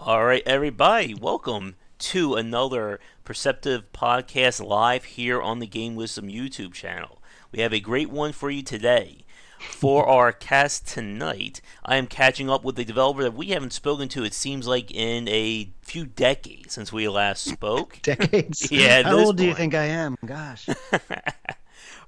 All right, everybody, welcome to another Perceptive podcast live here on the Game Wisdom YouTube channel. We have a great one for you today. For our cast tonight, I am catching up with a developer that we haven't spoken to, it seems like, in a few decades since we last spoke. Decades. Yeah, at How this old do you point. think I am? Gosh.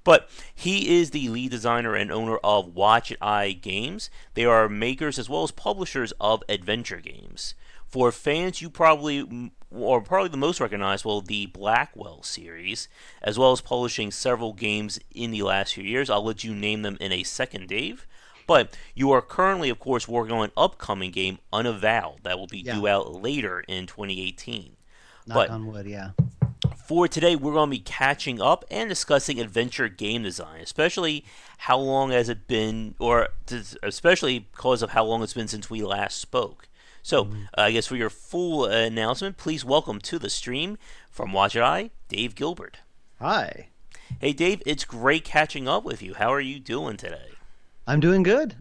But he is the lead designer and owner of Wadjet Eye Games. They are makers as well as publishers of adventure games. For fans, you probably or probably the most recognizable, the Blackwell series, as well as publishing several games in the last few years. I'll let you name them in a second, Dave. But you are currently, of course, working on an upcoming game, Unavowed, that will be Yeah. due out later in 2018. Knock But on wood, yeah. for today, we're going to be catching up and discussing adventure game design, especially how long has it been, or especially because of how long it's been since we last spoke. So, Mhm. I guess for your full announcement, please welcome to the stream from Wadjet Eye, Dave Gilbert. Hi. Hey, Dave, it's great catching up with you. How are you doing today? I'm doing good.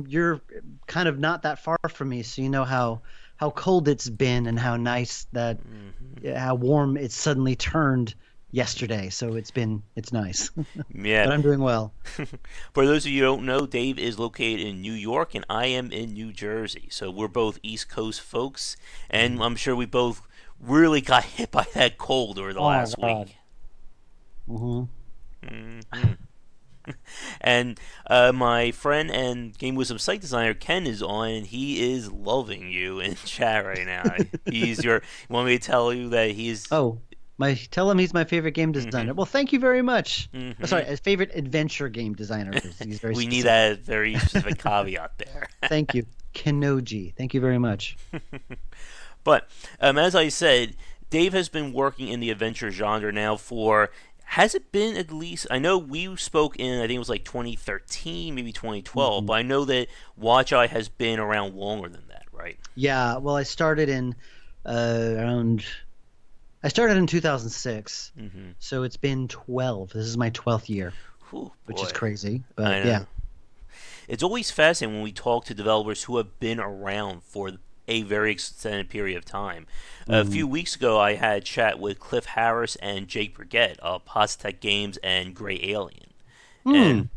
You're kind of not that far from me, so you know how cold it's been and how nice that Hmm. how warm it suddenly turned yesterday. So it's nice. Yeah. But I'm doing well. For those of you who don't know, Dave is located in New York and I am in New Jersey. So we're both East Coast folks, and Mhm. I'm sure we both really got hit by that cold over the Oh last God. week. Hmm. Hmm. And my friend and Game Wisdom site designer Ken is on, and he is loving you in chat right now. He's your. You want me to tell you that he's. Oh, my tell him he's my favorite game Hmm. designer. Well, thank you very much. Oh, Hmm. sorry, a favorite adventure game designer. He's very We need specific. that very specific caveat there. Thank you. Kenoji. Thank you very much. But as I said, Dave has been working in the adventure genre now for. Has it been at least? I know we spoke in, I think it was like 2013, maybe 2012, Mhm. but I know that Watch Eye has been around longer than that, right? Yeah, well, around I started in 2006, Mm-hmm. so it's been 12. This is my 12th year, Whew, which is boy. crazy, but I yeah. know. It's always fascinating when we talk to developers who have been around for a very extended period of time. A Mhm. few weeks ago, I had a chat with Cliff Harris and Jake Brigette of Tech Games and Gray Alien. Hmm. And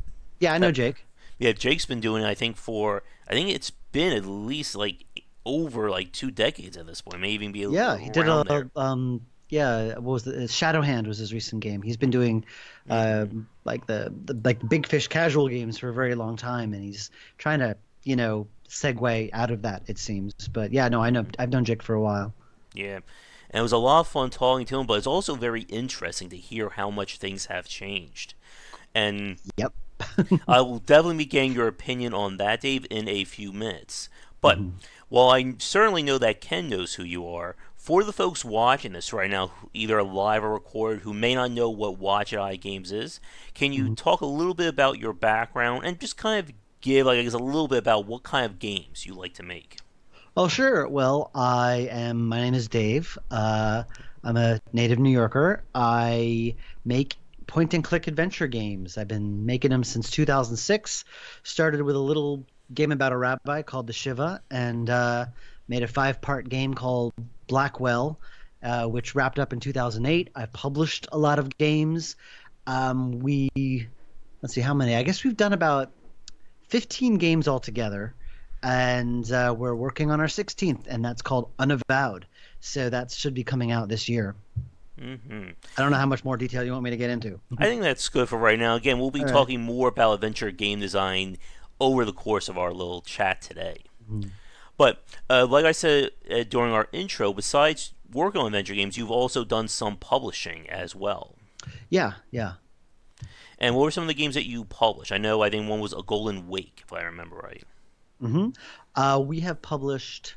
Yeah, I uh, know Jake. yeah, Jake's been doing it, I think it's been at least like over like 2 decades at this point, maybe even be Yeah, he did a around there. yeah, what was Shadowhand was his recent game. He's been doing Hmm. like the Big Fish casual games for a very long time, and he's trying to, segue out of that, it seems. But yeah, no, I know Hmm. I've known Jake for a while. Yeah. And it was a lot of fun talking to him, but it's also very interesting to hear how much things have changed. And Yep. I will definitely be getting your opinion on that, Dave, in a few minutes. But Mhm. while I certainly know that Ken knows who you are, for the folks watching this right now, either live or recorded, who may not know what Watch Eye Games is, can you Mhm. talk a little bit about your background and just kind of give, like, I guess, a little bit about what kind of games you like to make? Oh, sure. Well, my name is Dave. I'm a native New Yorker. I make point and click adventure games. I've been making them since 2006. Started with a little game about a rabbi called the Shiva, and made a five-part game called Blackwell, which wrapped up in 2008. I've published a lot of games. We Let's see how many. I guess we've done about 15 games altogether, and we're working on our 16th, and that's called Unavowed. So that should be coming out this year. Hmm. I don't know how much more detail you want me to get into. I think that's good for right now. Again, we'll be All right. talking more about adventure game design over the course of our little chat today. Mhm. But like I said during our intro, besides working on adventure games, you've also done some publishing as well. Yeah, yeah. And what were some of the games that you published? I think one was A Golden Wake, if I remember right. Hmm. We have published,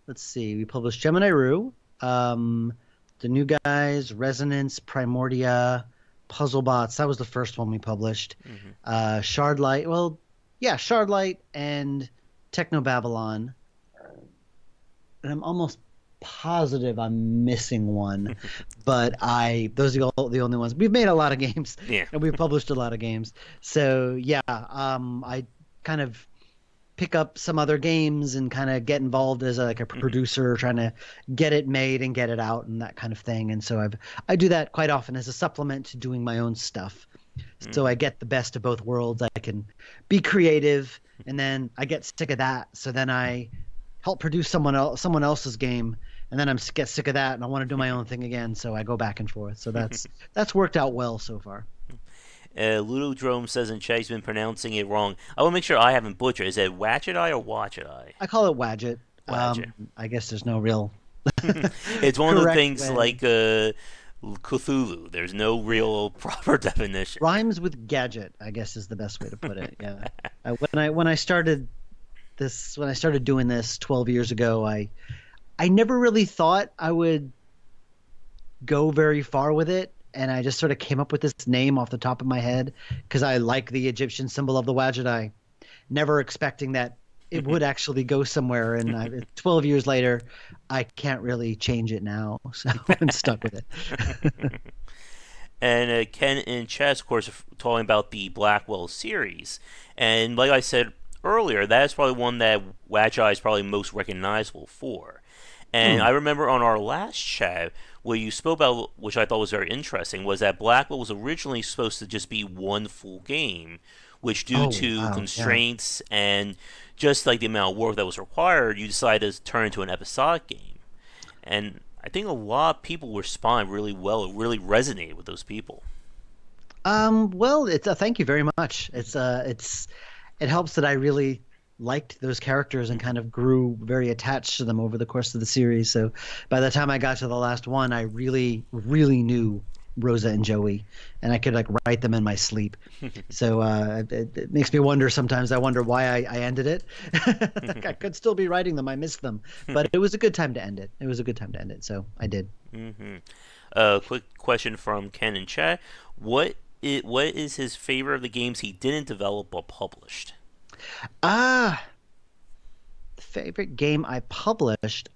let's see, we published Gemini Rue, um, The New Guys, Resonance, Primordia, Puzzlebots. That was the first one we published. Hmm. Shardlight, well, yeah, Shardlight and Techno Babylon. And I'm almost positive I'm missing one, but I those are the only ones. We've made a lot of games Yeah. and we've published a lot of games. So yeah, I kind of pick up some other games and kind of get involved as like a producer, trying to get it made and get it out and that kind of thing. And so I do that quite often as a supplement to doing my own stuff. So I get the best of both worlds. I can be creative, and then I get sick of that. So then I help produce someone else's game, and then get sick of that, and I want to do my own thing again. So I go back and forth. So that's worked out well so far. Ludodrome says in chat he's been pronouncing it wrong. I will make sure I haven't butchered. Is it Watchet Eye or Watchet Eye? I call it Wadjet. Wadjet. I guess there's no real It's one of the correct things way. like Cthulhu. There's no real proper definition. Rhymes with gadget, I guess is the best way to put it. Yeah. When I started doing this 12 years ago, I never really thought I would go very far with it, and I just sort of came up with this name off the top of my head because I like the Egyptian symbol of the Wadjet Eye, never expecting that it would actually go somewhere. And 12 years later, I can't really change it now, so I'm stuck with it. And Ken in chat, of course, talking about the Blackwell series. And like I said earlier, that's probably one that Wadjet Eye is probably most recognizable for. And I remember on our last chat, what you spoke about, which I thought was very interesting, was that Blackwell was originally supposed to just be one full game, which due Oh, to wow. Yeah. constraints and just like the amount of work that was required, you decided to turn into an episodic game. And I think a lot of people respond really well. It really resonated with those people. Well, it's thank you very much. It helps that I really liked those characters and kind of grew very attached to them over the course of the series. So by the time I got to the last one, I really, really knew Rosa and Joey, and I could like write them in my sleep. So it makes me wonder sometimes. I wonder why I ended it. Like, I could still be writing them. I missed them, but it was a good time to end it. It was a good time to end it. So I did. Quick question from Ken in chat: what is his favorite of the games he didn't develop but published? Favorite game I published.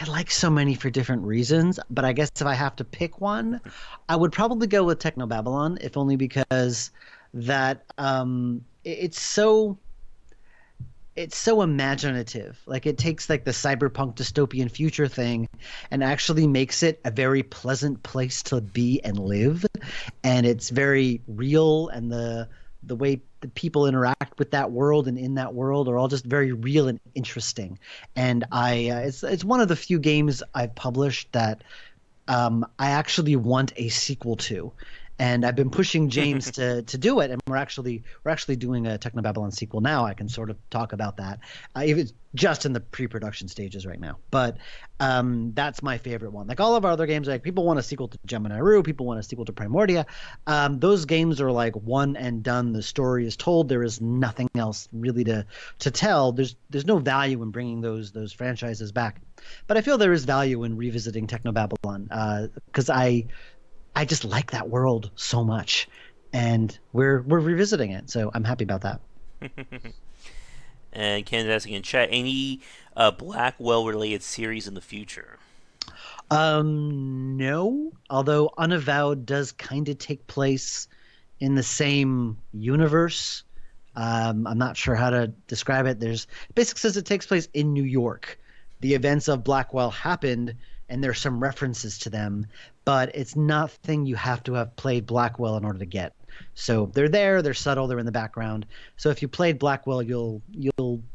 I like so many for different reasons, but I guess if I have to pick one, I would probably go with Technobabylon, if only because that it's so imaginative. Like it takes like the cyberpunk dystopian future thing and actually makes it a very pleasant place to be and live, and it's very real, and the way the people interact with that world and in that world are all just very real and interesting. And it's one of the few games I've published that I actually want a sequel to. And I've been pushing James to do it, and we're actually doing a Technobabylon sequel now. I can sort of talk about that. It's just in the pre-production stages right now, but that's my favorite one. Like all of our other games, like people want a sequel to Gemini Rue, people want a sequel to Primordia. Those games are like one and done. The story is told. There is nothing else really to tell. There's no value in bringing those franchises back, but I feel there is value in revisiting Technobabylon because I just like that world so much, and we're revisiting it, so I'm happy about that. And Ken's asking in chat, any Blackwell related series in the future? No, although Unavowed does kind of take place in the same universe. I'm not sure how to describe it. It basically says it takes place in New York. The events of Blackwell happened, and there's some references to them, but it's nothing you have to have played Blackwell in order to get. So they're there, they're subtle, they're in the background. So if you played Blackwell, you'll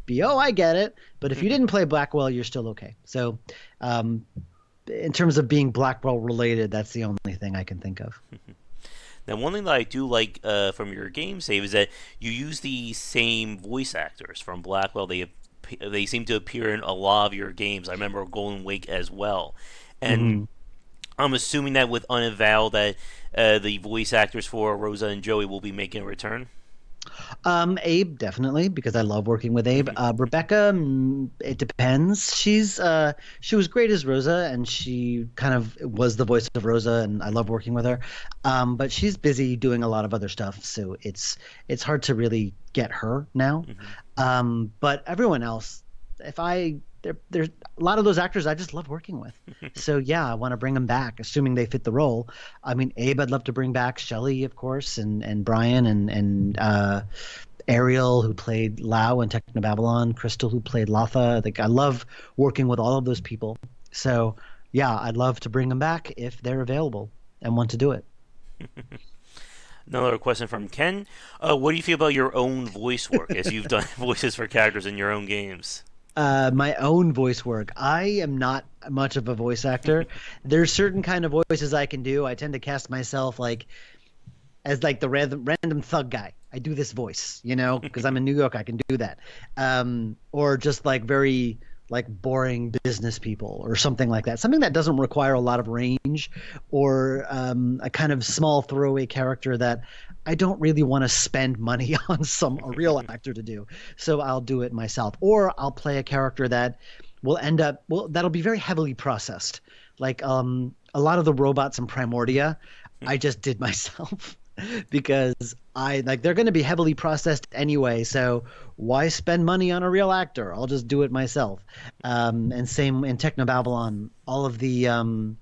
be, oh, I get it. But if you didn't play Blackwell, you're still okay. So in terms of being Blackwell related, that's the only thing I can think of. Now, one thing that I do like from your game save is that you use the same voice actors from Blackwell. They seem to appear in a lot of your games. I remember Golden Wake as well. And I'm assuming that with Unavowed that the voice actors for Rosa and Joey will be making a return. Abe, definitely, because I love working with Abe. Rebecca, it depends. She was great as Rosa, and she kind of was the voice of Rosa, and I love working with her. But she's busy doing a lot of other stuff, so it's hard to really get her now. But everyone else, there's a lot of those actors I just love working with. So yeah, I want to bring them back, assuming they fit the role. I mean, Abe, I'd love to bring back. Shelley, of course, and Brian, and Ariel, who played Lao in Technobabylon, Crystal, who played Latha. Like I love working with all of those people. So yeah, I'd love to bring them back if they're available and want to do it. Another question from Ken. What do you feel about your own voice work as you've done voices for characters in your own games? My own voice work. I am not much of a voice actor. There's certain kind of voices I can do. I tend to cast myself like as like the random thug guy. I do this voice, because I'm in New York. I can do that, or just like very like boring business people or something like that. Something that doesn't require a lot of range, or a kind of small throwaway character that I don't really want to spend money on a real actor to do. So I'll do it myself, or I'll play a character that will end up that'll be very heavily processed, like a lot of the robots in Primordia. I just did myself. Because I like they're going to be heavily processed anyway, so why spend money on a real actor? I'll just do it myself. And same in Technobabylon, all of the kind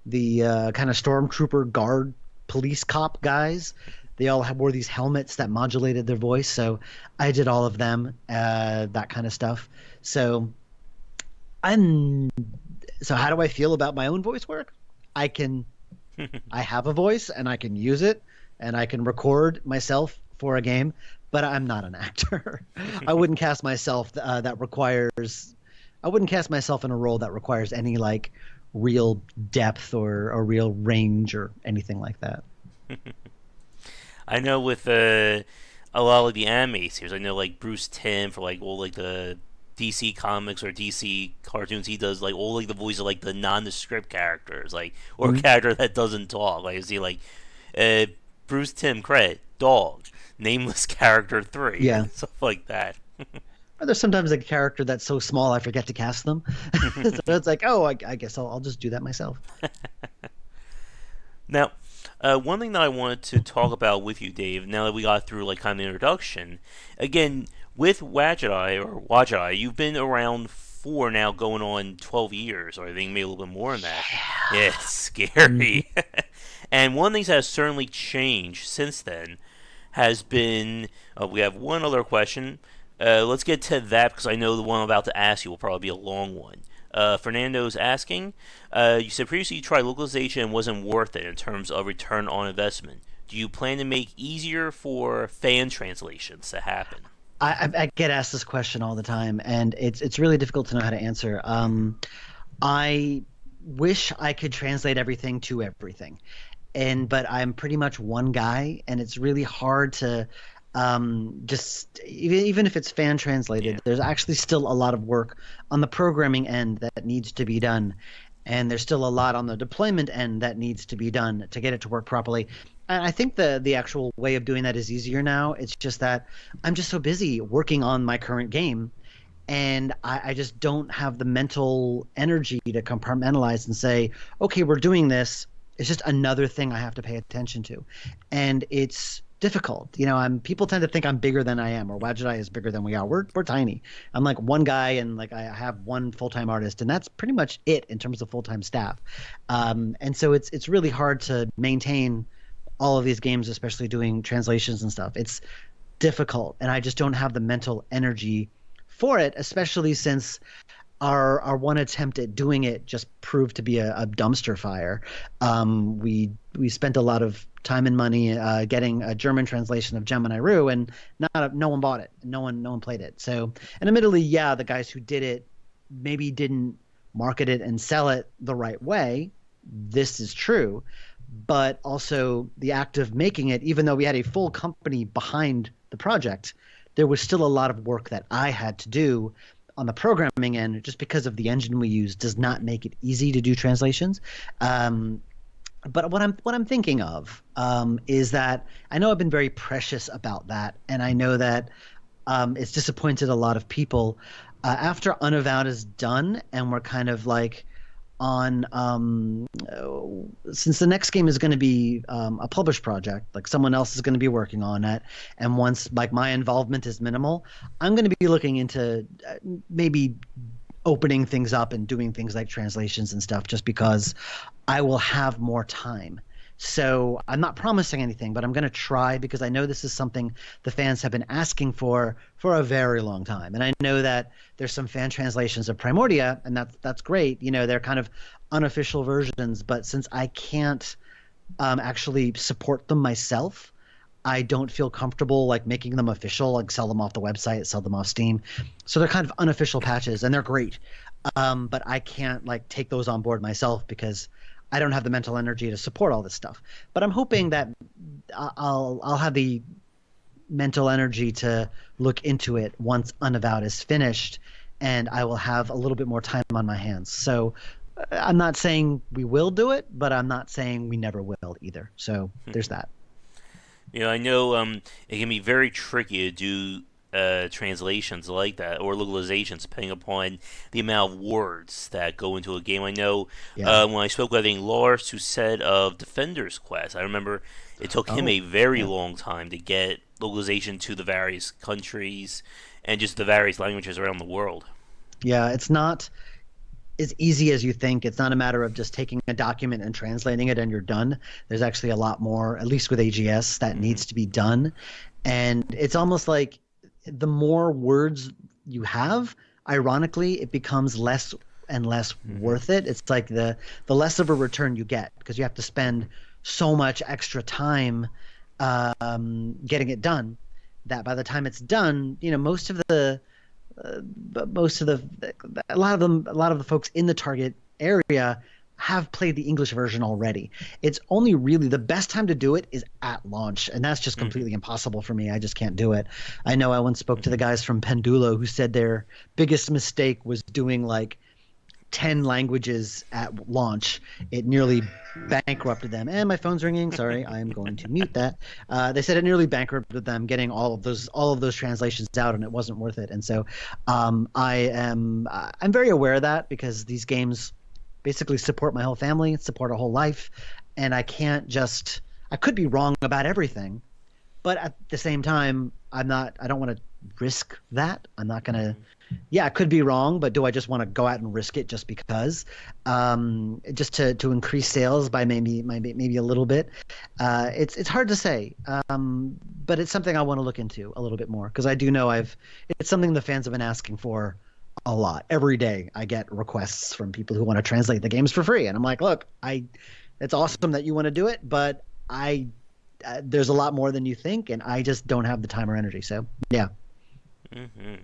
of stormtrooper guard police cop guys, they all wore these helmets that modulated their voice, so I did all of them, that kind of stuff. So I'm so how do I feel about my own voice work? I can I have a voice and I can use it and I can record myself for a game, but I'm not an actor. I wouldn't cast myself I wouldn't cast myself in a role that requires any like real depth or real range or anything like that. I know with a lot of the anime series, I know like Bruce Timm for like all like the DC comics or DC cartoons, he does like all like the voice of like the nondescript characters, like or a Mhm. character that doesn't talk. Like I see like uh, Bruce Timm credit dog, nameless character three, Yeah. stuff like that. Or there's sometimes a character that's so small I forget to cast them. So it's like, oh, I guess I'll just do that myself. Now, one thing that I wanted to talk about with you, Dave, now that we got through like kind of the introduction, again with Wadjet Eye, you've been around for now going on 12 years, or I think maybe a little bit more than that. Yeah, it's Mhm. scary. And one of the things that has certainly changed since then has been we have one other question. Let's get to that because I know the one I'm about to ask you will probably be a long one. Fernando's asking, you said previously you tried localization and wasn't worth it in terms of return on investment. Do you plan to make easier for fan translations to happen? I get asked this question all the time, and it's really difficult to know how to answer. I wish I could translate everything to everything, but I'm pretty much one guy, and it's really hard to just even if it's fan Yeah. translated, there's actually still a lot of work on the programming end that needs to be done, and there's still a lot on the deployment end that needs to be done to get it to work properly. And I think the actual way of doing that is easier now. It's just that I'm just so busy working on my current game and I just don't have the mental energy to compartmentalize and say, okay, we're doing this. It's just another thing I have to pay attention to, and it's difficult. People tend to think I'm bigger than I am, or Wadjet is bigger than we are. We're tiny. I'm like one guy, and like I have one full time artist, and that's pretty much it in terms of full time staff. And so it's really hard to maintain all of these games, especially doing translations and stuff. It's difficult, and I just don't have the mental energy for it, especially since our one attempt at doing it just proved to be a dumpster fire. We spent a lot of time and money getting a German translation of Gemini Rue, and no one bought it, no one played it. So, and admittedly, yeah, the guys who did it maybe didn't market it and sell it the right way. This is true, but also the act of making it, even though we had a full company behind the project, there was still a lot of work that I had to do on the programming end, just because of the engine we use does not make it easy to do translations. Um, but what I'm thinking of is that I know I've been very precious about that, and I know that it's disappointed a lot of people. After Unavowed is done, and we're kind of like on since the next game is going to be a published project, like someone else is going to be working on it, and once like my involvement is minimal, I'm going to be looking into maybe opening things up and doing things like translations and stuff, just because I will have more time. So I'm not promising anything, but I'm going to try because I know this is something the fans have been asking for a very long time. And I know that there's some fan translations of Primordia, and that's great. They're kind of unofficial versions, but since I can't actually support them myself, I don't feel comfortable like making them official, like sell them off the website, sell them off Steam. So they're kind of unofficial patches and they're great. But I can't like take those on board myself because I don't have the mental energy to support all this stuff. But I'm hoping that I'll have the mental energy to look into it once Unavowed is finished, and I will have a little bit more time on my hands. So I'm not saying we will do it, but I'm not saying we never will either. So there's that. I know it can be very tricky to do translations like that or localizations depending upon the amount of words that go into a game. I know Yeah. when I spoke with, I think, Lars, who said of Defender's Quest, I remember it took him Oh, a very yeah. long time to get localization to the various countries and just the various languages around the world. Yeah, it's not as easy as you think. It's not a matter of just taking a document and translating it and you're done. There's actually a lot more, at least with AGS, that Hmm. needs to be done. And it's almost like the more words you have, ironically, it becomes less and less Hmm. worth it. It's like the less of a return you get because you have to spend so much extra time getting it done that by the time it's done, most of the a lot of the folks in the target area have played the English version already. It's only really the best time to do it is at launch, and that's just Hmm. completely impossible for me. I just can't do it. I know I once spoke to the Hmm. guys from Pendulo who said their biggest mistake was doing like 10 languages at launch. It nearly bankrupted them. And my phone's ringing. Sorry, I am going to mute that. They said it nearly bankrupted them getting all of those translations out, and it wasn't worth it. And so, I'm very aware of that because these games basically support my whole family, support a whole life, and I could be wrong about everything, but at the same time, I don't want to risk that. I'm not going to, Hmm. yeah, I could be wrong, but do I just want to go out and risk it just because? Just to increase sales by maybe a little bit. It's hard to say, but it's something I want to look into a little bit more because I do know it's something the fans have been asking for a lot. Every day I get requests from people who want to translate the games for free, and I'm like, look, it's awesome that you want to do it, but there's a lot more than you think, and I just don't have the time or energy. So yeah. Hmm.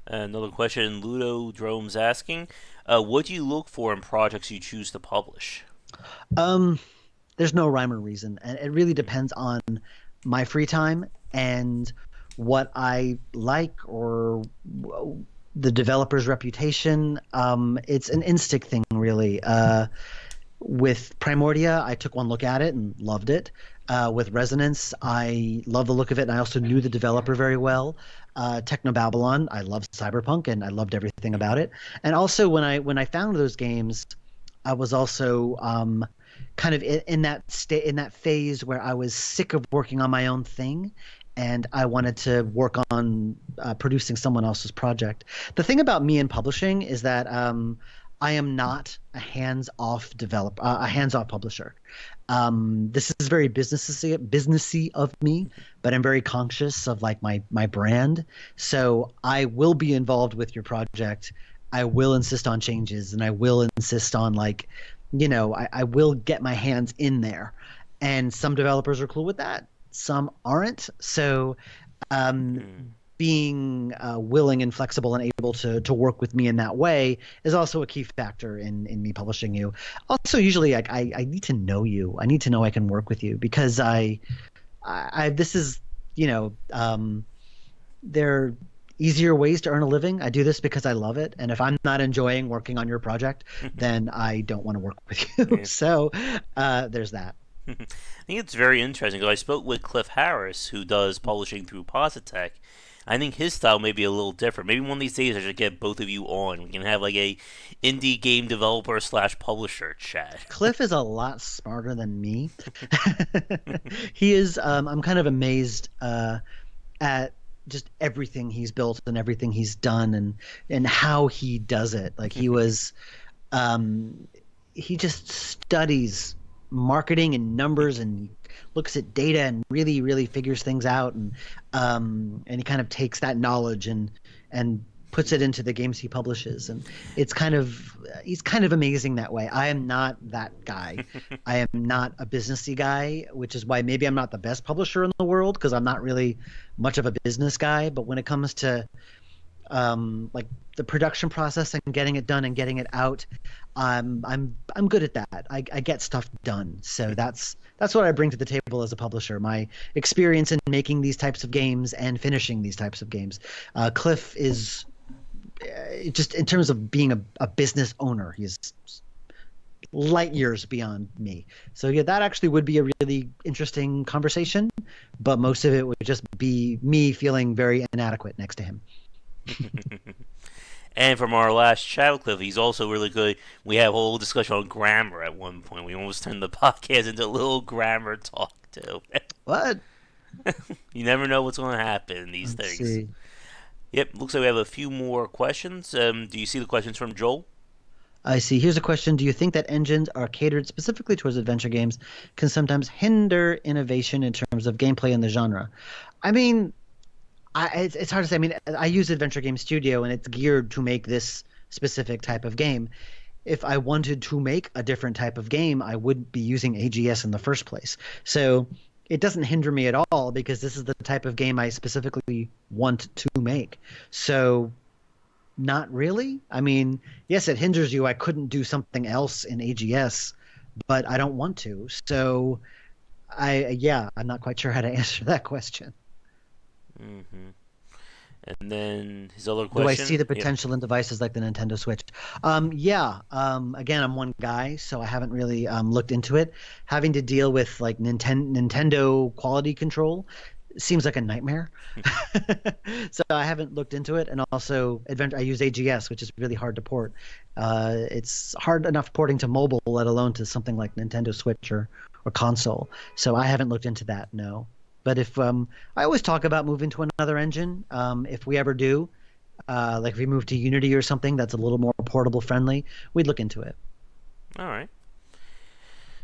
Another question Ludo Drome's asking: what do you look for in projects you choose to publish? Um, there's no rhyme or reason, and it really depends on my free time and what I like or the developer's reputation. It's an instinct thing, really. With Primordia, I took one look at it and loved it. With Resonance, I love the look of it, and I also knew the developer very well. Techno Babylon, I love Cyberpunk, and I loved everything about it. And also, when I found those games, I was also kind of in that in that phase where I was sick of working on my own thing, and I wanted to work on producing someone else's project. The thing about me in publishing is that I am not a hands-off developer, a hands-off publisher. This is very businessy of me, but I'm very conscious of like my brand. So I will be involved with your project. I will insist on changes, and I will insist on like, I will get my hands in there. And some developers are cool with that. Some aren't. So um, Hmm. being willing and flexible and able to work with me in that way is also a key factor in me publishing you. Also, usually like I need to know you. I need to know I can work with you because I this is you know there are easier ways to earn a living. I do this because I love it, and if I'm not enjoying working on your project, then I don't want to work with you. Yeah. So there's that. I think it's very interesting because I spoke with Cliff Harris, who does publishing through Positech. I think his style may be a little different. Maybe one of these days I should get both of you on. We can have like a indie game developer slash publisher chat. Cliff is a lot smarter than me. He is. I'm kind of amazed at just everything he's built and everything he's done and how he does it. Like he was, um, he just studies marketing and numbers, and he looks at data and really, really figures things out, and he kind of takes that knowledge and puts it into the games he publishes, and it's kind of he's kind of amazing that way. I am not that guy. I am not a businessy guy, which is why maybe I'm not the best publisher in the world because I'm not really much of a business guy. But when it comes to like the production process and getting it done and getting it out, I'm good at that. I get stuff done. So that's what I bring to the table as a publisher. My experience in making these types of games and finishing these types of games. Cliff is just in terms of being a business owner, he's light years beyond me. So yeah, that actually would be a really interesting conversation, but most of it would just be me feeling very inadequate next to him. And from our last chat with Cliff, he's also really good. We have a whole discussion on grammar at one point. We almost turned the podcast into a little grammar talk too. What? You never know what's going to happen in these Let's things. see. Yep, looks like we have a few more questions. Do you see the questions from Joel? I see. Here's a question. Do you think that engines are catered specifically towards adventure games can sometimes hinder innovation in terms of gameplay in the genre? I mean, it's hard to say. I mean, I use Adventure Game Studio, and it's geared to make this specific type of game. If I wanted to make a different type of game, I would be using AGS in the first place. So it doesn't hinder me at all because this is the type of game I specifically want to make. So not really. I mean, yes, it hinders you. I couldn't do something else in AGS, but I don't want to. So yeah, I'm not quite sure how to answer that question. Mm-hmm. And then his other Do I see question. the Yep. potential in devices like the Nintendo Switch? Yeah. Again, I'm one guy, so I haven't really looked into it. Having to deal with like Nintendo quality control seems like a nightmare. So I haven't looked into it. And also, I use AGS, which is really hard to port. It's hard enough porting to mobile, let alone to something like Nintendo Switch or console. So I haven't looked into that. No. But if I always talk about moving to another engine, if we ever do, like if we move to Unity or something that's a little more portable friendly, we'd look into it. All right.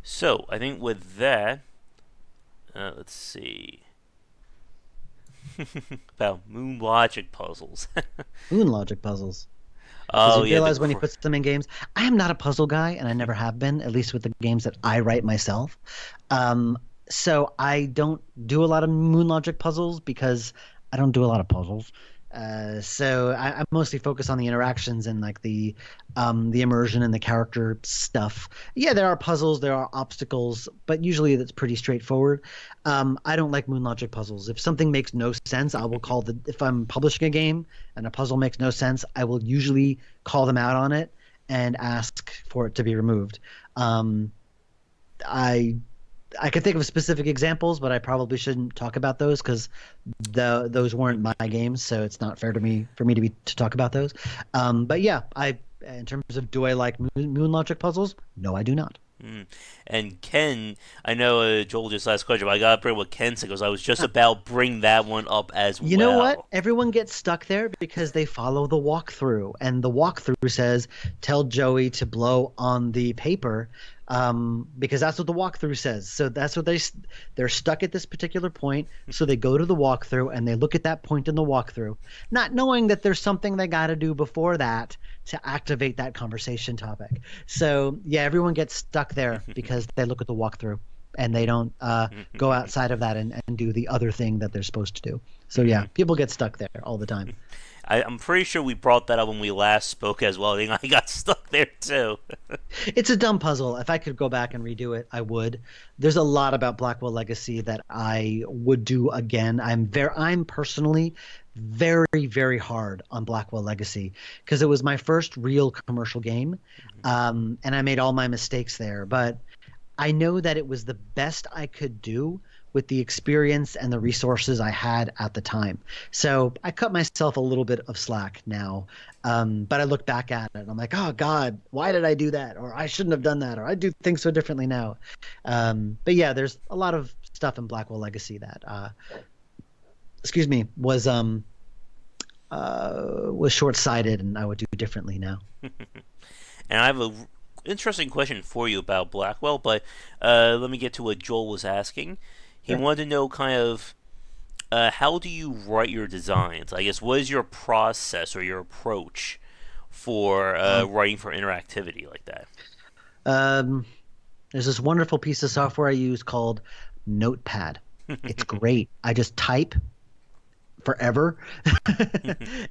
So I think with that, let's see about moon logic puzzles. Moon logic puzzles. Because Oh you yeah, realize when he puts them in games, I am not a puzzle guy, and I never have been, at least with the games that I write myself. Um, so I don't do a lot of moon logic puzzles because I don't do a lot of puzzles. So I mostly focus on the interactions and like the immersion and the character stuff. Yeah, there are puzzles, there are obstacles, but usually that's pretty straightforward. I don't like moon logic puzzles. If something makes no sense, I will call if I'm publishing a game and a puzzle makes no sense, I will usually call them out on it and ask for it to be removed. Um, I I could think of specific examples, but I probably shouldn't talk about those because those weren't my games, so it's not fair to me to talk about those. But yeah, I in terms of do I like Moon Logic puzzles? No, I do not. Mm. And Ken, I know Joel just asked a question, but I gotta bring what Ken said because I was just about bring that one up as You know what? well. Everyone gets stuck there because they follow the walkthrough, and the walkthrough says, "Tell Joey to blow on the paper," because that's what the walkthrough says. So that's what they're stuck at this particular point. So they go to the walkthrough and they look at that point in the walkthrough, not knowing that there's something they got to do before that to activate that conversation topic. So yeah, everyone gets stuck there because they look at the walkthrough and they don't go outside of that and do the other thing that they're supposed to do. So yeah, people get stuck there all the time. I'm pretty sure we brought that up when we last spoke as well. I think I got stuck there too. It's a dumb puzzle. If I could go back and redo it, I would. There's a lot about Blackwell Legacy that I would do again. I'm personally very, very hard on Blackwell Legacy because it was my first real commercial game, and I made all my mistakes there. But I know that it was the best I could do with the experience and the resources I had at the time. So I cut myself a little bit of slack now. But I look back at it and I'm like, oh God, why did I do that? Or I shouldn't have done that. Or I do things so differently now. But yeah, there's a lot of stuff in Blackwell Legacy that, was short-sighted and I would do differently now. And I have a Interesting question for you about Blackwell, but let me get to what Joel was asking. He Sure. wanted to know kind of how do you write your designs? I guess what is your process or your approach for Um, writing for interactivity like that? um, there's this wonderful piece of software I use called Notepad. It's great. I just type forever,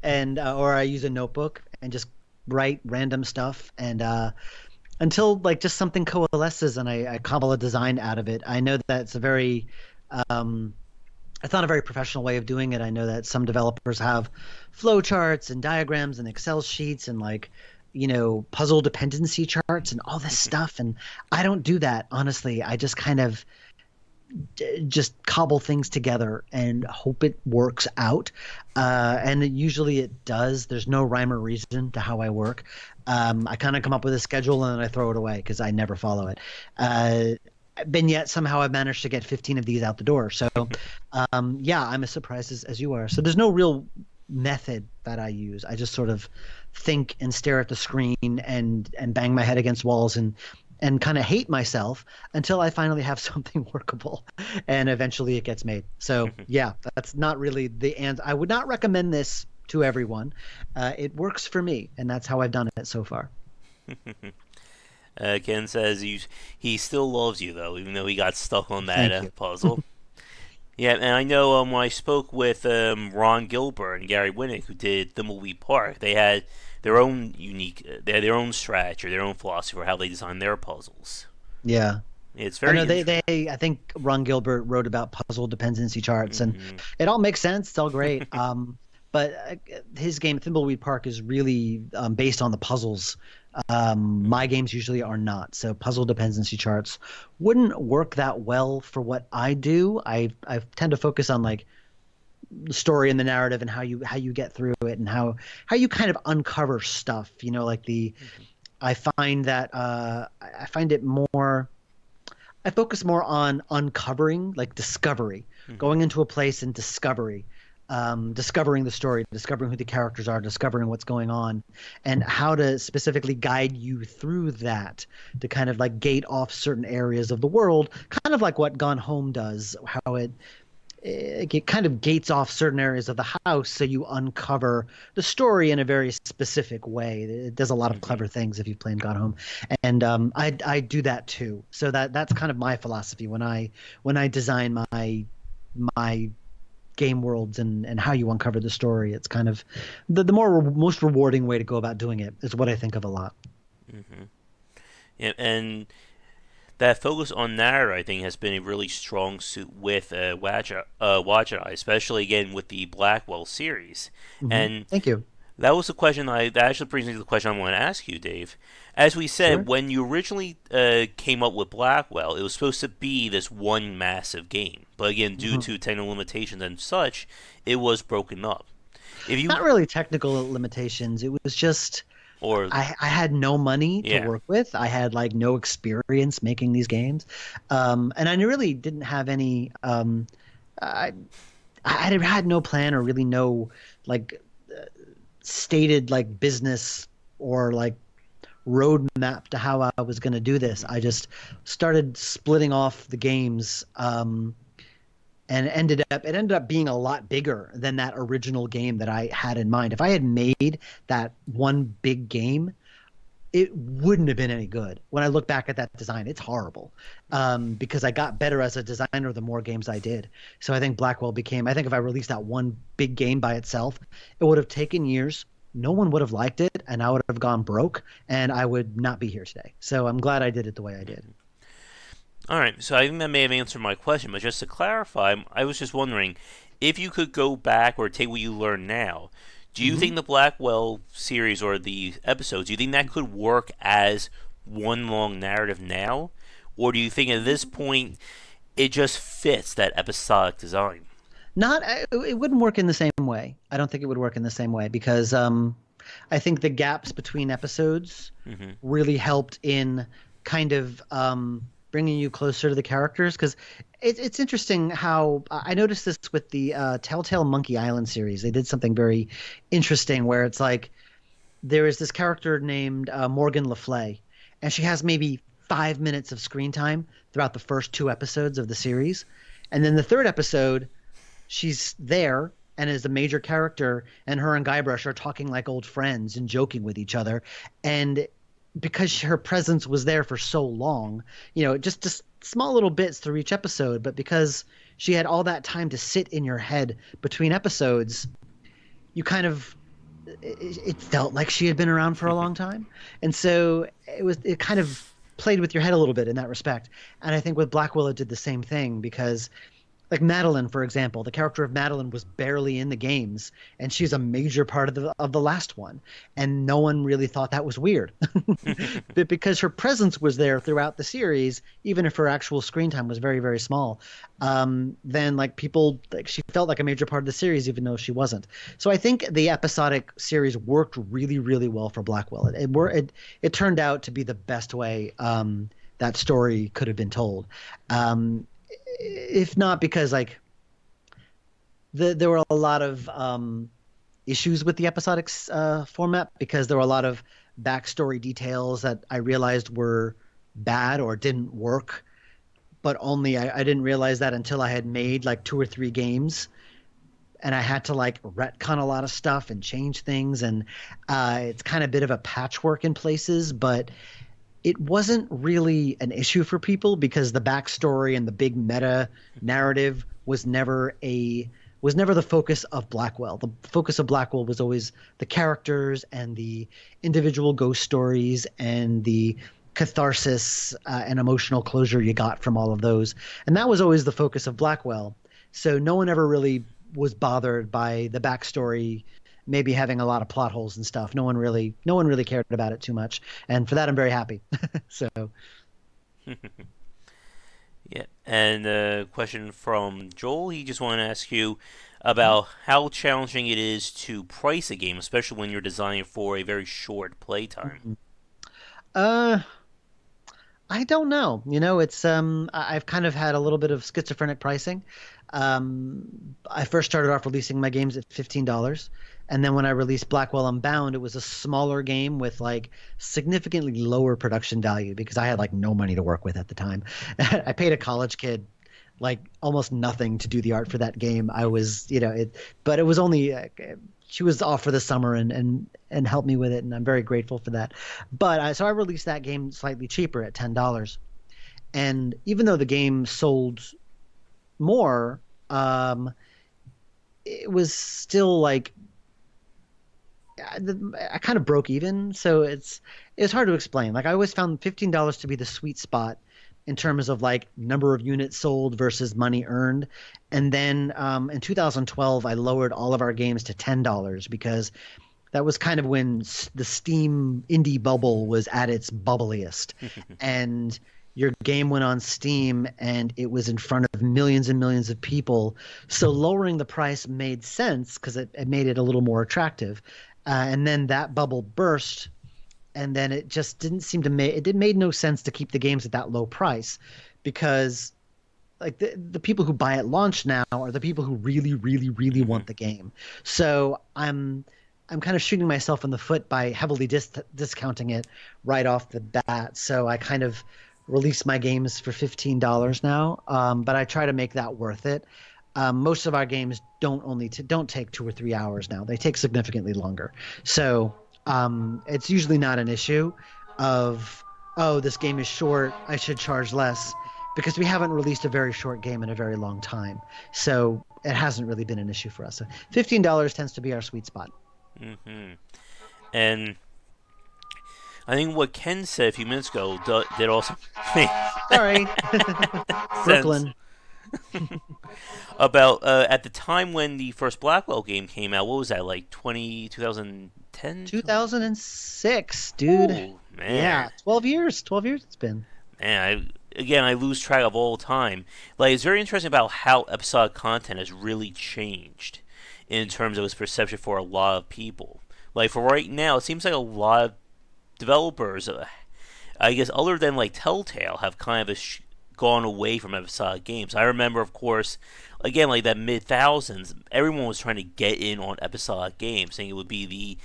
and or I use a notebook and just write random stuff, and until like just something coalesces and I cobble a design out of it. I know that um, it's not a very professional way of doing it. I know that some developers have flowcharts and diagrams and Excel sheets and like, puzzle dependency charts and all this stuff. And I don't do that, honestly. I just kind of just cobble things together and hope it works out. And usually it does. There's no rhyme or reason to how I work. I kind of come up with a schedule and then I throw it away because I never follow it. Uh, but yet somehow I've managed to get 15 of these out the door. So, yeah, I'm as surprised as you are. So there's no real method that I use. I just sort of think and stare at the screen and bang my head against walls and kind of hate myself until I finally have something workable, and eventually it gets made. So yeah, that's not really the answer. I would not recommend this to everyone. It works for me, and that's how I've done it so far. Ken says he still loves you though, even though he got stuck on that Thank you. puzzle. Yeah, and I know when I spoke with Ron Gilbert and Gary Winnick, who did Thimbleweed Park, they had their own they had their own strategy, or their own philosophy for how they design their puzzles. Yeah. It's I very know they, interesting. they I think Ron Gilbert wrote about puzzle dependency charts and Hmm. it all makes sense. It's all great. But his game Thimbleweed Park is really based on the puzzles. My games usually are not. So puzzle dependency charts wouldn't work that well for what I do. I tend to focus on like the story and the narrative and how you get through it and how you kind of uncover stuff. Like I find that I find it more I focus more on uncovering, like discovery, Hmm. going into a place and discovery, discovering the story, discovering who the characters are, discovering what's going on, and how to specifically guide you through that to kind of like gate off certain areas of the world, kind of like what Gone Home does, how it kind of gates off certain areas of the house so you uncover the story in a very specific way. It does a lot of Hmm. clever things if you've played Gone Home, and I do that too. So that's kind of my philosophy when I design my game worlds and how you uncover the story. It's kind of the most rewarding way to go about doing it is what I think of a lot. Hmm. Yeah, and that focus on narrator, I think, has been a really strong suit with Wadjet Eye, especially again with the Blackwell series. And Thank you. that was the question that actually brings me to the question I want to ask you, Dave. As we said, Sure. when you originally came up with Blackwell, it was supposed to be this one massive game, but again, due Mhm. to technical limitations and such, it was broken up. If you Not really technical limitations. It was just or I had no money to yeah, work with. I had like no experience making these games, and I really didn't have any. I I had no plan or really no like stated like business or like roadmap to how I was going to do this. hmm I just started splitting off the games. And it ended up being a lot bigger than that original game that I had in mind. If I had made that one big game, it wouldn't have been any good. When I look back at that design, it's horrible because I got better as a designer the more games I did. So I think Blackwell became, I think if I released that one big game by itself, it would have taken years. No one would have liked it, and I would have gone broke, and I would not be here today. So I'm glad I did it the way I did. all right. So I think that may have answered my question, but just to clarify, I was just wondering if you could go back or take what you learned now. Do you Hmm. think the Blackwell series or the episodes, do you think that could work as one long narrative now? Or do you think at this point it just fits that episodic design? Not, it wouldn't work in the same way. I don't think it would work in the same way because I think the gaps between episodes Hmm. really helped in kind of bringing you closer to the characters because it's interesting how I noticed this with the Telltale Monkey Island series. They did something very interesting where it's like there is this character named Morgan Le Fay, and she has maybe 5 minutes of screen time throughout the first two episodes of the series. And then the third episode, she's there and is a major character, and her and Guybrush are talking like old friends and joking with each other. And because her presence was there for so long, just small little bits through each episode, but because she had all that time to sit in your head between episodes, you kind of it felt like she had been around for a long time. And so it kind of played with your head a little bit in that respect. And I think with Blackwell it did the same thing, because like Madeline, for example, the character of Madeline was barely in the games, and she's a major part of the last one, and no one really thought that was weird, but because her presence was there throughout the series, even if her actual screen time was very very small, then like people like she felt like a major part of the series even though she wasn't. So I think the episodic series worked really really well for Blackwell. It turned out to be the best way that story could have been told. If not because like there were a lot of issues with the episodic format, because there were a lot of backstory details that I realized were bad or didn't work, but only I didn't realize that until I had made like two or three games, and I had to like retcon a lot of stuff and change things, and it's kind of a bit of a patchwork in places, but it wasn't really an issue for people because the backstory and the big meta narrative was never the focus of Blackwell. The focus of Blackwell was always the characters and the individual ghost stories and the catharsis and emotional closure you got from all of those. And that was always the focus of Blackwell. So no one ever really was bothered by the backstory maybe having a lot of plot holes and stuff. No one really cared about it too much. And for that I'm very happy. So Yeah, and a question from Joel. He just wanted to ask you about how challenging it is to price a game, especially when you're designing for a very short playtime. uh I don't know. It's I've kind of had a little bit of schizophrenic pricing. I first started off releasing my games at $15, and then when I released Blackwell Unbound, it was a smaller game with like significantly lower production value because I had like no money to work with at the time. I paid a college kid like almost nothing to do the art for that game. I was, but it was only she was off for the summer and helped me with it, and I'm very grateful for that. But so I released that game slightly cheaper at $10, and even though the game sold more, it was still like I kind of broke even. So it's hard to explain. Like I always found $15 to be the sweet spot in terms of like number of units sold versus money earned. And then in 2012, I lowered all of our games to $10 because that was kind of when the Steam indie bubble was at its bubbliest. And your game went on Steam and it was in front of millions and millions of people. So lowering the price made sense because it made it a little more attractive. And then that bubble burst, and then it just didn't seem to make it made no sense to keep the games at that low price, because like the people who buy at launch now are the people who really really really Hmm. want the game. So I'm kind of shooting myself in the foot by heavily discounting it right off the bat. So I kind of release my games for $15 now, but I try to make that worth it. Most of our games don't take 2 or 3 hours now. They take significantly longer. So it's usually not an issue of, oh, this game is short, I should charge less, because we haven't released a very short game in a very long time. So it hasn't really been an issue for us. So $15 tends to be our sweet spot. Hmm. And I think what Ken said a few minutes ago did also make Sorry, sense Brooklyn. about at the time when the first Blackwell game came out. What was that, like 2010? 2006, dude. Ooh, Yeah, man. 12 years. 12 years it's been. Man, I lose track of all time. Like, it's very interesting about how episodic content has really changed in terms of its perception for a lot of people. Like, for right now, it seems like a lot of developers, I guess, other than like Telltale, have kind of gone away from episodic games. I remember, of course, again, like that mid thousands, everyone was trying to get in on episodic games, saying it would be the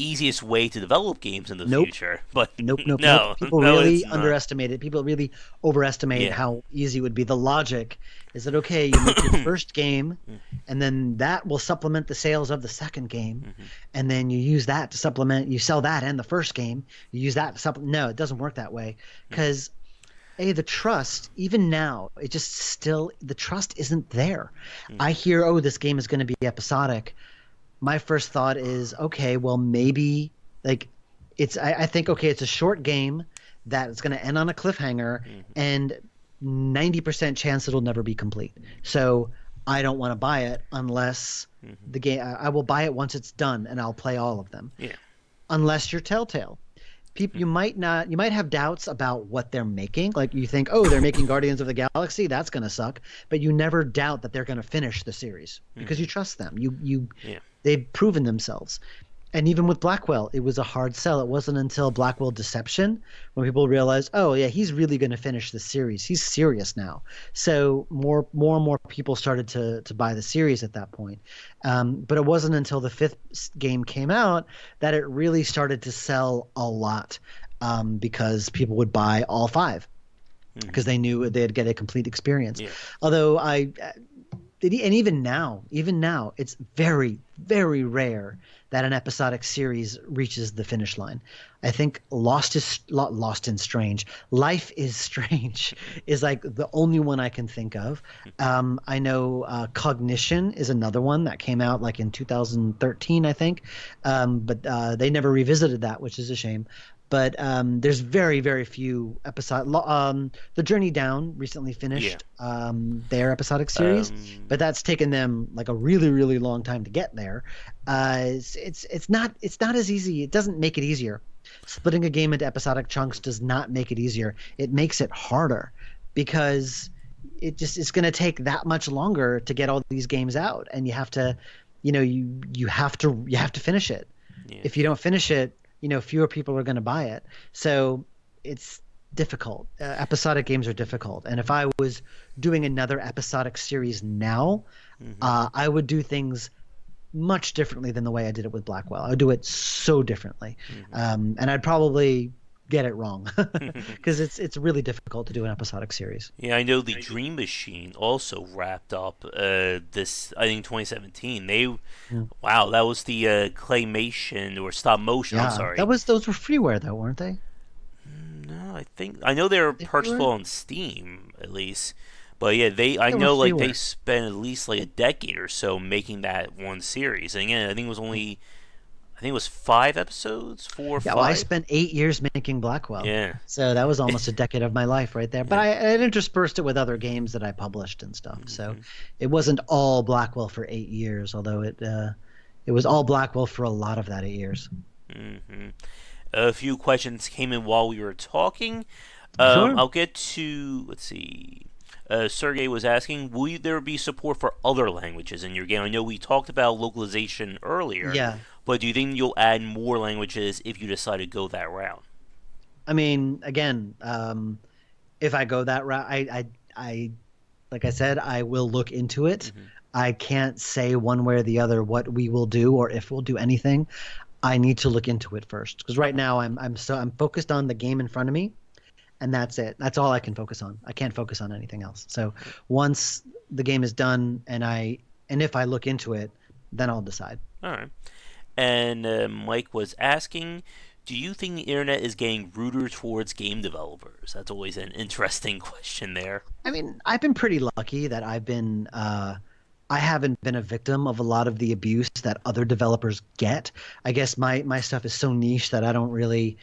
easiest way to develop games in the Nope. future, but Nope, nope, nope. no, People no, it's really not. underestimate it. People really overestimate Yeah. how easy it would be. The logic is that, okay, you make your first game, and then that will supplement the sales of the second game, Mhm. and then you use that to supplement, you sell that and the first game, you use that to supplement. No, it doesn't work that way because the trust, even now, it just still, the trust isn't there. I Mhm. hear, oh, this game is going to be episodic. My first thought is, okay, well, maybe like I think, okay, it's a short game that it's going to end on a cliffhanger Mhm. and 90% chance it'll never be complete. So I don't want to buy it unless Mhm. the game, I will buy it once it's done and I'll play all of them. Yeah. Unless you're Telltale. People, Mhm. you might have doubts about what they're making. Like you think, oh, they're making Guardians of the Galaxy, that's going to suck. But you never doubt that they're going to finish the series because you Mhm. trust them. Yeah. They've proven themselves. And even with Blackwell, it was a hard sell. It wasn't until Blackwell Deception when people realized, oh yeah, he's really going to finish the series. He's serious now. So more and more people started to buy the series at that point. But it wasn't until the fifth game came out that it really started to sell a lot, because people would buy all five because Mhm. they knew they'd get a complete experience. Yeah. Although and even now, it's very, very rare that an episodic series reaches the finish line. I think Lost in Strange, Life is Strange, is like the only one I can think of. I know Cognition is another one that came out like in 2013, I think, but they never revisited that, which is a shame. But there's very, very few episodes. The Journey Down recently Yeah. finished their episodic series, but Um. that's taken them like a really, really long time to get there. It's not as easy. It doesn't make it easier. Splitting a game into episodic chunks does not make it easier. It makes it harder because it's going to take that much longer to get all these games out, and you have to, you have to finish it. Yeah. If you don't finish it, fewer people are going to buy it. So it's difficult. Episodic games are difficult. And if I was doing another episodic series now, Mhm. I would do things much differently than the way I did it with Blackwell. I would do it so differently. Mhm. And I'd probably get it wrong because it's really difficult to do an episodic series. Yeah, I know the Dream Machine also wrapped up this, I think, 2017. Yeah. Wow, that was the claymation or stop motion. I'm Yeah, sorry. those were freeware though, weren't they? No, I know they were They freeware? purchasable on Steam at least, but yeah, I They were know like they freeware. spent at least like a decade or so making that one series. And again, I think it was 5 episodes, four or Yeah, well, I five. spent 8 years making Blackwell, Yeah. so that was almost a decade of my life right there. But Yeah. I interspersed it with other games that I published and stuff, so Hmm. it wasn't all Blackwell for 8 years, although it was all Blackwell for a lot of that 8 years. Hmm. A few questions came in while we were talking. Sure. I'll get to, let's see. Sergey was asking, will there be support for other languages in your game? I know we talked about localization earlier, Yeah. but do you think you'll add more languages if you decide to go that route? I mean, again, if I go that route, I like I said, I will look into it. Hmm. I can't say one way or the other what we will do or if we'll do anything. I need to look into it first because right now I'm focused on the game in front of me, and that's it. That's all I can focus on. I can't focus on anything else. So once the game is done and if I look into it, then I'll decide. All right. And Mike was asking, do you think the internet is getting ruder towards game developers? That's always an interesting question there. I mean, I've been pretty lucky that I haven't been a victim of a lot of the abuse that other developers get. I guess my stuff is so niche that I don't really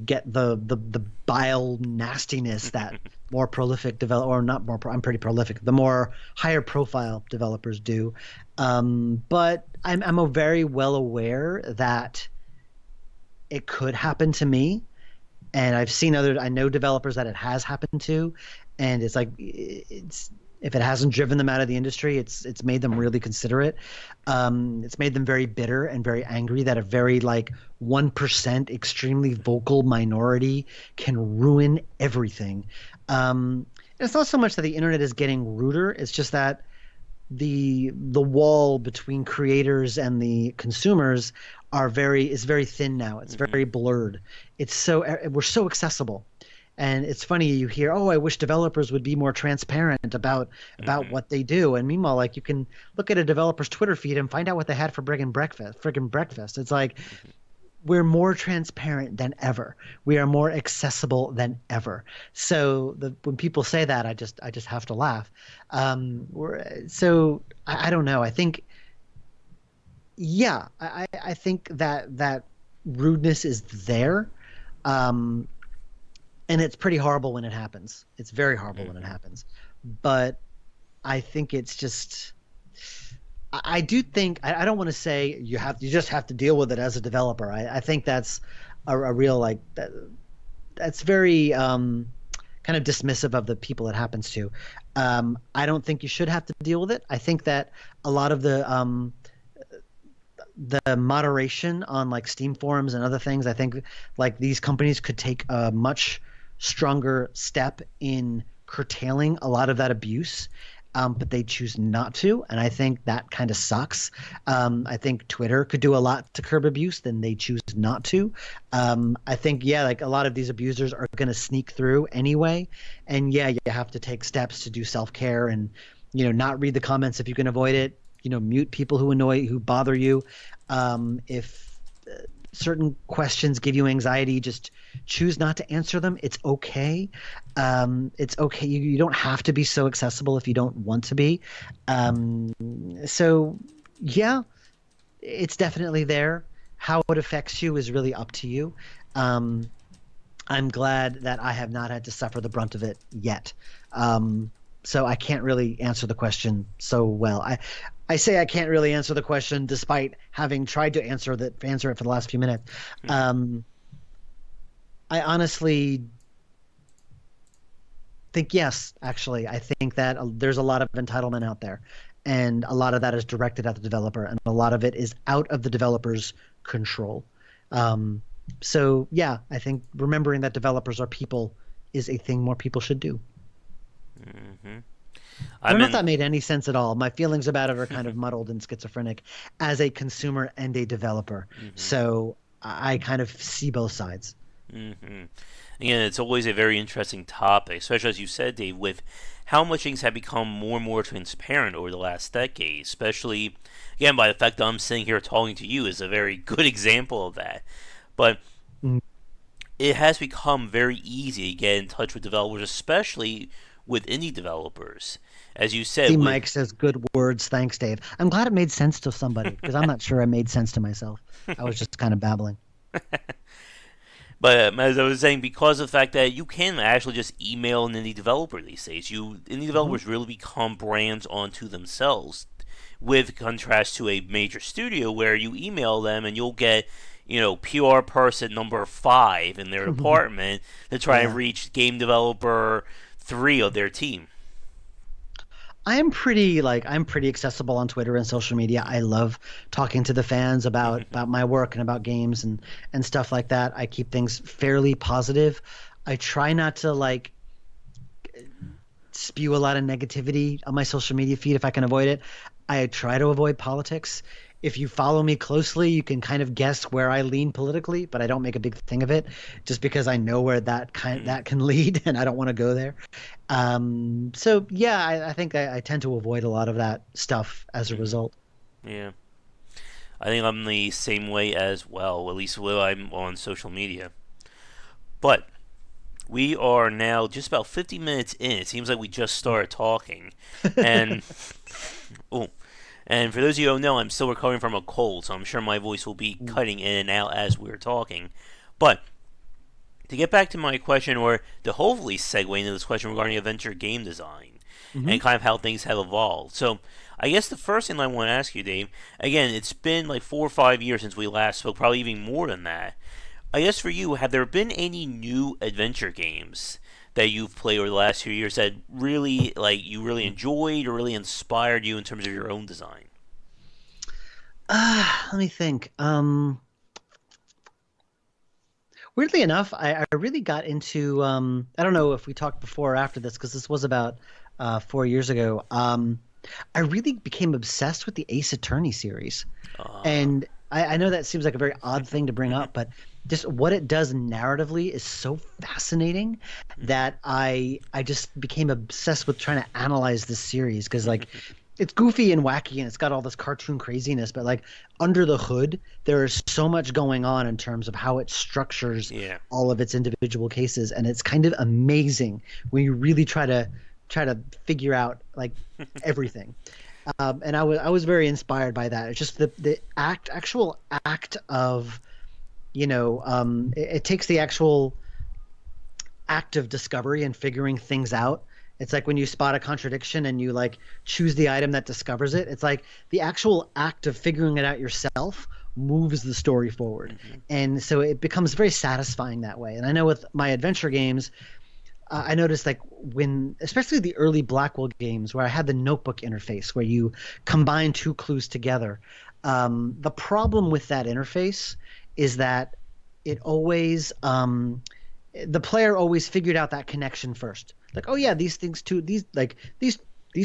get the bile nastiness that more prolific develop or not more. I'm pretty prolific. The more higher profile developers do, but I'm a very well aware that it could happen to me, and I know developers that it has happened to, and it's like it's if it hasn't driven them out of the industry, it's made them really consider it. It's made them very bitter and very angry that a very like 1% extremely vocal minority can ruin everything. It's not so much that the internet is getting ruder; it's just that the wall between creators and the consumers is very thin now. It's Hmm. very blurred. We're so accessible. And it's funny you hear, oh, I wish developers would be more transparent about Hmm. what they do. And meanwhile, like you can look at a developer's Twitter feed and find out what they had for friggin' breakfast. It's like Hmm. we're more transparent than ever. We are more accessible than ever. So when people say that, I just have to laugh. I don't know. I think yeah, I think that rudeness is there, um, and it's pretty horrible when it happens. It's very horrible when it Hmm. happens, but I think it's just. I do think I don't want to say you just have to deal with it as a developer. I think that's a real that's very kind of dismissive of the people it happens to. I don't think you should have to deal with it. I think that a lot of the moderation on like Steam forums and other things, I think like these companies could take a much stronger step in curtailing a lot of that abuse. But they choose not to, and I think that kind of sucks. I think Twitter could do a lot to curb abuse, then they choose not to. I think yeah, like a lot of these abusers are going to sneak through anyway, and yeah, you have to take steps to do self care and not read the comments if you can avoid it. Mute people who bother you. If certain questions give you anxiety, just choose not to answer them. It's okay. It's okay. You don't have to be so accessible if you don't want to be. Um, so, yeah, it's definitely there. How it affects you is really up to you. Um, I'm glad that I have not had to suffer the brunt of it yet. Um, so I can't really answer the question so well. I say I can't really answer the question despite having tried to answer it for the last few minutes. Hmm. Um, I honestly think yes, actually. I think that there's a lot of entitlement out there, and a lot of that is directed at the developer, and a lot of it is out of the developer's control. Um, so yeah, I think remembering that developers are people is a thing more people should do. Hmm. I don't I'm know if in. that made any sense at all. My feelings about it are kind of muddled and schizophrenic as a consumer and a developer. Hmm. So I kind of see both sides. Hmm. Again, it's always a very interesting topic, especially as you said, Dave, with how much things have become more and more transparent over the last decade. Especially, again, by the fact that I'm sitting here talking to you is a very good example of that. But Mm. it has become very easy to get in touch with developers, especially with indie developers. As you said, See, with Mike says good words. Thanks, Dave. I'm glad it made sense to somebody because I'm not sure I made sense to myself. I was just kind of babbling. but as I was saying, because of the fact that you can actually just email an indie developer these days, indie Hmm. developers really become brands onto themselves. With contrast to a major studio where you email them and you'll get, PR person number 5 in their department to try and Yeah. reach game developer 3 of their team. I'm pretty accessible on Twitter and social media. I love talking to the fans about my work and about games and stuff like that. I keep things fairly positive. I try not to like spew a lot of negativity on my social media feed if I can avoid it. I try to avoid politics. If you follow me closely, you can kind of guess where I lean politically, but I don't make a big thing of it just because I know where that can lead and I don't want to go there. So yeah, I think I tend to avoid a lot of that stuff as a Hmm. result. Yeah. I think I'm the same way as well, at least when I'm on social media. But we are now just about 50 minutes in. It seems like we just started talking. And, oh, and for those of you who don't know, I'm still recovering from a cold, so I'm sure my voice will be cutting in and out as we're talking. But to get back to my question, or to hopefully segue into this question regarding adventure game design Hmm. and kind of how things have evolved. So, I guess the first thing I want to ask you, Dave, again, it's been like 4 or 5 years since we last spoke, probably even more than that. I guess for you, have there been any new adventure games that you've played over the last few years that really, like, you really enjoyed or really inspired you in terms of your own design? Let me think. Weirdly enough, I really got into I don't know if we talked before or after this because this was about 4 years ago. I really became obsessed with the Ace Attorney series. Uh, And I know that seems like a very odd thing to bring mhm, up, but just what it does narratively is so fascinating that I just became obsessed with trying to analyze this series because like mhm. it's goofy and wacky and it's got all this cartoon craziness, but like under the hood, there is so much going on in terms of how it structures Yeah. all of its individual cases, and it's kind of amazing when you really try to figure out like everything. And I was very inspired by that. It's just the actual act of it takes the actual act of discovery and figuring things out. It's like when you spot a contradiction and you like choose the item that discovers it. It's like the actual act of figuring it out yourself moves the story forward. Hmm. And so it becomes very satisfying that way. And I know with my adventure games, I noticed like when, especially the early Blackwell games, where I had the notebook interface where you combine two clues together. The problem with that interface is that it always, the player always figured out that connection first. Like, oh yeah, these things two, these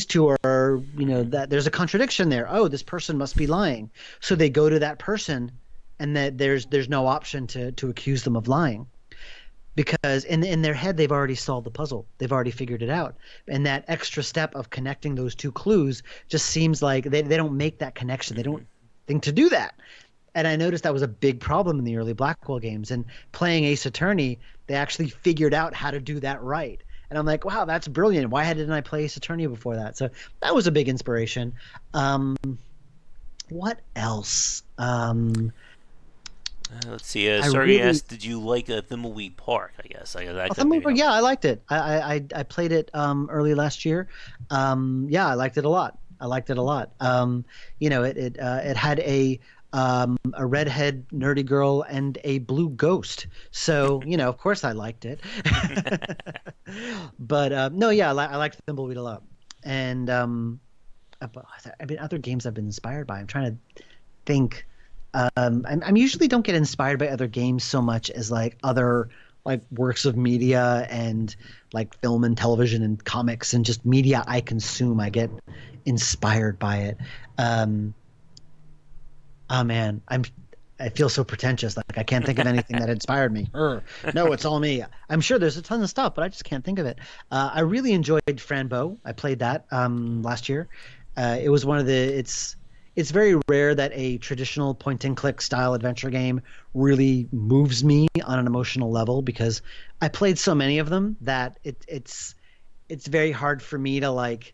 two are, that there's a contradiction there. Oh, this person must be lying. So they go to that person, and that there's no option to accuse them of lying because in their head they've already solved the puzzle, they've already figured it out, and that extra step of connecting those two clues just seems like they don't make that connection, they don't Hmm. think to do that. And I noticed that was a big problem in the early Blackwell games, and playing Ace Attorney they actually figured out how to do that right, and I'm like, wow, that's brilliant, why didn't I play Ace Attorney before that? So that was a big inspiration. What else? Let's see. I Sergey really asked, "Did you like Thimbleweed Park?" I guess that Oh, could maybe Thumbelina, help. yeah, I liked it. I played it early last year. Yeah, I liked it a lot. I liked it a lot. It had a redhead nerdy girl and a blue ghost. So of course I liked it. But no, yeah, I liked Thimbleweed a lot. And but, I mean, other games I've been inspired by. I'm trying to think. I'm usually don't get inspired by other games so much as like other like works of media and like film and television and comics and just media I consume. I get inspired by it. Um, oh man, I feel so pretentious. Like I can't think of anything that inspired me. No, it's all me. I'm sure there's a ton of stuff, but I just can't think of it. I really enjoyed Franbo. I played that last year. It was one of the. It's very rare that a traditional point and click style adventure game really moves me on an emotional level because I played so many of them that it's very hard for me to like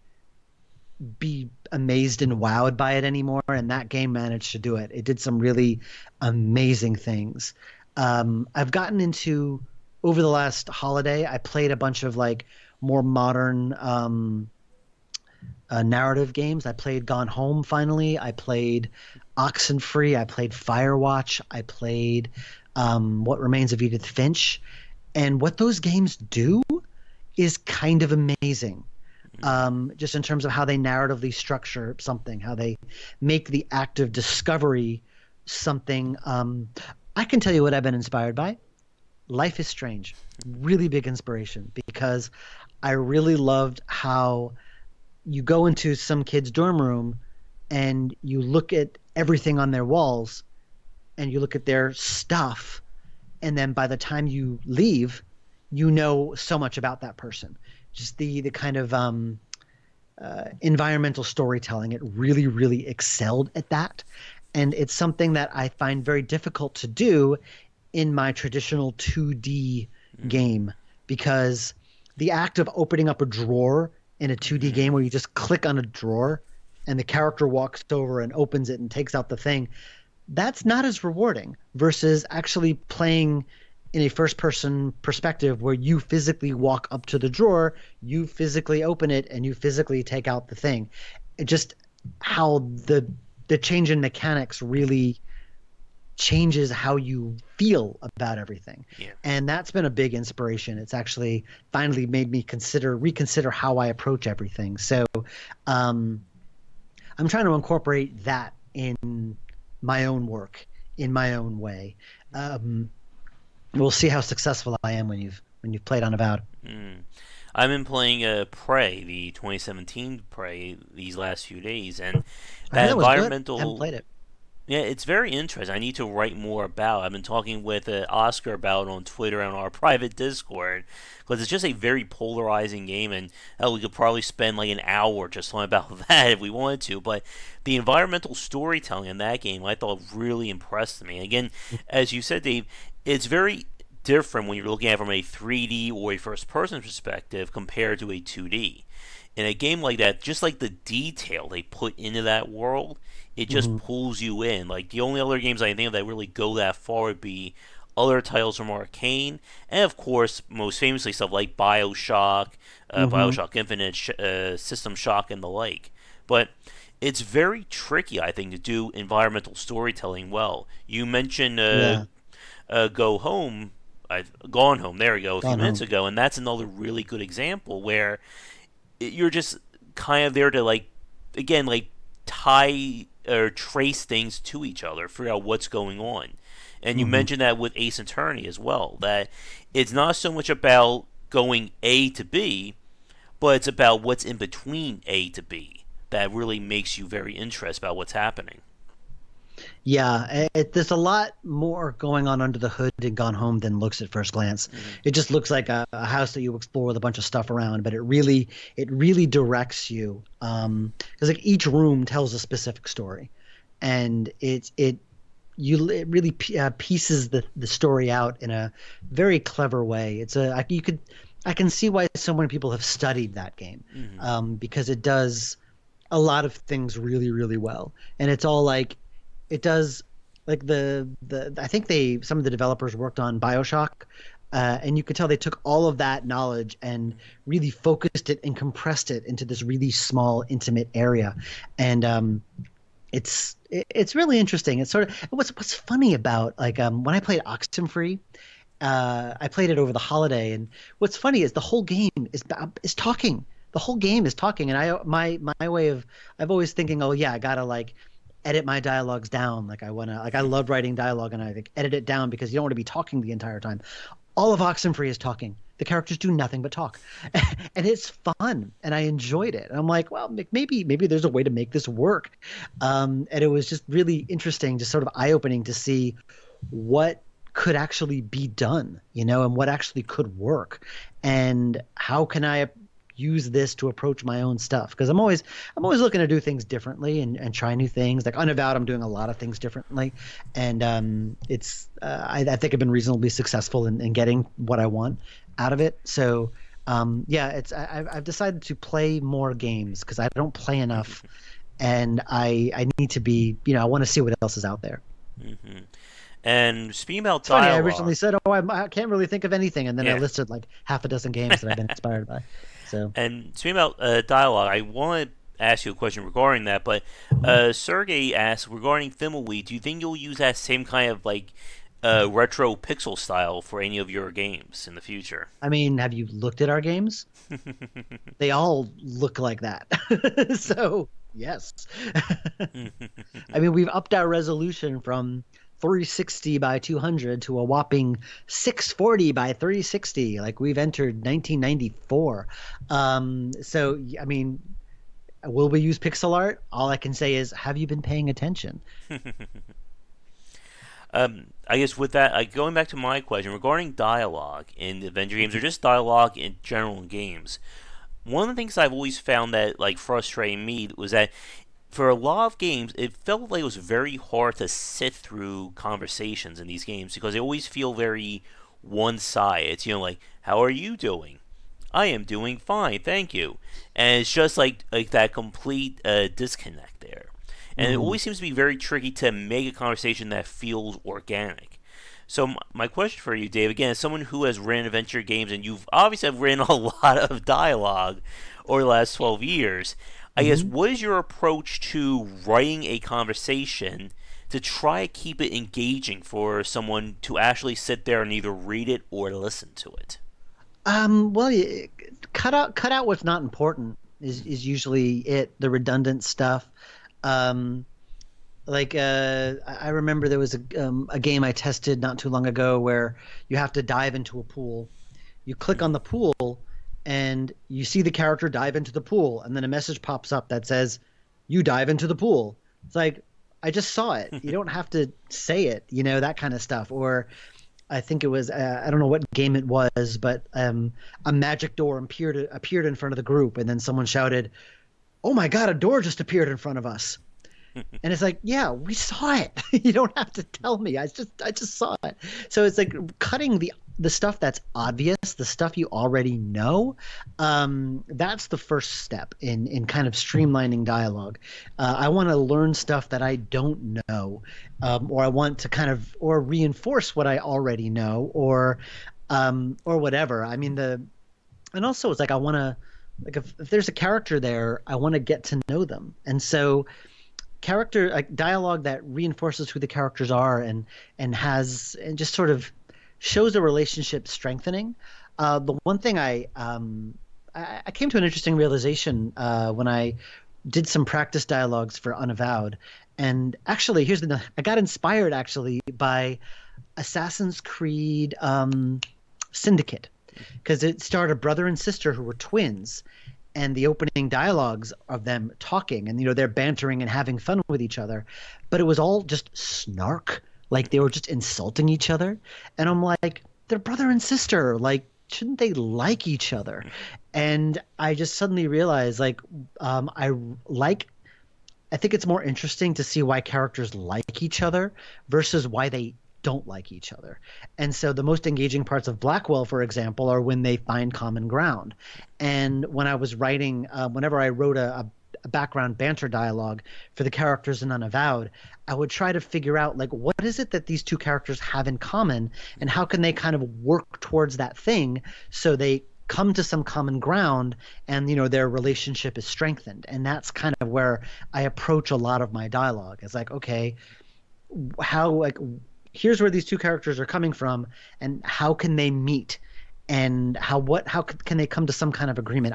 be amazed and wowed by it anymore. And that game managed to do it. It did some really amazing things. I've gotten into over the last holiday, I played a bunch of like more modern narrative games. I played Gone Home finally. I played Oxenfree. I played Firewatch. I played What Remains of Edith Finch. And what those games do is kind of amazing, just in terms of how they narratively structure something, how they make the act of discovery something. I can tell you what I've been inspired by. Life is Strange, really big inspiration because I really loved how you go into some kid's dorm room and you look at everything on their walls and you look at their stuff, and then by the time you leave, you know so much about that person. Just the kind of environmental storytelling. It really, really excelled at that. And it's something that I find very difficult to do in my traditional 2D game because the act of opening up a drawer in a 2D game where you just click on a drawer and the character walks over and opens it and takes out the thing, that's not as rewarding versus actually playing in a first person perspective where you physically walk up to the drawer, you physically open it, and you physically take out the thing. It just how the change in mechanics really changes how you feel about everything. Yeah. And that's been a big inspiration. It's actually finally made me reconsider how I approach everything. So um, I'm trying to incorporate that in my own work in my own way. Um, we'll see how successful I am when you've played Unavowed. Mm. I've been playing Prey, the 2017 Prey, these last few days, and I heard that that was good. I haven't environmental. played it. Yeah, it's very interesting. I need to write more about. I've been talking with Oscar about it on Twitter and our private Discord because it's just a very polarizing game, and hell, we could probably spend like an hour just talking about that if we wanted to. But the environmental storytelling in that game, I thought really impressed me. Again, as you said, Dave, it's very different when you're looking at it from a 3D or a first-person perspective compared to a 2D. In a game like that, just like the detail they put into that world, it just Hmm. pulls you in. Like the only other games I think of that really go that far would be other titles from Arcane, and of course, most famously stuff like Bioshock, Hmm. Bioshock Infinite, System Shock, and the like. But it's very tricky, I think, to do environmental storytelling well. You mentioned Yeah, Go Home. I've gone home. There we go. A few gone minutes home. ago, and that's another really good example where you're just kind of there to like again like tie or trace things to each other, figure out what's going on. And you Hmm. mentioned that with Ace Attorney as well, that it's not so much about going A to B, but it's about what's in between A to B that really makes you very interested about what's happening. Yeah, there's a lot more going on under the hood in Gone Home than looks at first glance. Mm-hmm. It just looks like a house that you explore with a bunch of stuff around, but it really directs you. Because like each room tells a specific story, and it really pieces the story out in a very clever way. I can see why so many people have studied that game, Mm-hmm. because it does a lot of things really, really well. And it's all like it does like the I think they some of the developers worked on BioShock, and you could tell they took all of that knowledge and really focused it and compressed it into this really small, intimate area. And it's really interesting. It's sort of what's funny about like when I played Oxenfree, I played it over the holiday, and what's funny is the whole game is talking. The whole game is talking, and my way of I've always thinking, oh yeah, I gotta like edit my dialogues down. Like I wanna like I love writing dialogue, and I like edit it down because you don't want to be talking the entire time. All of Oxenfree is talking. The characters do nothing but talk, and it's fun, and I enjoyed it. And I'm like, well, maybe there's a way to make this work. And it was just really interesting, just sort of eye opening to see what could actually be done, and what actually could work, and how can I use this to approach my own stuff, because I'm always looking to do things differently and try new things. Like Unavowed, I'm doing a lot of things differently, and I think I've been reasonably successful in getting what I want out of it. So yeah, I've decided to play more games because I don't play enough, and I need to be, I want to see what else is out there. Mm-hmm. And speaking about It's funny. I dialogue, originally said, "Oh, I can't really think of anything," and then I yeah. listed like half a dozen games that I've been inspired by. So, And speaking about dialogue, I want to ask you a question regarding that. But Sergey asked regarding Thimbleweed, do you think you'll use that same kind of like retro pixel style for any of your games in the future? I mean, have you looked at our games? They all look like that. So, yes. I mean, we've upped our resolution from 360 by 200 to a whopping 640 by 360. Like we've entered 1994. So, I mean, will we use pixel art? All I can say is, have you been paying attention? I guess with that, going back to my question regarding dialogue in adventure games or just dialogue in general in games, one of the things I've always found that like frustrating me was that for a lot of games, it felt like it was very hard to sit through conversations in these games because they always feel very one sided. It's, like, how are you doing? I am doing fine, thank you. And it's just like that complete disconnect there. And it Hmm. always seems to be very tricky to make a conversation that feels organic. So my question for you, Dave, again, as someone who has written adventure games, and you've obviously have written a lot of dialogue over the last 12 years, I guess Hmm. what is your approach to writing a conversation to try to keep it engaging for someone to actually sit there and either read it or listen to it? Well, cut out what's not important is usually it. The redundant stuff. Um, like I remember there was a game I tested not too long ago where you have to dive into a pool. You click on the pool, and you see the character dive into the pool, and then a message pops up that says, "You dive into the pool." It's like, I just saw it. You don't have to say it, that kind of stuff. Or I think it was, I don't know what game it was, but a magic door appeared in front of the group, and then someone shouted, "Oh my God, a door just appeared in front of us." And it's like, yeah, we saw it. You don't have to tell me. I just saw it. So it's like cutting the stuff that's obvious, the stuff you already know. That's the first step in kind of streamlining dialogue. I want to learn stuff that I don't know, or I want to kind of or reinforce what I already know, or whatever. I mean and also it's like I want to like if there's a character there, I want to get to know them, and so character like dialogue that reinforces who the characters are and just sort of shows a relationship strengthening. The one thing I came to an interesting realization when I did some practice dialogues for Unavowed, and actually I got inspired actually by Assassin's Creed Syndicate, because it starred a brother and sister who were twins, and the opening dialogues of them talking and they're bantering and having fun with each other, but it was all just snark, like they were just insulting each other. And I'm like, they're brother and sister, like shouldn't they like each other? And I just suddenly realized like I think it's more interesting to see why characters like each other versus why they don't like each other. And so the most engaging parts of Blackwell, for example, are when they find common ground. And when I was writing, whenever I wrote a background banter dialogue for the characters in Unavowed, I would try to figure out like what is it that these two characters have in common, and how can they kind of work towards that thing so they come to some common ground and their relationship is strengthened. And that's kind of where I approach a lot of my dialogue. It's like, okay, how like here's where these two characters are coming from, and how can they meet, and how can they come to some kind of agreement.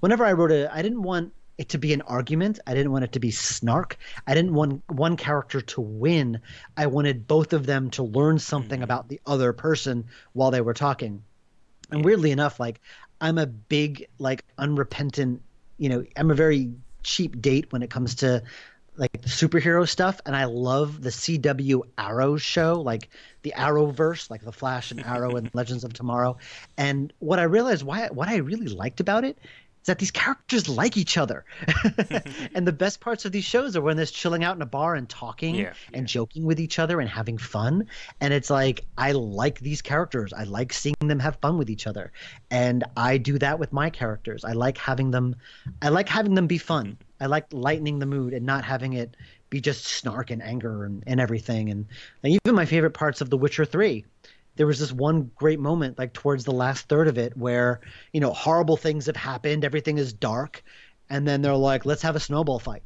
Whenever I wrote I didn't want it to be an argument. I didn't want it to be snark. I didn't want one character to win. I wanted both of them to learn something about the other person while they were talking. And weirdly enough, like I'm a big, like unrepentant, I'm a very cheap date when it comes to like superhero stuff, and I love the CW Arrow show, like the Arrowverse, like the Flash and Arrow and Legends of Tomorrow. And what I realized, what I really liked about it is that these characters like each other. And the best parts of these shows are when they're chilling out in a bar and talking and joking with each other and having fun. And it's like, I like these characters. I like seeing them have fun with each other. And I do that with my characters. I like having them be fun. I like lightening the mood and not having it be just snark and anger and everything. And even my favorite parts of The Witcher 3, there was this one great moment like towards the last third of it where, horrible things have happened. Everything is dark. And then they're like, let's have a snowball fight.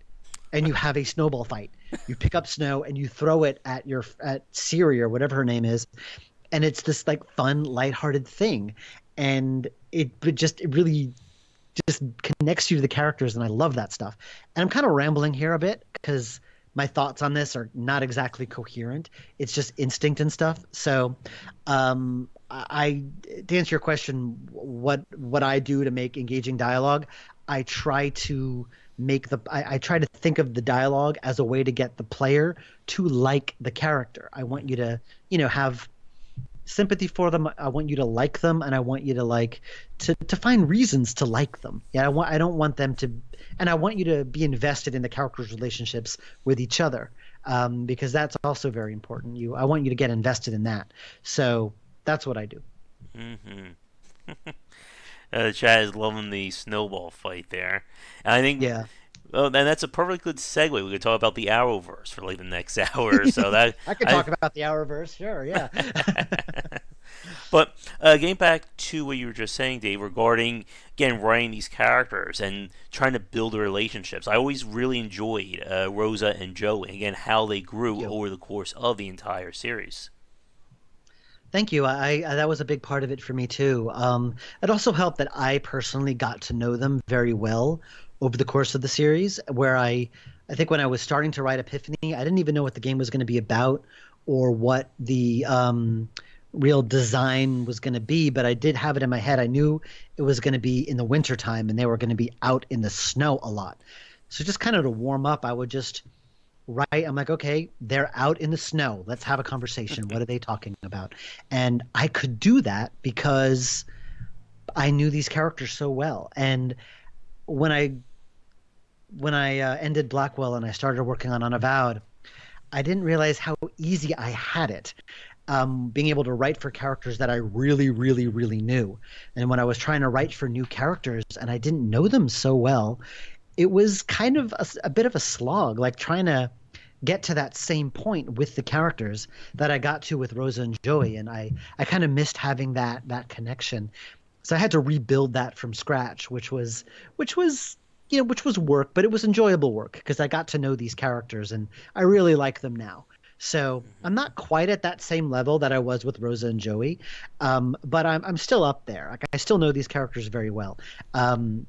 And you have a snowball fight. You pick up snow and you throw it at Ciri or whatever her name is. And it's this like fun, lighthearted thing. And it really just connects you to the characters, and I love that stuff. And I'm kind of rambling here a bit because my thoughts on this are not exactly coherent. It's just instinct and stuff. So I to answer your question, what I do to make engaging dialogue, I try to I try to think of the dialogue as a way to get the player to like the character. I want you to, have sympathy for them. I want you to like them, and I want you to like to find reasons to like them. Yeah, I don't want them to, and I want you to be invested in the characters' relationships with each other, because that's also very important. I want you to get invested in that. So that's what I do. Chad is loving the snowball fight there, and I think Yeah. well, and that's a perfectly good segue. We could talk about the Arrowverse for like the next hour or so. That I could talk about the Arrowverse, sure, yeah. But getting back to what you were just saying, Dave, regarding again writing these characters and trying to build the relationships, I always really enjoyed Rosa and Joey. Again, how they grew over the course of the entire series. Thank you. I that was a big part of it for me too. It also helped that I personally got to know them very well over the course of the series, where I think when I was starting to write Epiphany, I didn't even know what the game was going to be about, or what real design was going to be, but I did have it in my head. I knew it was going to be in the wintertime and they were going to be out in the snow a lot. So just kind of to warm up, I would just write. I'm like, okay, they're out in the snow. Let's have a conversation. What are they talking about? And I could do that because I knew these characters so well. And when I ended Blackwell and I started working on Unavowed, I didn't realize how easy I had it. Being able to write for characters that I really, really, really knew. And when I was trying to write for new characters and I didn't know them so well, it was kind of a bit of a slog, like trying to get to that same point with the characters that I got to with Rosa and Joey. And I kind of missed having that connection. So I had to rebuild that from scratch, which was work, but it was enjoyable work because I got to know these characters and I really like them now. So I'm not quite at that same level that I was with Rosa and Joey, but I'm still up there. Like I still know these characters very well, and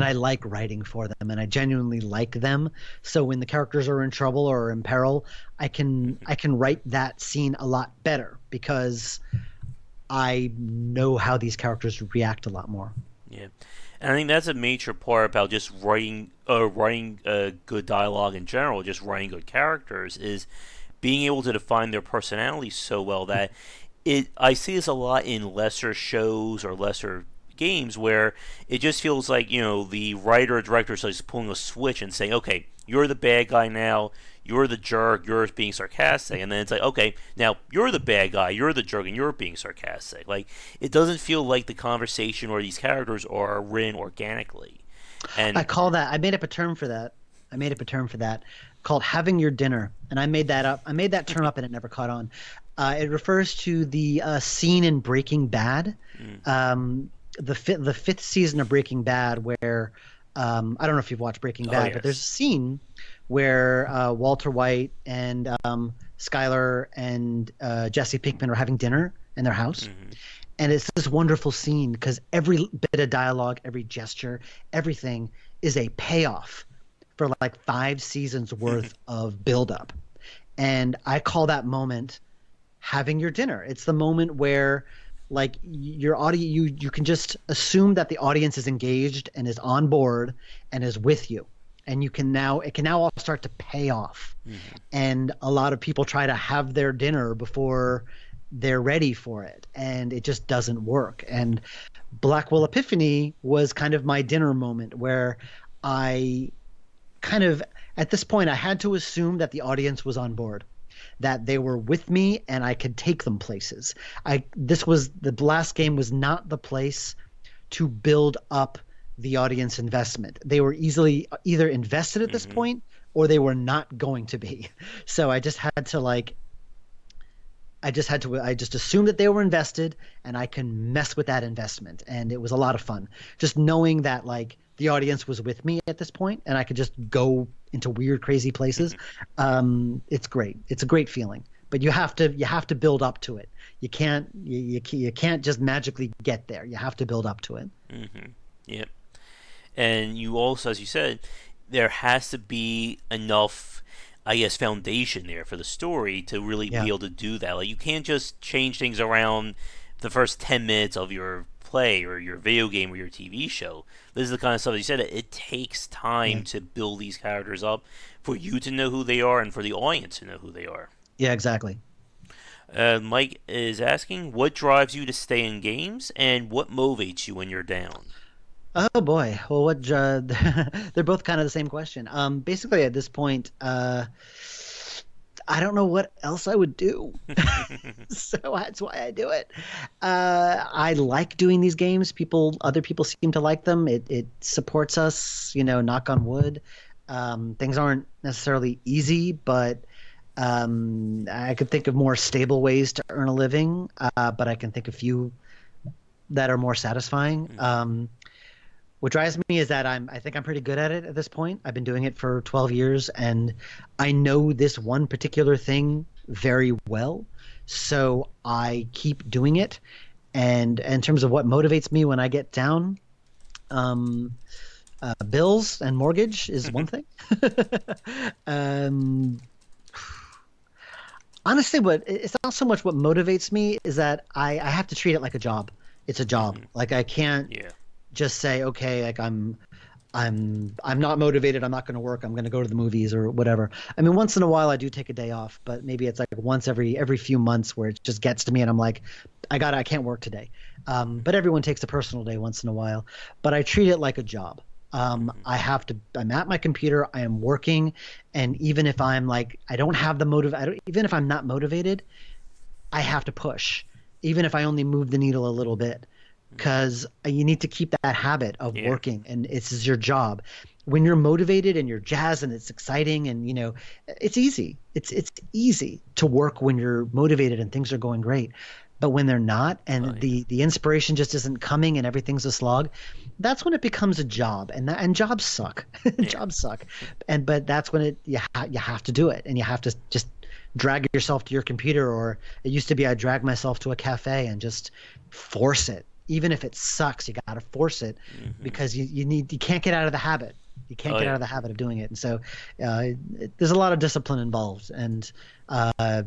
I like writing for them, and I genuinely like them. So when the characters are in trouble or in peril, I can write that scene a lot better because I know how these characters react a lot more. Yeah, and I think that's a major part about just writing good dialogue in general, just writing good characters, is being able to define their personalities so well that it. I see this a lot in lesser shows or lesser games where it just feels like the writer or director is just pulling a switch and saying, "Okay, you're the bad guy now. You're the jerk. You're being sarcastic," and then it's like, "Okay, now you're the bad guy. You're the jerk, and you're being sarcastic." Like it doesn't feel like the conversation or these characters are written organically. I And call that. I made up a term for that. I made up a term for that called having your dinner, and I made that up. I made that term up, and it never caught on. It refers to the scene in Breaking Bad, mm, the fifth season of Breaking Bad, where I don't know if you've watched Breaking oh Bad, but there's a yes, scene where Walter White and Skyler and Jesse Pinkman are having dinner in their house. hmm And it's this wonderful scene because every bit of dialogue, every gesture, everything is a payoff for like 5 seasons worth of buildup. And I call that moment having your dinner. It's the moment where like your audience, you can just assume that the audience is engaged and is on board and is with you. And it can now all start to pay off. hmm And a lot of people try to have their dinner before they're ready for it, and it just doesn't work. And Blackwell Epiphany was kind of my dinner moment where I kind of at this point I had to assume that the audience was on board, that they were with me and I could take them places. I this was the last game was not the place to build up the audience investment. They were easily either invested at this hmm point or they were not going to be. So I just assumed that they were invested and I can mess with that investment. And it was a lot of fun. Just knowing that like the audience was with me at this point and I could just go into weird, crazy places. It's great. It's a great feeling. But you have to build up to it. You can't just magically get there. You have to build up to it. hmm Yep. And you also, as you said, there has to be enough, I guess, foundation there for the story to really be Yeah. able to do that. Like you can't just change things around the first 10 minutes of your play or your video game or your TV show. This is the kind of stuff that you said. It takes Yeah. time to build these characters up for you to know who they are and for the audience to know who they are. Yeah, exactly. Mike is asking, what drives you to stay in games and what motivates you when you're down? Oh boy. Well, they're both kind of the same question. Basically at this point, I don't know what else I would do. So that's why I do it. I like doing these games. Other people seem to like them. It supports us, knock on wood. Things aren't necessarily easy, but I could think of more stable ways to earn a living. But I can think of few that are more satisfying. hmm What drives me is that I think I'm pretty good at it at this point. I've been doing it for 12 years and I know this one particular thing very well. So I keep doing it. And in terms of what motivates me when I get down, um, bills and mortgage is one thing. um, Honestly, what it's not so much what motivates me is that I have to treat it like a job. It's a job. Hmm. Like I can't Yeah. just say, okay, like I'm not motivated. I'm not going to work. I'm going to go to the movies or whatever. I mean, once in a while I do take a day off, but maybe it's like once every few months where it just gets to me and I'm like, I can't work today. But everyone takes a personal day once in a while. But I treat it like a job. Hmm. I'm at my computer. I am working, and even if I'm like, I don't have the motive. Even if I'm not motivated, I have to push, even if I only move the needle a little bit, because you need to keep that habit of Yeah. working, and it's your job. When you're motivated and you're jazzed and it's exciting, and it's easy. It's easy to work when you're motivated and things are going great. But when they're not, Oh and yeah. the inspiration just isn't coming, and everything's a slog, that's when it becomes a job, and jobs suck. Yeah. Jobs suck, but that's when you have to do it, and you have to just drag yourself to your computer, or it used to be I drag myself to a cafe and just force it. Even if it sucks, you got to force it Hmm. because you can't get out of the habit. You can't Oh get out yeah. of the habit of doing it. And so there's a lot of discipline involved. And uh,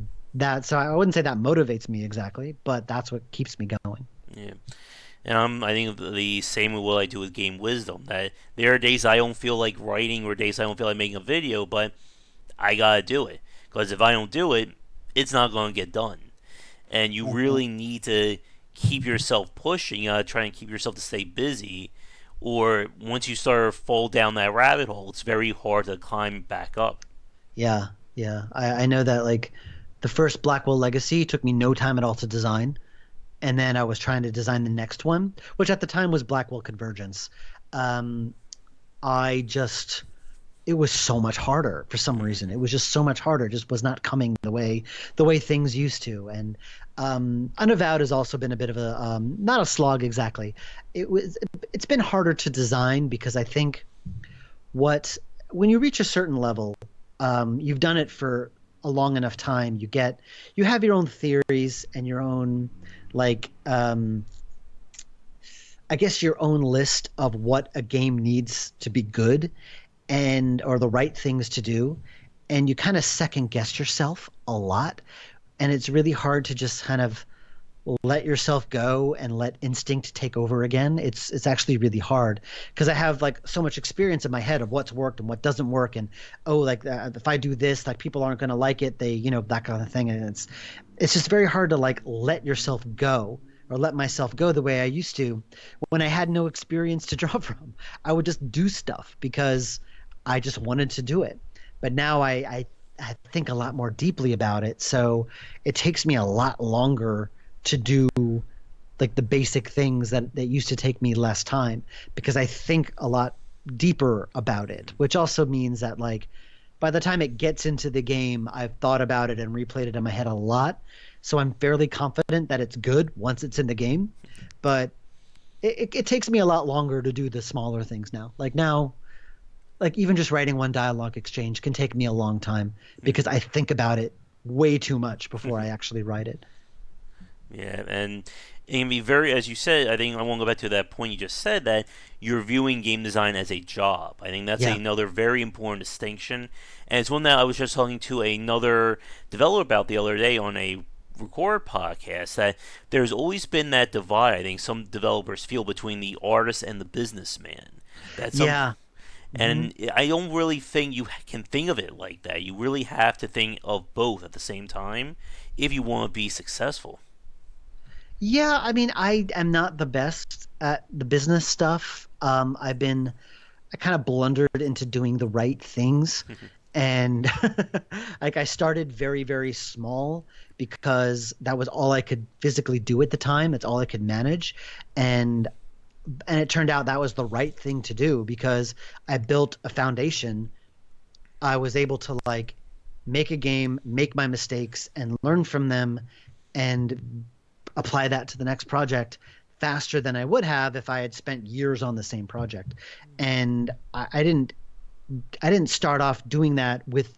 so I wouldn't say that motivates me exactly, but that's what keeps me going. Yeah. And I think the same with what I do with game wisdom. That there are days I don't feel like writing, or days I don't feel like making a video, but I gotta do it because if I don't do it, it's not gonna get done. And you Mhm. really need to keep yourself pushing. You gotta try and keep yourself to stay busy, or once you start to fall down that rabbit hole, it's very hard to climb back up. Yeah, yeah. I know that like the first Blackwell Legacy took me no time at all to design. And then I was trying to design the next one, which at the time was Blackwell Convergence. Um, I just it was so much harder for some reason. It was just so much harder. It just was not coming the way things used to. And Unavowed has also been a bit of a not a slog exactly. It's been harder to design because I think what when you reach a certain level, you've done it for a long enough time. You have your own theories and your own like I guess your own list of what a game needs to be good and or the right things to do, and you kind of second guess yourself a lot, and it's really hard to just kind of let yourself go and let instinct take over again. It's actually really hard because I have like so much experience in my head of what's worked and what doesn't work, and oh, like if I do this, like people aren't going to like it, they that kind of thing, and it's just very hard to like let yourself go or let myself go the way I used to when I had no experience to draw from. I would just do stuff because I just wanted to do it. But now I think a lot more deeply about it. So it takes me a lot longer to do like the basic things that used to take me less time because I think a lot deeper about it, which also means that like by the time it gets into the game, I've thought about it and replayed it in my head a lot. So I'm fairly confident that it's good once it's in the game. But it takes me a lot longer to do the smaller things now. Like now, like even just writing one dialogue exchange can take me a long time because I think about it way too much before I actually write it. Yeah, and it can be very, as you said, I think I want to go back to that point you just said that you're viewing game design as a job. I think that's Yeah. another very important distinction, and it's one that I was just talking to another developer about the other day on a record podcast. That there's always been that divide. I think some developers feel between the artist and the businessman. That some Yeah. Hmm. and I don't really think you can think of it like that. You really have to think of both at the same time if you want to be successful. Yeah, I mean, I am not the best at the business stuff. I kind of blundered into doing the right things. And like I started very, very small because that was all I could physically do at the time. That's all I could manage. And it turned out that was the right thing to do because I built a foundation. I was able to like make a game, make my mistakes and learn from them and apply that to the next project faster than I would have if I had spent years on the same project. And I didn't start off doing that with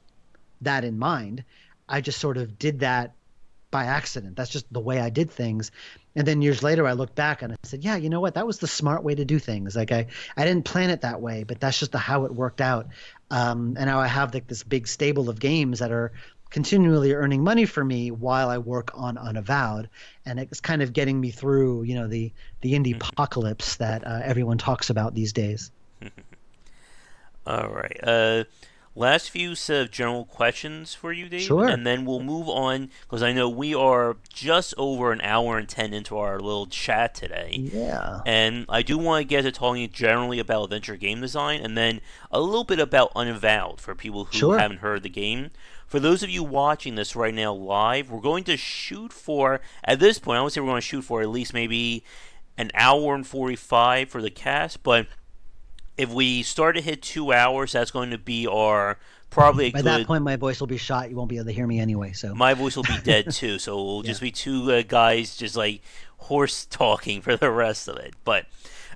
that in mind. I just sort of did that by accident. That's just the way I did things. And then years later, I looked back and I said, yeah, you know what? That was the smart way to do things. Like I didn't plan it that way, but that's just how it worked out. And now I have like this big stable of games that are continually earning money for me while I work on Unavowed, and it's kind of getting me through, the indie apocalypse that everyone talks about these days. All right. Last few set of general questions for you, Dave, Sure. and then we'll move on because I know we are just over an hour and 10 into our little chat today. Yeah. And I do want to get to talking generally about adventure game design and then a little bit about Unavowed for people who Sure. haven't heard the game. For those of you watching this right now live, we're going to shoot for, at this point, I would say we're going to shoot for at least maybe an hour and 45 for the cast, but if we start to hit 2 hours, that's going to be our probably a By that good. point, my voice will be shot. You won't be able to hear me anyway. So, My voice will be dead too, so it'll yeah. just be two guys just like horse talking for the rest of it. But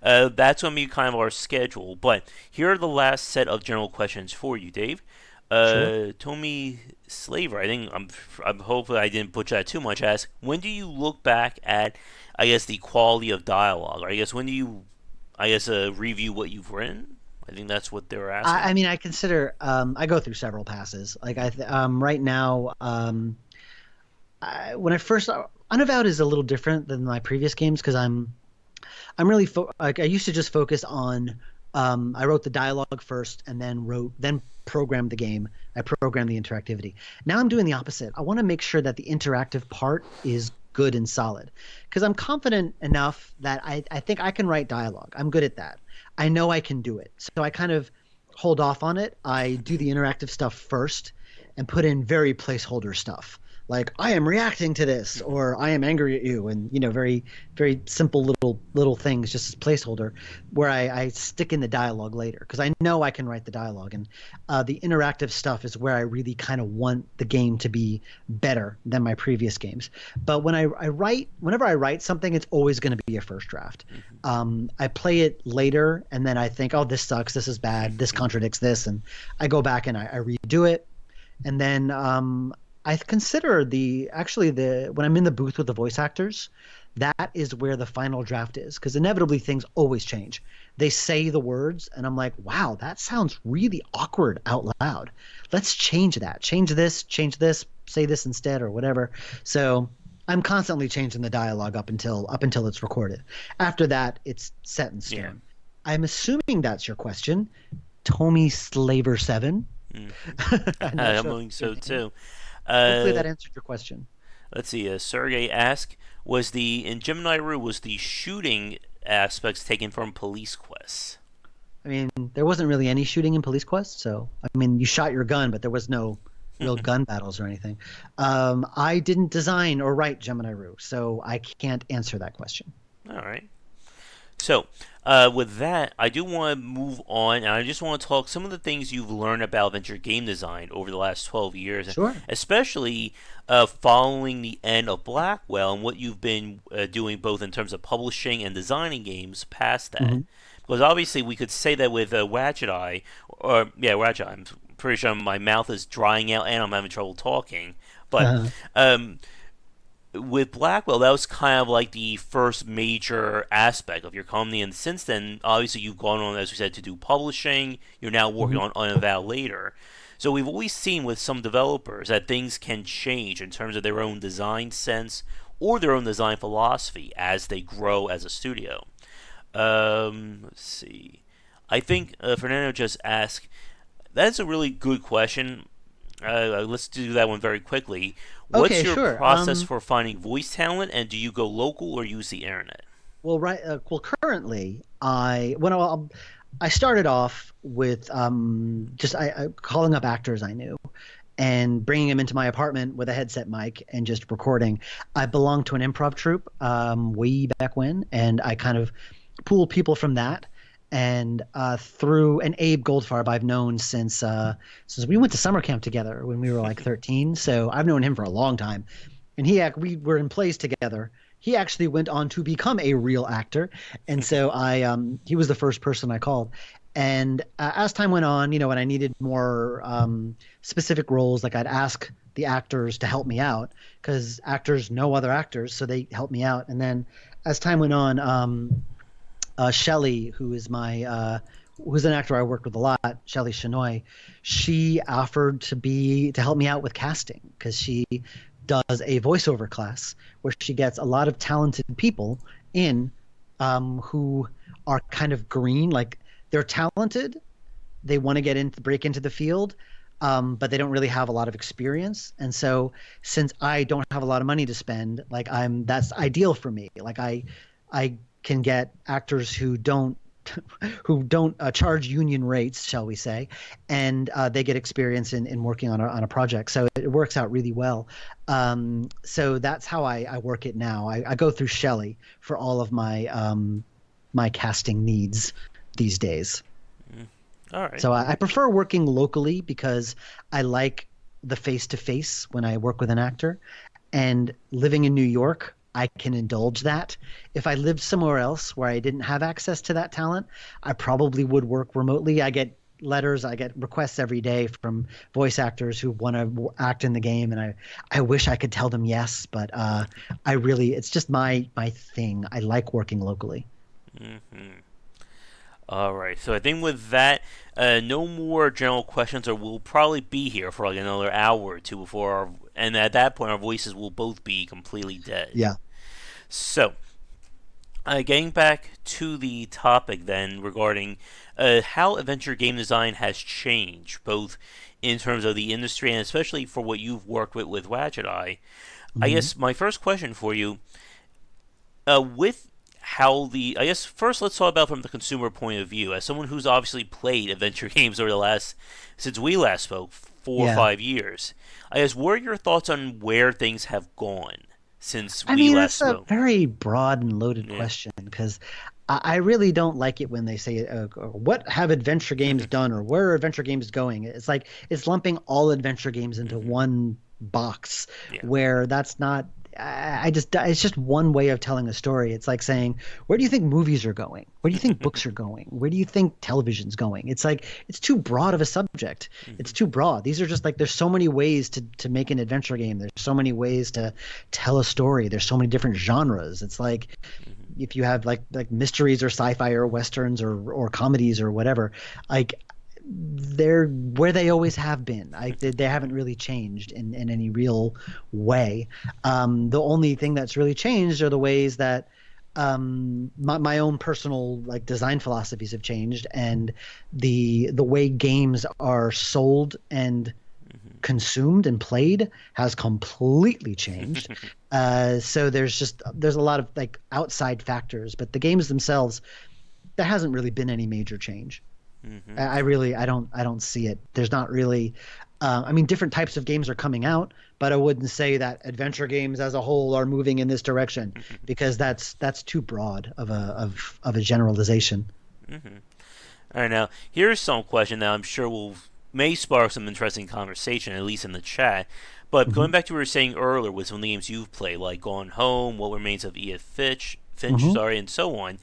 that's going to be kind of our schedule. But here are the last set of general questions for you, Dave. Sure. Tommy Slaver, I think I'm hoping I didn't butcher that too much. Ask, when do you look back at, I guess, the quality of dialogue? Or I guess when do you, I guess, review what you've written? I think that's what they were asking. I mean, I consider I go through several passes. Like right now, when I first Unavowed is a little different than my previous games because I'm really like I used to just focus on I wrote the dialogue first and then programmed the game. I programmed the interactivity. Now I'm doing the opposite. I want to make sure that the interactive part is good and solid because I'm confident enough that I think I can write dialogue. I'm good at that. I know I can do it. So I kind of hold off on it. I do the interactive stuff first and put in very placeholder stuff like I am reacting to this or I am angry at you, and very very simple little things just as placeholder where I stick in the dialogue later because I know I can write the dialogue, and the interactive stuff is where I really kind of want the game to be better than my previous games. But whenever I write something, it's always going to be a first draft. I play it later and then I think, oh, this sucks, this is bad, this contradicts this, and I go back and I redo it, and then I consider the when I'm in the booth with the voice actors, that is where the final draft is because inevitably things always change. They say the words and I'm like, wow, that sounds really awkward out loud. Let's change that. Change this, say this instead or whatever. So I'm constantly changing the dialogue up until it's recorded. After that, it's set in Yeah. stone. I'm assuming that's your question. Tommy Slaver 7. Mm. I'm not I'm sure. hoping so too. Hopefully Uh, that answered your question. let's see. Sergey asked, was the in Gemini Rue was the shooting aspects taken from Police Quest? I mean, there wasn't really any shooting in Police Quest, so I mean, you shot your gun, but there was no real gun battles or anything. I didn't design or write Gemini Rue, so I can't answer that question. All right. So, with that, I do want to move on, and I just want to talk some of the things you've learned about adventure game design over the last 12 years, Sure. especially following the end of Blackwell and what you've been doing both in terms of publishing and designing games past that. Hmm. Because obviously, we could say that with Wadjet Eye, or yeah, Wadjet Eye. I'm pretty sure my mouth is drying out and I'm having trouble talking. But Uh, um, with Blackwell, that was kind of like the first major aspect of your company, and since then, obviously, you've gone on, as we said, to do publishing. You're now working mhm. on Unavowed later. So we've always seen with some developers that things can change in terms of their own design sense or their own design philosophy as they grow as a studio. Let's see. I think Fernando just asked. That's a really good question. Let's do that one very quickly. What's Okay, your sure. process for finding voice talent, and do you go local or use the internet? Well, right. Well, currently, I started off with just I calling up actors I knew and bringing them into my apartment with a headset mic and just recording. I belonged to an improv troupe way back when, and I kind of pooled people from that. And through an Abe Goldfarb I've known since we went to summer camp together when we were like 13. So I've known him for a long time, and we were in plays together. He actually went on to become a real actor, and so he was the first person I called. And as time went on, when I needed more specific roles, like I'd ask the actors to help me out because actors know other actors, so they helped me out. And then as time went on, Shelley, who is my who's an actor I worked with a lot, Shelley Shenoy, she offered to help me out with casting because she does a voiceover class where she gets a lot of talented people in who are kind of green, like they're talented, they want to break into the field, but they don't really have a lot of experience. And so since I don't have a lot of money to spend, like that's ideal for me. Like I can get actors who don't charge union rates, shall we say, and they get experience in working on a project. So it works out really well. So that's how I work it now. I go through Shelley for all of my casting needs these days. All right. So I prefer working locally because I like the face to face when I work with an actor. And living in New York, I can indulge that. If I lived somewhere else where I didn't have access to that talent, I probably would work remotely. I get requests every day from voice actors who want to act in the game, and I wish I could tell them yes, but it's just my thing. I like working locally. Mm-hmm. All right. So I think with that, no more general questions, or we'll probably be here for like another hour or two and at that point, our voices will both be completely dead. Yeah. So, getting back to the topic then regarding how adventure game design has changed, both in terms of the industry and especially for what you've worked with Wadjet Eye. I Hmm. guess my first question for you, with how the I guess first let's talk about from the consumer point of view. As someone who's obviously played adventure games over the last since we last spoke, 4 or 5 years, I guess what are your thoughts on where things have gone since I we mean, last that's a spoke? very broad and loaded Yeah. question because I really don't like it when they say, "What have adventure games done?" or "Where are adventure games going?" It's like it's lumping all adventure games into Hmm. one box Yeah. where that's not. I just it's just one way of telling a story. It's like saying, "Where do you think movies are going? Where do you think books are going? Where do you think television's going?" It's like it's too broad of a subject. It's Hmm. too broad. These are just like there's so many ways to make an adventure game. There's so many ways to tell a story. There's so many different genres. It's like Hmm. if you have like mysteries or sci-fi or westerns or comedies or whatever, like they're where they always have been. They haven't really changed in any real way. The only thing that's really changed are the ways that my own personal like design philosophies have changed, and the way games are sold and consumed and played has completely changed. So there's a lot of like outside factors, but the games themselves, there hasn't really been any major change. Hmm. I don't see it. There's not really. I mean, different types of games are coming out, but I wouldn't say that adventure games as a whole are moving in this direction because that's too broad of a generalization. Hmm. All right, now here's some question that I'm sure will may spark some interesting conversation, at least in the chat. But going Hmm. back to what you were saying earlier with some of the games you've played, like Gone Home, What Remains of Edith Finch, Hmm. sorry, and so on.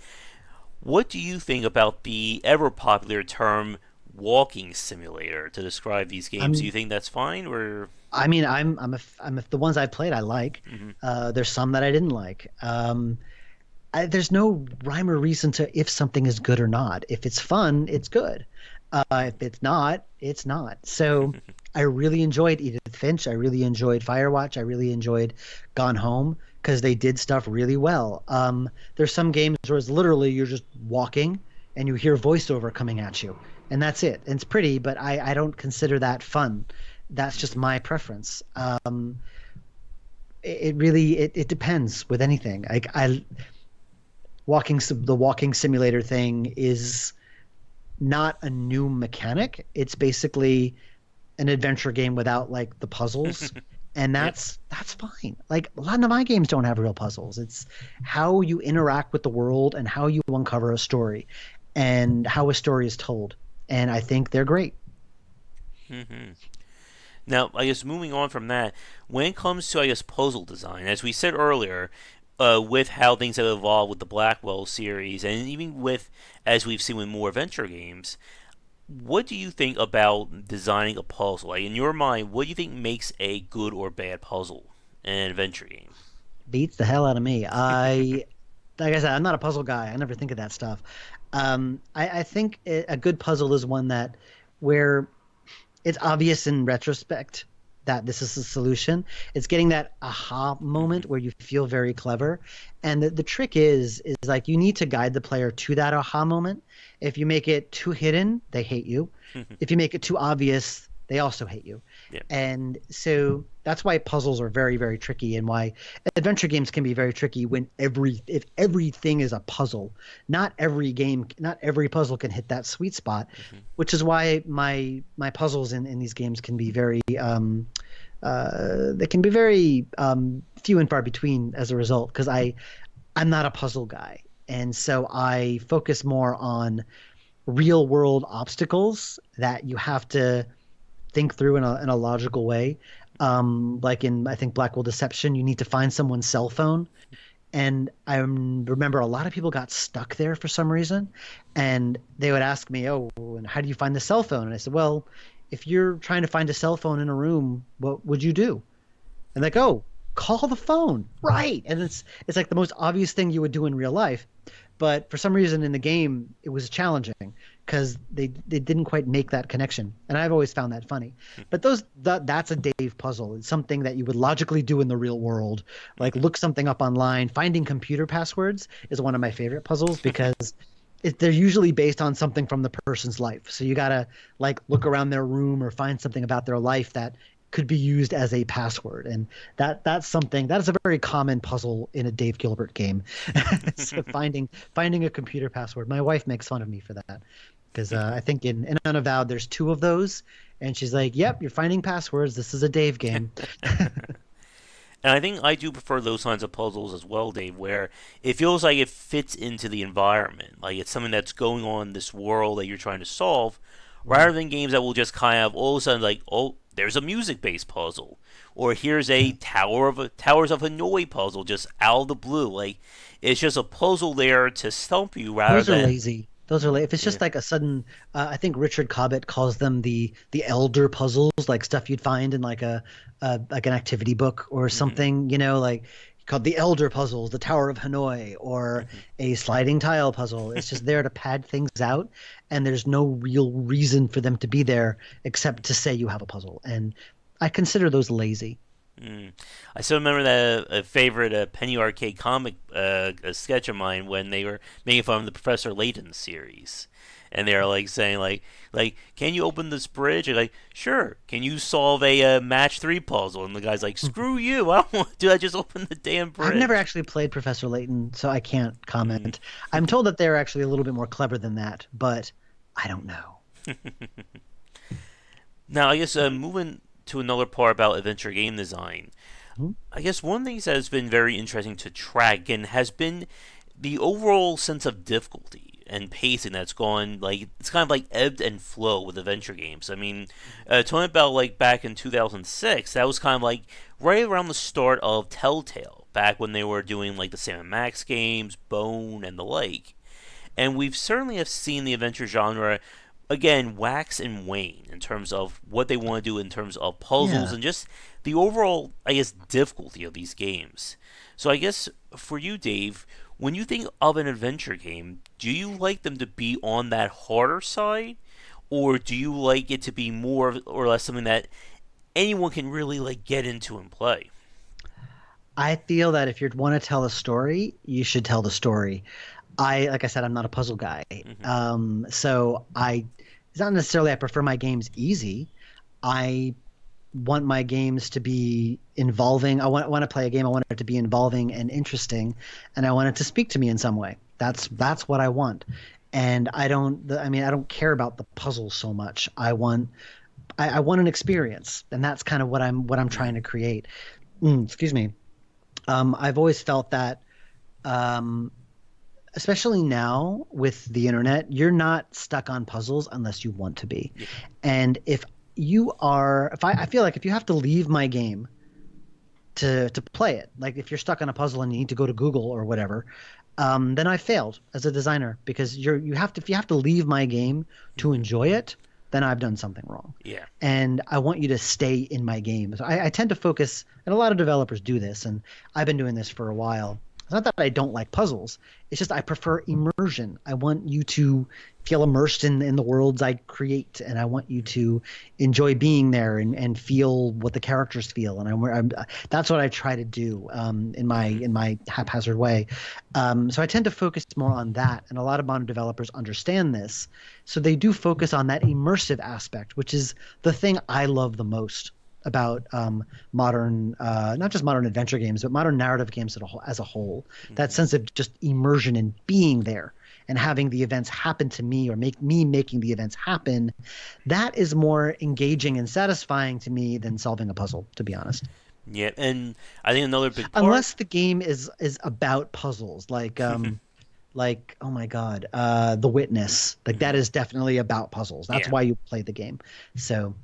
What do you think about the ever popular term walking simulator to describe these games? Do you I'm think that's fine, or? I mean, the ones I've played I like. Hmm. There's some that I didn't like. There's no rhyme or reason to if something is good or not. If it's fun, it's good. If it's not, it's not. So I really enjoyed Edith Finch. I really enjoyed Firewatch. I really enjoyed Gone Home because they did stuff really well. There's some games where it's literally you're just walking and you hear voiceover coming at you, and that's it. And it's pretty, but I don't consider that fun. That's just my preference. It really it depends with anything. Like the walking simulator thing is not a new mechanic. It's basically an adventure game without like the puzzles. And Yep. that's fine. Like a lot of my games don't have real puzzles. It's how you interact with the world and how you uncover a story and how a story is told. And I think they're great. Hmm. Now, I guess moving on from that, when it comes to I guess puzzle design, as we said earlier, with how things have evolved with the Blackwell series, and even with as we've seen with more adventure games, what do you think about designing a puzzle? Like in your mind, what do you think makes a good or bad puzzle in an adventure game? Beats the hell out of me. Like I said, I'm not a puzzle guy. I never think of that stuff. I think a good puzzle is one that where it's obvious in retrospect that this is the solution. It's getting that aha moment Hmm. where you feel very clever. And the trick is like you need to guide the player to that aha moment. If you make it too hidden, they hate you. If you make it too obvious, they also hate you. Yeah. And so that's why puzzles are very, very tricky and why adventure games can be very tricky when if everything is a puzzle. Not every puzzle can hit that sweet spot, Hmm. which is why my puzzles in these games can be very they can be very few and far between as a result because I'm not a puzzle guy, and so I focus more on real world obstacles that you have to think through in a logical way. Like in I think Blackwell Deception, you need to find someone's cell phone, and I remember a lot of people got stuck there for some reason. And they would ask me, "Oh, and how do you find the cell phone?" And I said, "Well, if you're trying to find a cell phone in a room, what would you do?" And like, "Oh, call the phone." Right. And it's like the most obvious thing you would do in real life. But for some reason in the game, it was challenging because they didn't quite make that connection. And I've always found that funny. But that's a Dave puzzle. It's something that you would logically do in the real world, like Hmm. look something up online. Finding computer passwords is one of my favorite puzzles because they're usually based on something from the person's life. So you gotta like look around their room or find something about their life that could be used as a password. And that's something that is a very common puzzle in a Dave Gilbert game. So finding a computer password. My wife makes fun of me for that because I think in Unavowed there's two of those, and she's like, "Yep, you're finding passwords. This is a Dave game." And I think I do prefer those kinds of puzzles as well, Dave, where it feels like it fits into the environment. Like it's something that's going on in this world that you're trying to solve, rather than games that will just kind of all of a sudden like, oh, there's a music-based puzzle, or here's a Towers of Hanoi puzzle just out of the blue. Like it's just a puzzle there to stump you rather Those are than lazy. Those are if it's yeah. just like a sudden, I think Richard Cobbett calls them the elder puzzles, like stuff you'd find in like an activity book or Hmm. something, like called the elder puzzles, the Tower of Hanoi, or Hmm. a sliding tile puzzle. It's just there to pad things out, and there's no real reason for them to be there except to say you have a puzzle. And I consider those lazy. Mm. I still remember that a favorite Penny Arcade comic a sketch of mine when they were making fun of the Professor Layton series, and they were like saying like can you open this bridge? And like sure. Can you solve a match three puzzle? And the guy's like screw you. I don't want to do. I just open the damn I've never bridge. actually played Professor Layton, so I can't Mm. comment. I'm told that they're actually a little bit more clever than that, but I don't know. Now I guess moving to another part about adventure game design. Hmm? I guess one thing that has been very interesting to track and has been the overall sense of difficulty and pacing that's gone like it's kind of like ebbed and flow with adventure games. I mean, talking about like back in 2006, that was kind of like right around the start of Telltale, back when they were doing like the Sam and Max games, Bone, and the like. And we've certainly have seen the adventure genre again wax and wane in terms of what they want to do in terms of puzzles Yeah. and just the overall, I guess, difficulty of these games. So I guess for you, Dave, when you think of an adventure game, do you like them to be on that harder side, or do you like it to be more or less something that anyone can really like get into and play? I feel that if you want to tell a story, you should tell the story. Like I said, I'm not a puzzle guy. Hmm. It's not necessarily I prefer my games easy. I want my games to be involving. I want to play a game. I want it to be involving and interesting, and I want it to speak to me in some way. That's what I want. And I don't care about the puzzles so much. I want an experience, and that's kind of what I'm trying to create. Excuse me. I've always felt that, um, especially now with the internet, you're not stuck on puzzles unless you want to be. Yeah. And if I feel like if you have to leave my game to play it, like if you're stuck on a puzzle and you need to go to Google or whatever, then I failed as a designer because you have to if you have to leave my game to Hmm. enjoy it, then I've done something wrong. Yeah. And I want you to stay in my game. So I tend to focus, and a lot of developers do this, and I've been doing this for a while. It's not that I don't like puzzles. It's just I prefer immersion. I want you to feel immersed in the worlds I create, and I want you to enjoy being there and feel what the characters feel. And that's what I try to do in Hmm. my haphazard way. So I tend to focus more on that, and a lot of modern developers understand this, so they do focus on that immersive aspect, which is the thing I love the most about modern, not just modern adventure games, but modern narrative games as a whole. That Hmm. sense of just immersion and being there and having the events happen to me or make me making the events happen. That is more engaging and satisfying to me than solving a puzzle, to be honest. Yeah, and I think another big part. Unless the game is about puzzles, like oh my god, The Witness. Like that Hmm. is definitely about puzzles. That's Yeah. why you play the game. So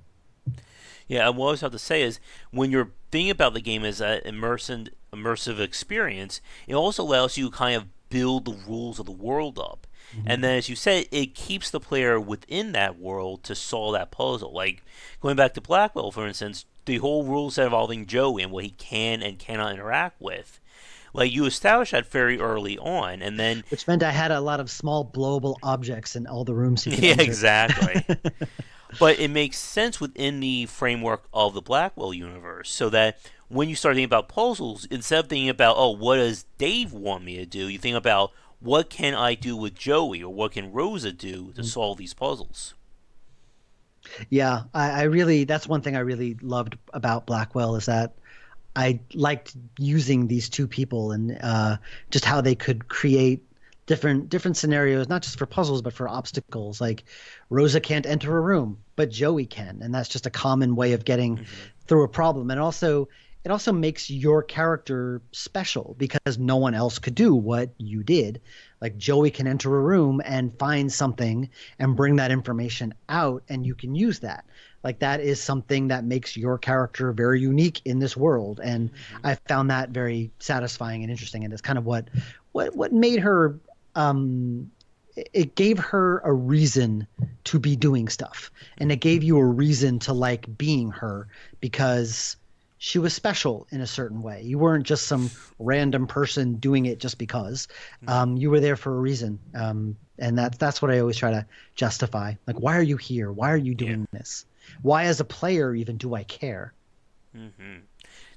Yeah, and what I was about to say is when you're thinking about the game as an immersive experience, it also allows you to kind of build the rules of the world up. And mhm. then, as you said, it keeps the player within that world to solve that puzzle. Like going back to Blackwell, for instance, the whole rule set involving Joey and what he can and cannot interact with. Like you establish that very early on, and then Which meant I had a lot of small blowable objects in all the rooms he could yeah, enter. exactly. But it makes sense within the framework of the Blackwell universe, so that when you start thinking about puzzles, instead of thinking about, oh, what does Dave want me to do, you think about what can I do with Joey or what can Rosa do to solve these puzzles. Yeah, I really, that's one thing I really loved about Blackwell is that I liked using these two people and just how they could create different scenarios, not just for puzzles but for obstacles. Like Rosa can't enter a room, but Joey can, and that's just a common way of getting Hmm. through a problem. And also, it also makes your character special because no one else could do what you did. Like Joey can enter a room and find something and bring that information out, and you can use that. Like that is something that makes your character very unique in this world, and Hmm. I found that very satisfying and interesting. And it's kind of what made her. It gave her a reason to be doing stuff, and it gave you a reason to like being her because she was special in a certain way. You weren't just some random person doing it just because. Hmm. You were there for a reason, and that's what I always try to justify. Like, why are you here? Why are you Yeah. doing this? Why, as a player, even do I care? Hmm.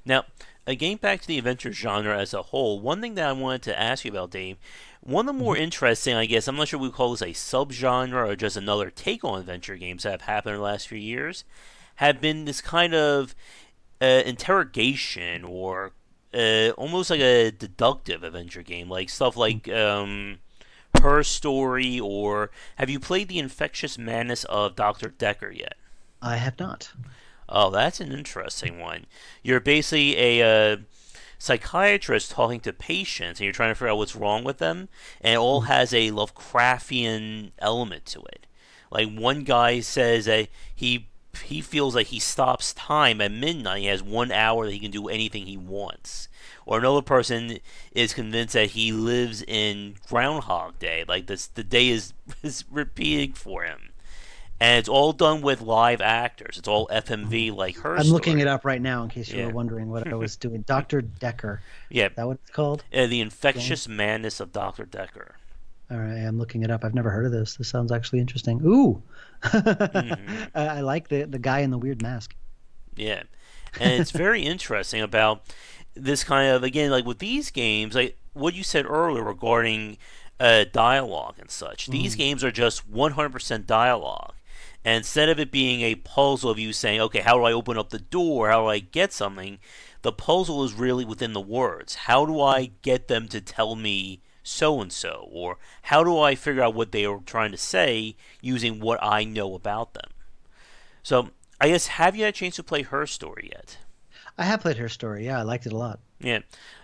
Now, getting back to the adventure genre as a whole, one thing that I wanted to ask you about, Dave, one of the more Mhm. interesting, I guess, I'm not sure we call this a subgenre or just another take on adventure games that have happened in the last few years, have been this kind of interrogation or almost like a deductive adventure game, like stuff like Her Story, or have you played The Infectious Madness of Dr. Decker yet? I have not. Oh, that's an interesting one. You're basically a psychiatrist talking to patients, and you're trying to figure out what's wrong with them, and it all Mhm. has a Lovecraftian element to it. Like one guy says that he feels like he stops time at midnight. He has 1 hour that he can do anything he wants. Or another person is convinced that he lives in Groundhog Day, like this the day is repeating for him. And it's all done with live actors. It's all FMV Mhm. like Her I'm looking it Story. up right now in case you were Yeah. wondering what I was doing. Dr. Decker. Yeah, Is that what it's called? The Game? Infectious Madness of Dr. Decker. All right, I'm looking it up. I've never heard of this. This sounds actually interesting. Ooh. Hmm. I like the guy in the weird mask. Yeah, and it's very interesting about this kind of, again, like with these games, like what you said earlier regarding dialogue and such. These Mm. games are just 100% dialogue. And instead of it being a puzzle of you saying, okay, how do I open up the door? How do I get something? The puzzle is really within the words. How do I get them to tell me so and so? Or how do I figure out what they are trying to say using what I know about them? So, I guess, have you had a chance to play Her Story yet? I have played Her Story. Yeah, I liked it a lot. Yeah,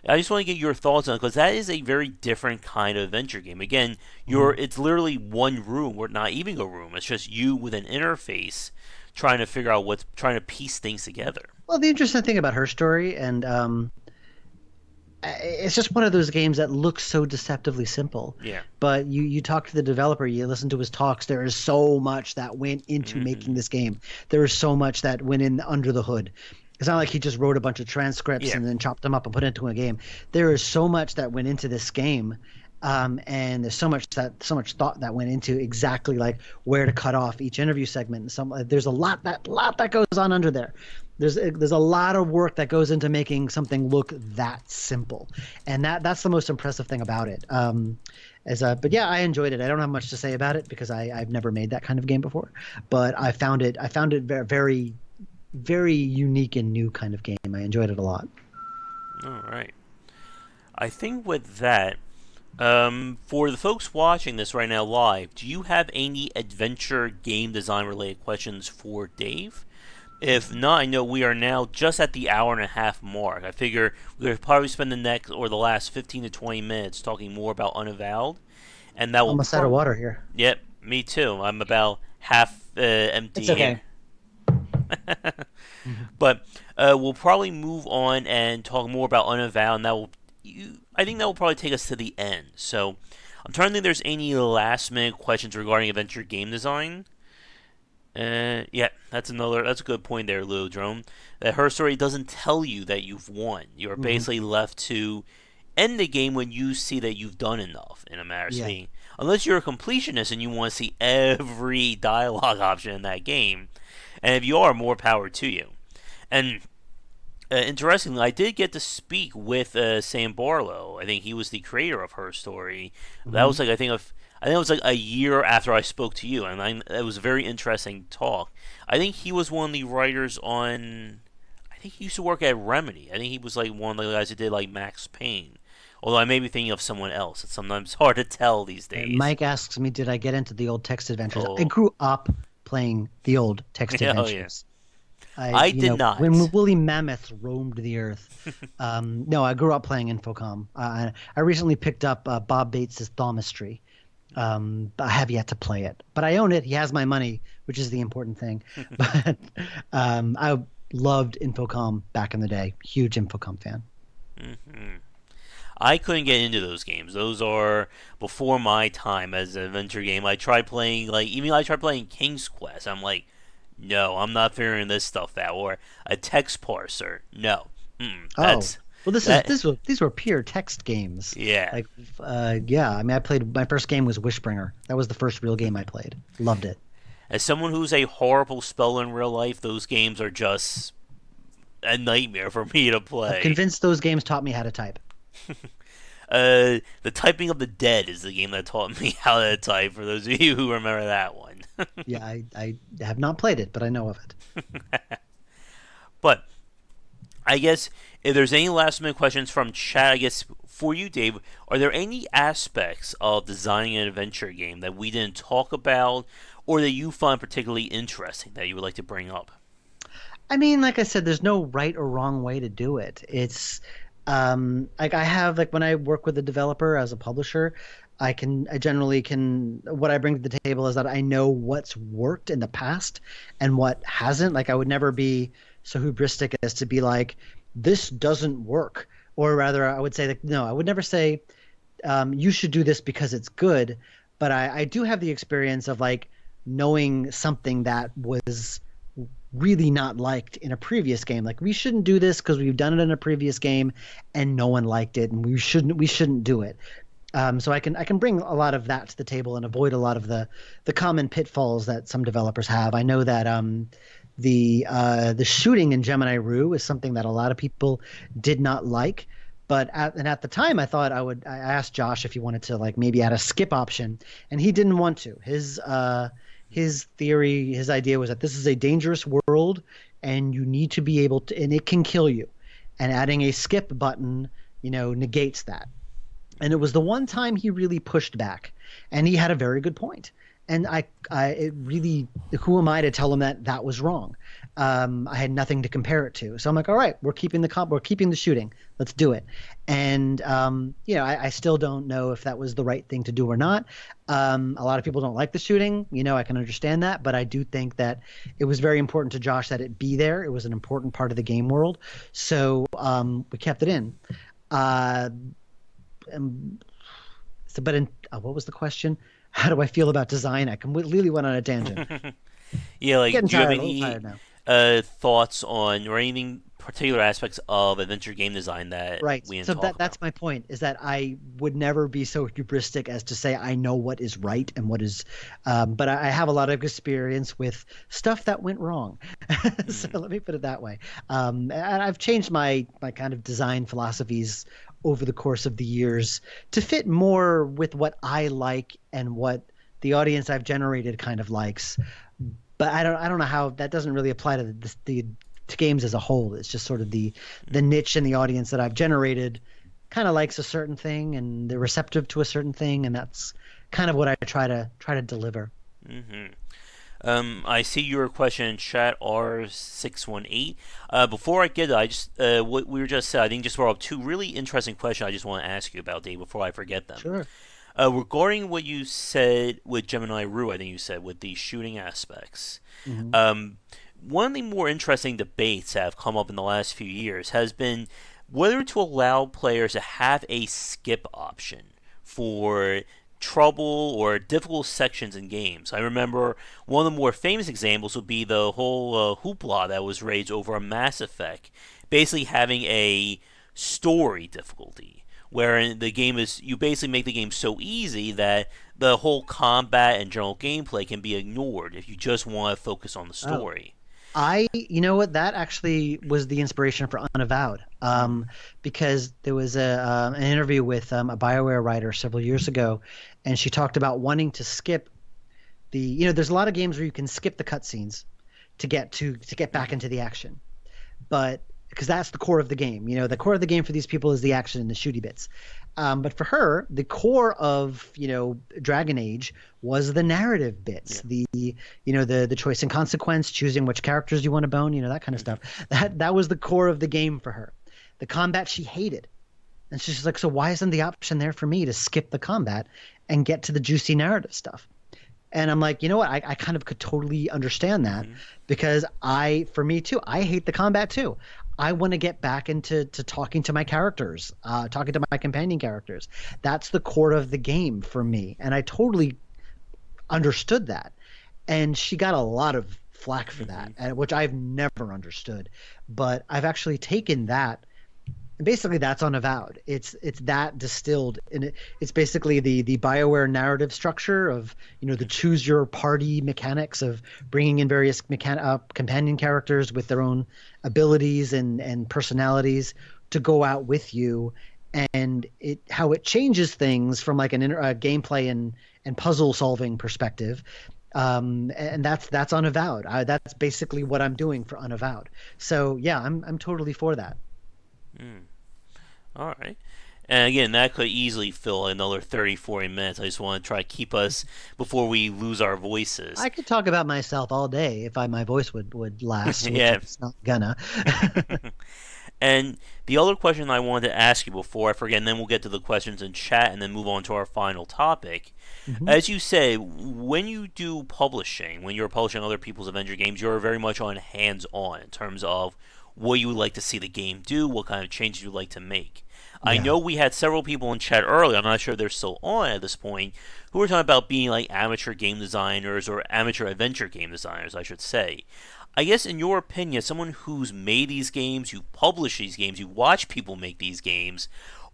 I just want to get your thoughts on it because that is a very different kind of adventure game. Again, you're Mhm. it's literally one room or not even a room. It's just you with an interface trying to figure out what's trying to piece things together. Well, the interesting thing about Her Story, and it's just one of those games that looks so deceptively simple. Yeah. But you talk to the developer, you listen to his talks. There is so much that went into making Hmm. this game. There is so much that went in under the hood. It's not like he just wrote a bunch of transcripts Yeah. and then chopped them up and put it into a game. There is so much that went into this game, and there's so much thought that went into exactly like where to cut off each interview segment. And there's a lot that goes on under there. There's a lot of work that goes into making something look that simple, and that's the most impressive thing about it. But yeah, I enjoyed it. I don't have much to say about it because I've never made that kind of game before, but I found it very very unique and new kind of game. I enjoyed it a lot. All right. I think with that, for the folks watching this right now live, do you have any adventure game design related questions for Dave? If not, I know we are now just at the hour and a half mark. I figure we're going to probably spend the next or the last 15 to 20 minutes talking more about Unavowed. And that will Almost out of water here. Yep, me too. I'm about half empty It's here. okay. Mhm. But we'll probably move on and talk more about Unavowed, and I think that will probably take us to the end. So I'm trying to think if there's any last minute questions regarding adventure game design. Yeah, that's a good point there, Ludrome. That her story doesn't tell you that you've won. You're Mhm. basically left to end the game when you see that you've done enough in a matter of Yeah. speaking. Unless you're a completionist and you want to see every dialogue option in that game, and if you are, more power to you. And interestingly, I did get to speak with Sam Barlow. I think he was the creator of Her Story. That Mhm. was like I think it was like a year after I spoke to you, and it was a very interesting talk. I think he was one of the writers on. I think he used to work at Remedy. I think he was like one of the guys who did like Max Payne. Although I may be thinking of someone else. It's sometimes hard to tell these days. Mike asks me, did I get into the old text adventures? I Oh, grew up playing the old text oh yeah. adventures. I did When not. woolly mammoths roamed the earth. No, I grew up playing Infocom. I recently picked up Bob Bates's Thaumastery. I have yet to play it, but I own it. He has my money, which is the important thing. But I loved Infocom back in the day. Huge Infocom fan. Hmm. I couldn't get into those games. Those are before my time as an adventure game. I tried playing King's Quest. I'm like, no, I'm not figuring this stuff out. Or a text parser. No, Oh, well, that. these were pure text games. Yeah. Like, yeah. I mean, I played my first game was Wishbringer. That was the first real game I played. Loved it. As someone who's a horrible speller in real life, those games are just a nightmare for me to I'm play. convinced those games taught me how to type. The Typing of the Dead is the game that taught me how to type. For those of you who remember that one. Yeah, I have not played it, but I know of it. But I guess if there's any last minute questions from chat, I guess for you, Dave, are there any aspects of designing an adventure game that we didn't talk about or that you find particularly interesting that you would like to bring up? I mean, like I said, there's no right or wrong way to do it. It's like I have like when I work with a developer as a publisher, I generally can what I bring to the table is that I know what's worked in the past and what hasn't. Like I would never be so hubristic as to be like this doesn't work, or rather I would say that no, I would never say you should do this because it's good, but I do have the experience of like knowing something that was really not liked in a previous game. Like we shouldn't do this because we've done it in a previous game and no one liked it, and we shouldn't do it. So I can bring a lot of that to the table and avoid a lot of the common pitfalls that some developers have. I know that the shooting in Gemini Rue is something that a lot of people did not like. At the time, I thought I asked Josh if he wanted to like maybe add a skip option, and he didn't want to. His theory, his idea was that this is a dangerous world, and you need to be able to, and it can kill you. And adding a skip button, negates that. And it was the one time he really pushed back, and he had a very good point. And it really, who am I to tell him that that was wrong? I had nothing to compare it to, so I'm like, all right, we're keeping the shooting, let's do it. And I still don't know if that was the right thing to do or not. A lot of people don't like the shooting, I can understand that, but I do think that it was very important to Josh that it be there. It was an important part of the game world, so we kept it in. Uh, um, what was the question? How do I feel about design? I completely went on a tangent. Yeah, like, Getting do you have tired, a little any tired now. thoughts on or anything particular aspects of adventure game design that Right. we didn't So talk that's about. my point, is that I would never be so hubristic as to say I know what is right and what is, but I have a lot of experience with stuff that went wrong. So Mm, let me put it that way. And I've changed my kind of design philosophies over the course of the years to fit more with what I like and what the audience I've generated kind of likes. But I don't know how that doesn't really apply to the to games as a whole. It's just sort of the mm, niche and the audience that I've generated kind of likes a certain thing and they're receptive to a certain thing, and that's kind of what I try to deliver. mm-hmm. I see your question in chat R618. Before I get it, I just what we were just said. I think just brought up two really interesting questions. I just want to ask you about, Dave, before I forget them. Sure. Regarding what you said with Gemini Rue, I think you said with the shooting aspects. Hmm. Um, One of the more interesting debates that have come up in the last few years has been whether to allow players to have a skip option for trouble or difficult sections in games. I remember one of the more famous examples would be the whole hoopla that was raised over a Mass Effect, basically having a story difficulty. Where the game is, you basically make the game so easy that the whole combat and general gameplay can be ignored if you just want to focus on the Oh, story. you know what? That actually was the inspiration for Unavowed. Mm, Because there was an interview with a BioWare writer several years ago, and she talked about wanting to skip there's a lot of games where you can skip the cutscenes to get back mm-hmm, into the action. But because that's the core of the game. The core of the game for these people is the action and the shooty bits. But for her, the core of Dragon Age was the narrative bits, yeah, the choice and consequence, choosing which characters you want to bone, that kind of mm-hmm, stuff. That was the core of the game for her. The combat she hated, and she's like, so why isn't the option there for me to skip the combat and get to the juicy narrative stuff? And I'm like, you know what? I kind of could totally understand that, mm-hmm, because for me too, I hate the combat too. I want to get back into talking to my characters, talking to my companion characters. That's the core of the game for me. And I totally understood that. And she got a lot of flack for mm-hmm, that, which I've never understood. But I've actually taken that, and basically that's Unavowed. It's that distilled, and it's basically the BioWare narrative structure of the choose your party mechanics of bringing in various companion characters with their own abilities and personalities to go out with you, and how it changes things from like a gameplay and puzzle solving perspective. And that's Unavowed. That's basically what I'm doing for Unavowed. So yeah, I'm totally for that. mm. All right. And again, that could easily fill another 30, 40 minutes. I just want to try to keep us before we lose our voices. I could talk about myself all day if my voice would last, which Yeah. it's not gonna. And the other question I wanted to ask you before I forget, and then we'll get to the questions in chat and then move on to our final topic. Hmm. As you say, when you do publishing, when you're publishing other people's Avenger games, you're very much on hands on in terms of what you would like to see the game do, what kind of changes you'd like to make. I Yeah. know we had several people in chat earlier, I'm not sure if they're still on at this point, who were talking about being like amateur game designers or amateur adventure game designers, I should say. I guess, in your opinion, as someone who's made these games, you publish these games, you watch people make these games,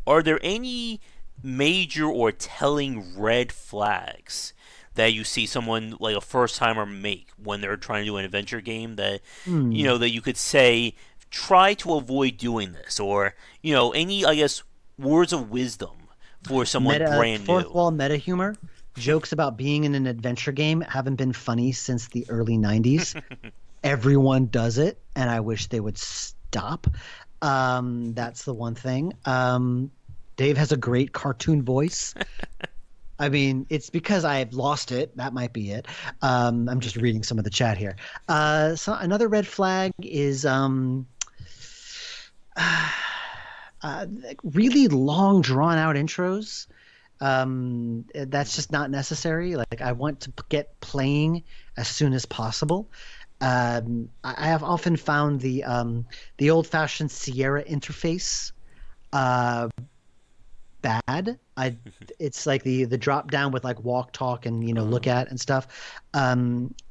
are there any major or telling red flags that you see someone like a first timer make when they're trying to do an adventure game that Hmm. that you could say try to avoid doing this, or any, I guess, words of wisdom for someone brand Fourth new? wall meta humor. Jokes about being in an adventure game haven't been funny since the early 90s. Everyone does it, and I wish they would stop. That's the one thing. Dave has a great cartoon voice. I mean, it's because I've lost it. That might be it. I'm just reading some of the chat here. So another red flag is really long, drawn out intros. That's just not necessary. Like I want to get playing as soon as possible. I have often found the old fashioned Sierra interface uh, bad. It's like the drop down with like walk, talk, and look at and stuff.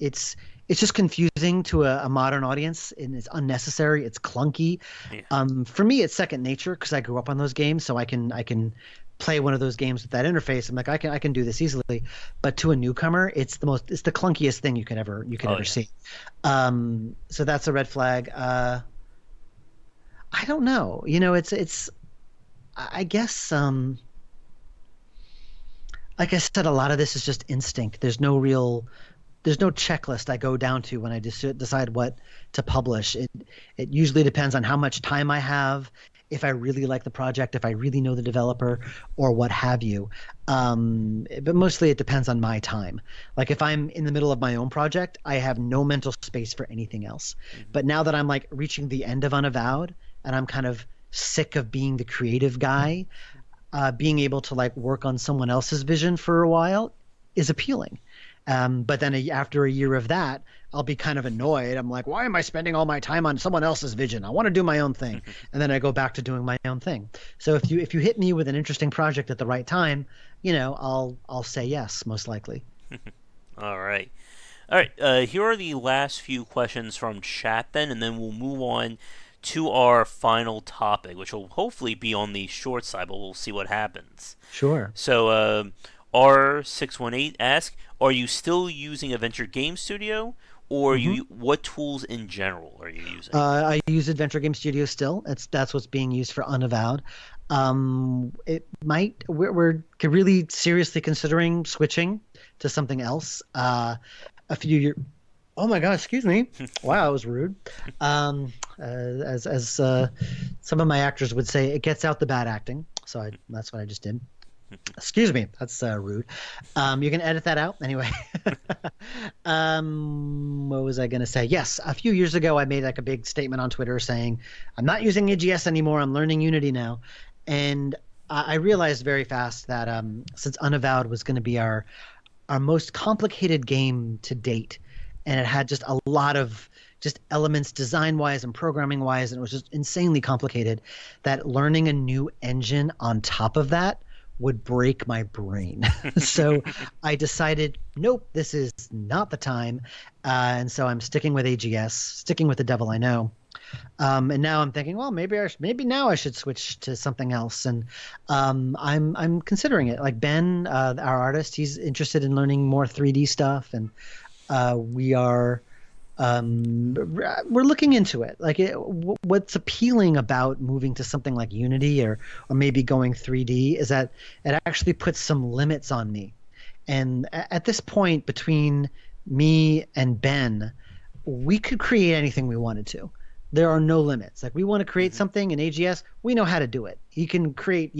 It's it's just confusing to a modern audience, and it's unnecessary. It's clunky. Yeah. For me, it's second nature because I grew up on those games, so I can play one of those games with that interface. I'm like, I can do this easily. But to a newcomer, it's the clunkiest thing you could Oh ever yeah. see. So that's a red flag. I don't know. It's I guess like I said, a lot of this is just instinct. There's no checklist I go down to when I decide what to publish. It usually depends on how much time I have, if I really like the project, if I really know the developer, or what have you. But mostly it depends on my time. Like if I'm in the middle of my own project, I have no mental space for anything else. Hmm. But now that I'm like reaching the end of Unavowed and I'm kind of sick of being the creative guy, being able to like work on someone else's vision for a while is appealing. But then after a year of that, I'll be kind of annoyed. I'm like, why am I spending all my time on someone else's vision? I want to do my own thing. And then I go back to doing my own thing. So if you hit me with an interesting project at the right time, I'll say yes, most likely. All right. All right. Here are the last few questions from chat, then, and then we'll move on to our final topic, which will hopefully be on the short side, but we'll see what happens. Sure. So, R618 asks, are you still using a venture game studio, or hmm what tools in general are you using? I use Adventure Game Studio still. That's what's being used for Unavowed. It might we're really seriously considering switching to something else. A few years. Oh my God, excuse me. Wow, that was rude. As some of my actors would say, it gets out the bad acting. So that's what I just did. Excuse me, that's rude. You can edit that out anyway. What was I going to say? Yes, a few years ago, I made like a big statement on Twitter saying, I'm not using AGS anymore. I'm learning Unity now. And I realized very fast that since Unavowed was going to be our most complicated game to date, and it had just a lot of just elements design wise and programming wise, and it was just insanely complicated, that learning a new engine on top of that would break my brain. So I decided, nope, this is not the time. And so I'm sticking with AGS, sticking with the devil I know. And now I'm thinking, well, maybe now I should switch to something else. And I'm considering it. Like Ben, our artist, he's interested in learning more 3D stuff, and we are we're looking into it. Like, what's appealing about moving to something like Unity or maybe going 3D is that it actually puts some limits on me. And at this point, between me and Ben, we could create anything we wanted to. There are no limits. Like, we want to create Hmm. something in AGS, we know how to do it. He can create,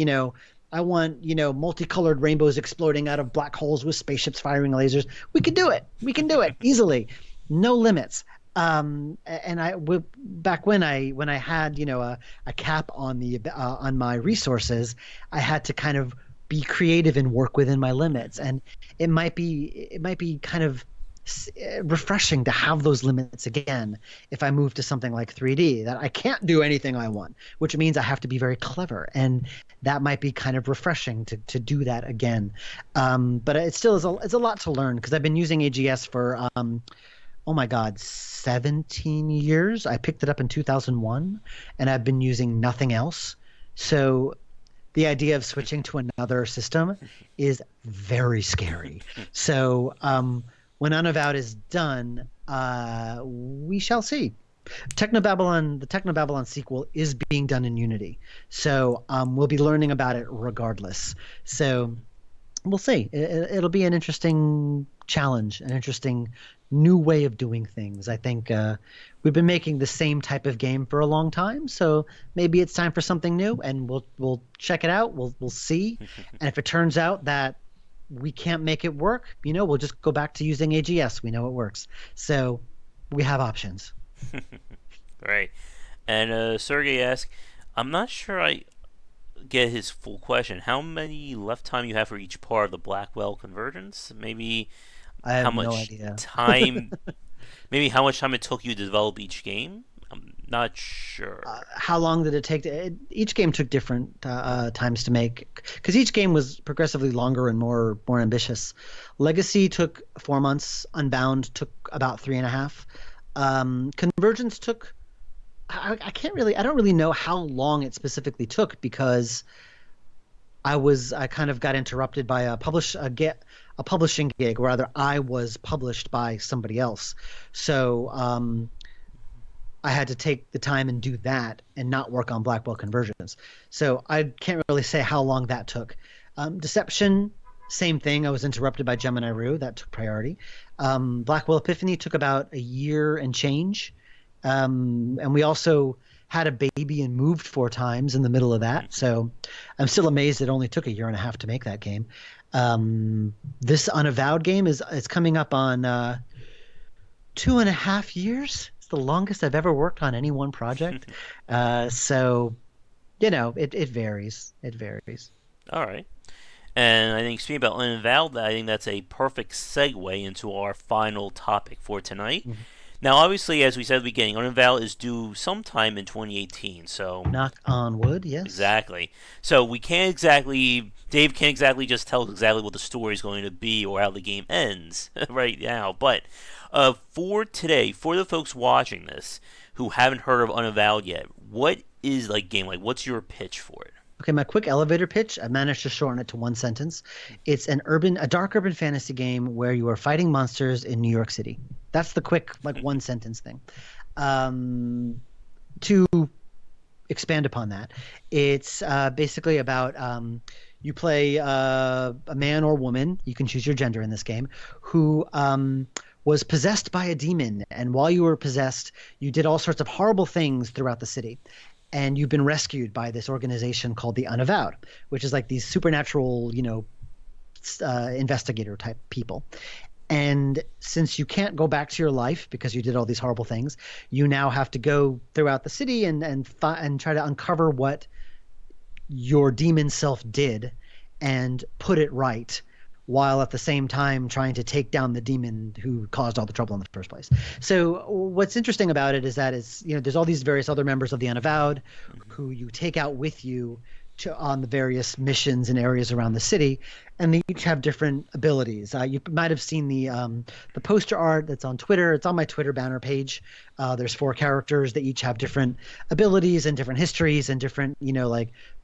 I want, multicolored rainbows exploding out of black holes with spaceships firing lasers. We could do it. We can do it easily. No limits. And back when I had, a cap on the on my resources, I had to kind of be creative and work within my limits. And it might be kind of refreshing to have those limits again if I move to something like 3D, that I can't do anything I want, which means I have to be very clever, and that might be kind of refreshing to do that again. But it still is it's a lot to learn because I've been using AGS for oh my God, 17 years. I picked it up in 2001, and I've been using nothing else. So the idea of switching to another system is very scary. So when Unavowed is done, we shall see. The Technobabylon sequel is being done in Unity, so we'll be learning about it regardless. So we'll see. It'll be an interesting challenge, an interesting new way of doing things. I think we've been making the same type of game for a long time, so maybe it's time for something new, and we'll check it out. We'll see, and if it turns out that we can't make it work, we'll just go back to using AGS. We know it works, so we have options. Right. And Sergey asks, I'm not sure I get his full question. How many left time you have for each part of the Blackwell convergence? Maybe I how have no much idea. time? Maybe how much time it took you to develop each game? I'm Not sure. How long did it take each game took different times to make because each game was progressively longer and more ambitious. Legacy took 4 months. Unbound took about 3.5. Convergence took I don't really know how long it specifically took because I kind of got interrupted by a publishing gig, or rather I was published by somebody else. So I had to take the time and do that and not work on Blackwell conversions. So I can't really say how long that took. Deception, same thing. I was interrupted by Gemini Rue. That took priority. Blackwell Epiphany took about a year and change. And we also had a baby and moved 4 times in the middle of that. So I'm still amazed it only took a year and a half to make that game. This Unavowed game is coming up on 2.5 years. It's the longest I've ever worked on any one project. So, it varies. It varies. All right. And I think speaking about Unavowed, I think that's a perfect segue into our final topic for tonight. Mm-hmm. Now, obviously, as we said at the beginning, Unavowed is due sometime in 2018. So Knock on wood, yes. exactly. So Dave can't exactly just tell us exactly what the story is going to be or how the game ends right now. But for today, for the folks watching this who haven't heard of Unavowed yet, what is game like? What's your pitch for it? Okay, my quick elevator pitch, I managed to shorten it to one sentence. It's a dark urban fantasy game where you are fighting monsters in New York City. That's the quick, one sentence thing. To expand upon that, it's basically about you play a man or woman, you can choose your gender in this game, who was possessed by a demon. And while you were possessed, you did all sorts of horrible things throughout the city. And you've been rescued by this organization called the Unavowed, which is like these supernatural, investigator type people. And since you can't go back to your life because you did all these horrible things, you now have to go throughout the city and try to uncover what your demon self did and put it right, while at the same time trying to take down the demon who caused all the trouble in the first place. So what's interesting about it is that there's all these various other members of the Unavowed who you take out with you on the various missions and areas around the city, and they each have different abilities. You might have seen the poster art that's on Twitter. It's on my Twitter banner page. There's 4 characters that each have different abilities and different histories and different,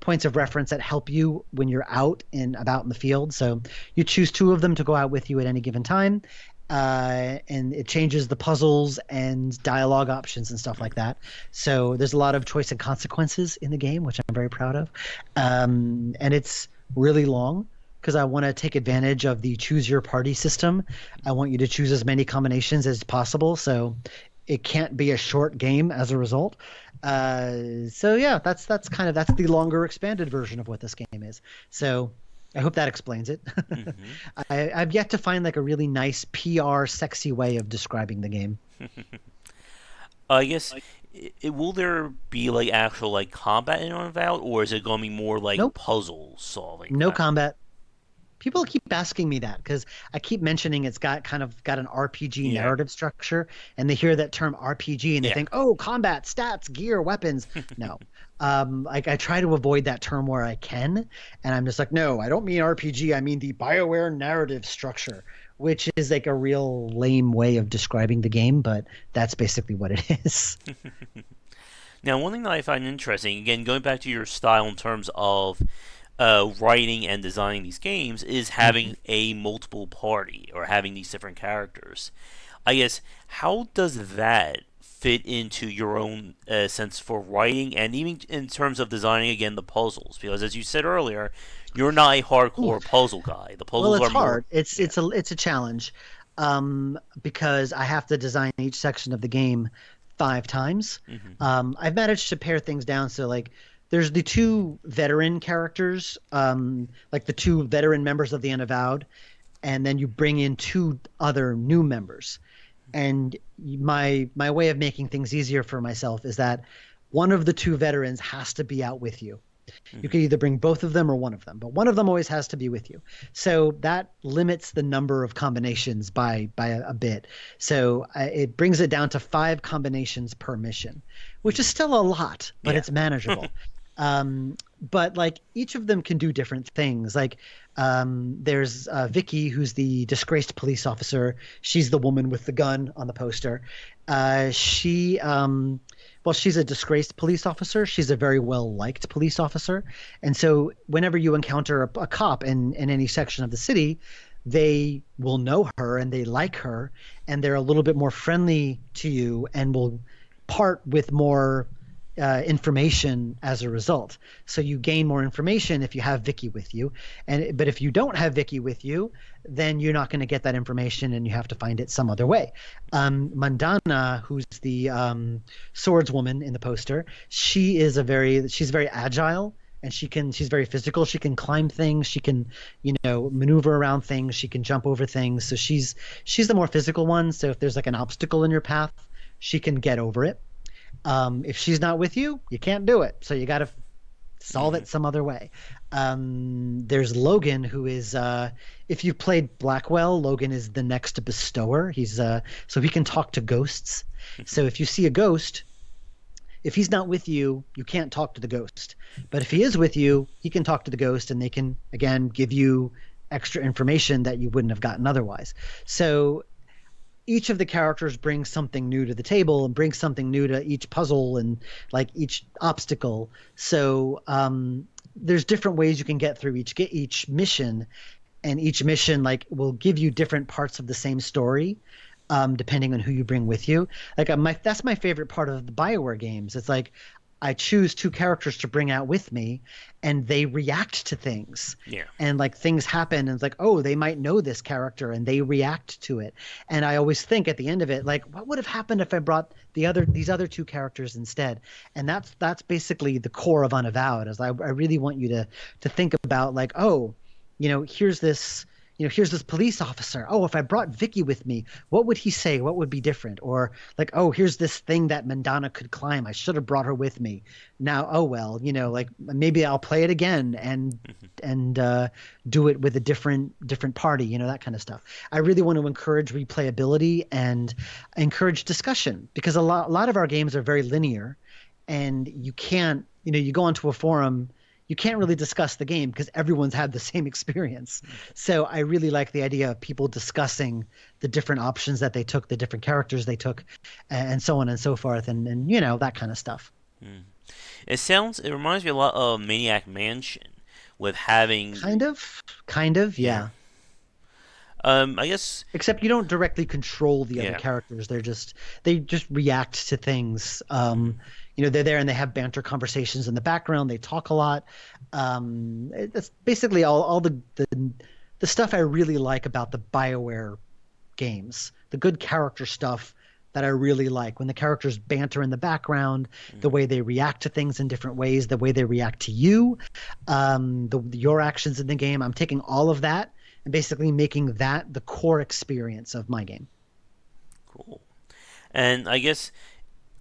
points of reference that help you when you're out and about in the field. So you choose 2 of them to go out with you at any given time. And it changes the puzzles and dialogue options and stuff like that. So there's a lot of choice and consequences in the game, which I'm very proud of. And it's really long because I want to take advantage of the choose your party system. I want you to choose as many combinations as possible. So it can't be a short game as a result. So yeah, that's the longer expanded version of what this game is. So I hope that explains it. Mm-hmm. I've yet to find a really nice PR sexy way of describing the game. I guess will there be actual combat in Unavowed, or is it going to be more Nope. puzzle solving? No combat. People keep asking me that because I keep mentioning it's got an RPG narrative structure, and they hear that term RPG and they think, oh, combat, stats, gear, weapons. No. I try to avoid that term where I can, and I'm just no, I don't mean RPG. I mean the BioWare narrative structure, which is a real lame way of describing the game, but that's basically what it is. Now, one thing that I find interesting, again, going back to your style in terms of writing and designing these games, is having a multiple party or having these different characters. I guess, how does that fit into your own sense for writing and even in terms of designing, again, the puzzles? Because as you said earlier, you're not a hardcore puzzle guy. The puzzles it's are hard. More, it's a challenge because I have to design each section of the game 5 times. Mm-hmm. I've managed to pare things down so there's the 2 veteran characters, the 2 veteran members of the Unavowed, and then you bring in 2 other new members. And my way of making things easier for myself is that one of the 2 veterans has to be out with you. You Mm-hmm. could either bring both of them or one of them, but one of them always has to be with you. So that limits the number of combinations by a bit. So it brings it down to 5 combinations per mission, which is Mm-hmm. still a lot, but Yeah. it's manageable. But like each of them can do different things. Like there's Vicky, who's the disgraced police officer. She's the woman with the gun on the poster. She well, she's a disgraced police officer. She's a very well liked police officer. And so, whenever you encounter a cop in any section of the city, they will know her and they like her, and they're a little bit more friendly to you and will part with more information as a result. So you gain more information if you have Vicky with you, and but if you don't have Vicky with you, then you're not going to get that information, and you have to find it some other way. Mandana, who's the swordswoman in the poster, she's very agile, and she's very physical. She can climb things, she can, maneuver around things, she can jump over things. So she's the more physical one. So if there's like an obstacle in your path, she can get over it. If she's not with you, you can't do it. So you got to solve Mm-hmm. it some other way. There's Logan, who is, if you've played Blackwell, Logan is the next bestower. So he can talk to ghosts. So if you see a ghost, if he's not with you, you can't talk to the ghost. But if he is with you, he can talk to the ghost, and they can, again, give you extra information that you wouldn't have gotten otherwise. So each of the characters brings something new to the table and brings something new to each puzzle and like each obstacle. So there's different ways you can get through each mission, and each mission like will give you different parts of the same story, depending on who you bring with you. Like that's my favorite part of the BioWare games. It's like I choose 2 characters to bring out with me, and they react to things. Yeah. And like things happen, and it's like, oh, they might know this character, and they react to it. And I always think at the end of it, like, what would have happened if I brought these other 2 characters instead? And that's basically the core of Unavowed. Is I really want you to think about like, oh, here's this here's this police officer. Oh, if I brought Vicky with me, what would he say? What would be different? Or like, oh, here's this thing that Mandana could climb. I should have brought her with me. Now, oh well, like maybe I'll play it again and Mm-hmm. do it with a different party, that kind of stuff. I really want to encourage replayability and encourage discussion, because a lot of our games are very linear, and you can't, you go onto a forum, you can't really discuss the game because everyone's had the same experience. So I really like the idea of people discussing the different options that they took, the different characters they took, and so on and so forth, and that kind of stuff. Mm. It reminds me a lot of Maniac Mansion with having, Kind of, yeah. yeah. I guess, Except you don't directly control the other yeah. characters. They just react to things. They're there and they have banter conversations in the background. They talk a lot. That's basically all the stuff I really like about the BioWare games. The good character stuff that I really like, when the characters banter in the background, the Mm-hmm. way they react to things in different ways, the way they react to you, your actions in the game. I'm taking all of that and basically making that the core experience of my game. Cool. And I guess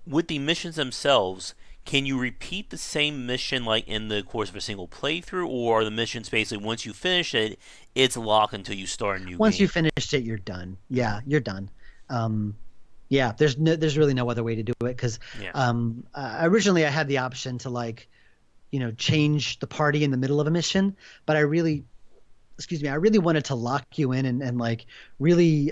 with the missions themselves, can you repeat the same mission like in the course of a single playthrough, or are the missions basically once you finish it, it's locked until you start a new Once you game? finished it, you're done. Mm-hmm. Yeah, you're done. Um, yeah, there's really no other way to do it, because Yeah. originally I had the option to like, change the party in the middle of a mission, but I really wanted to lock you in and like really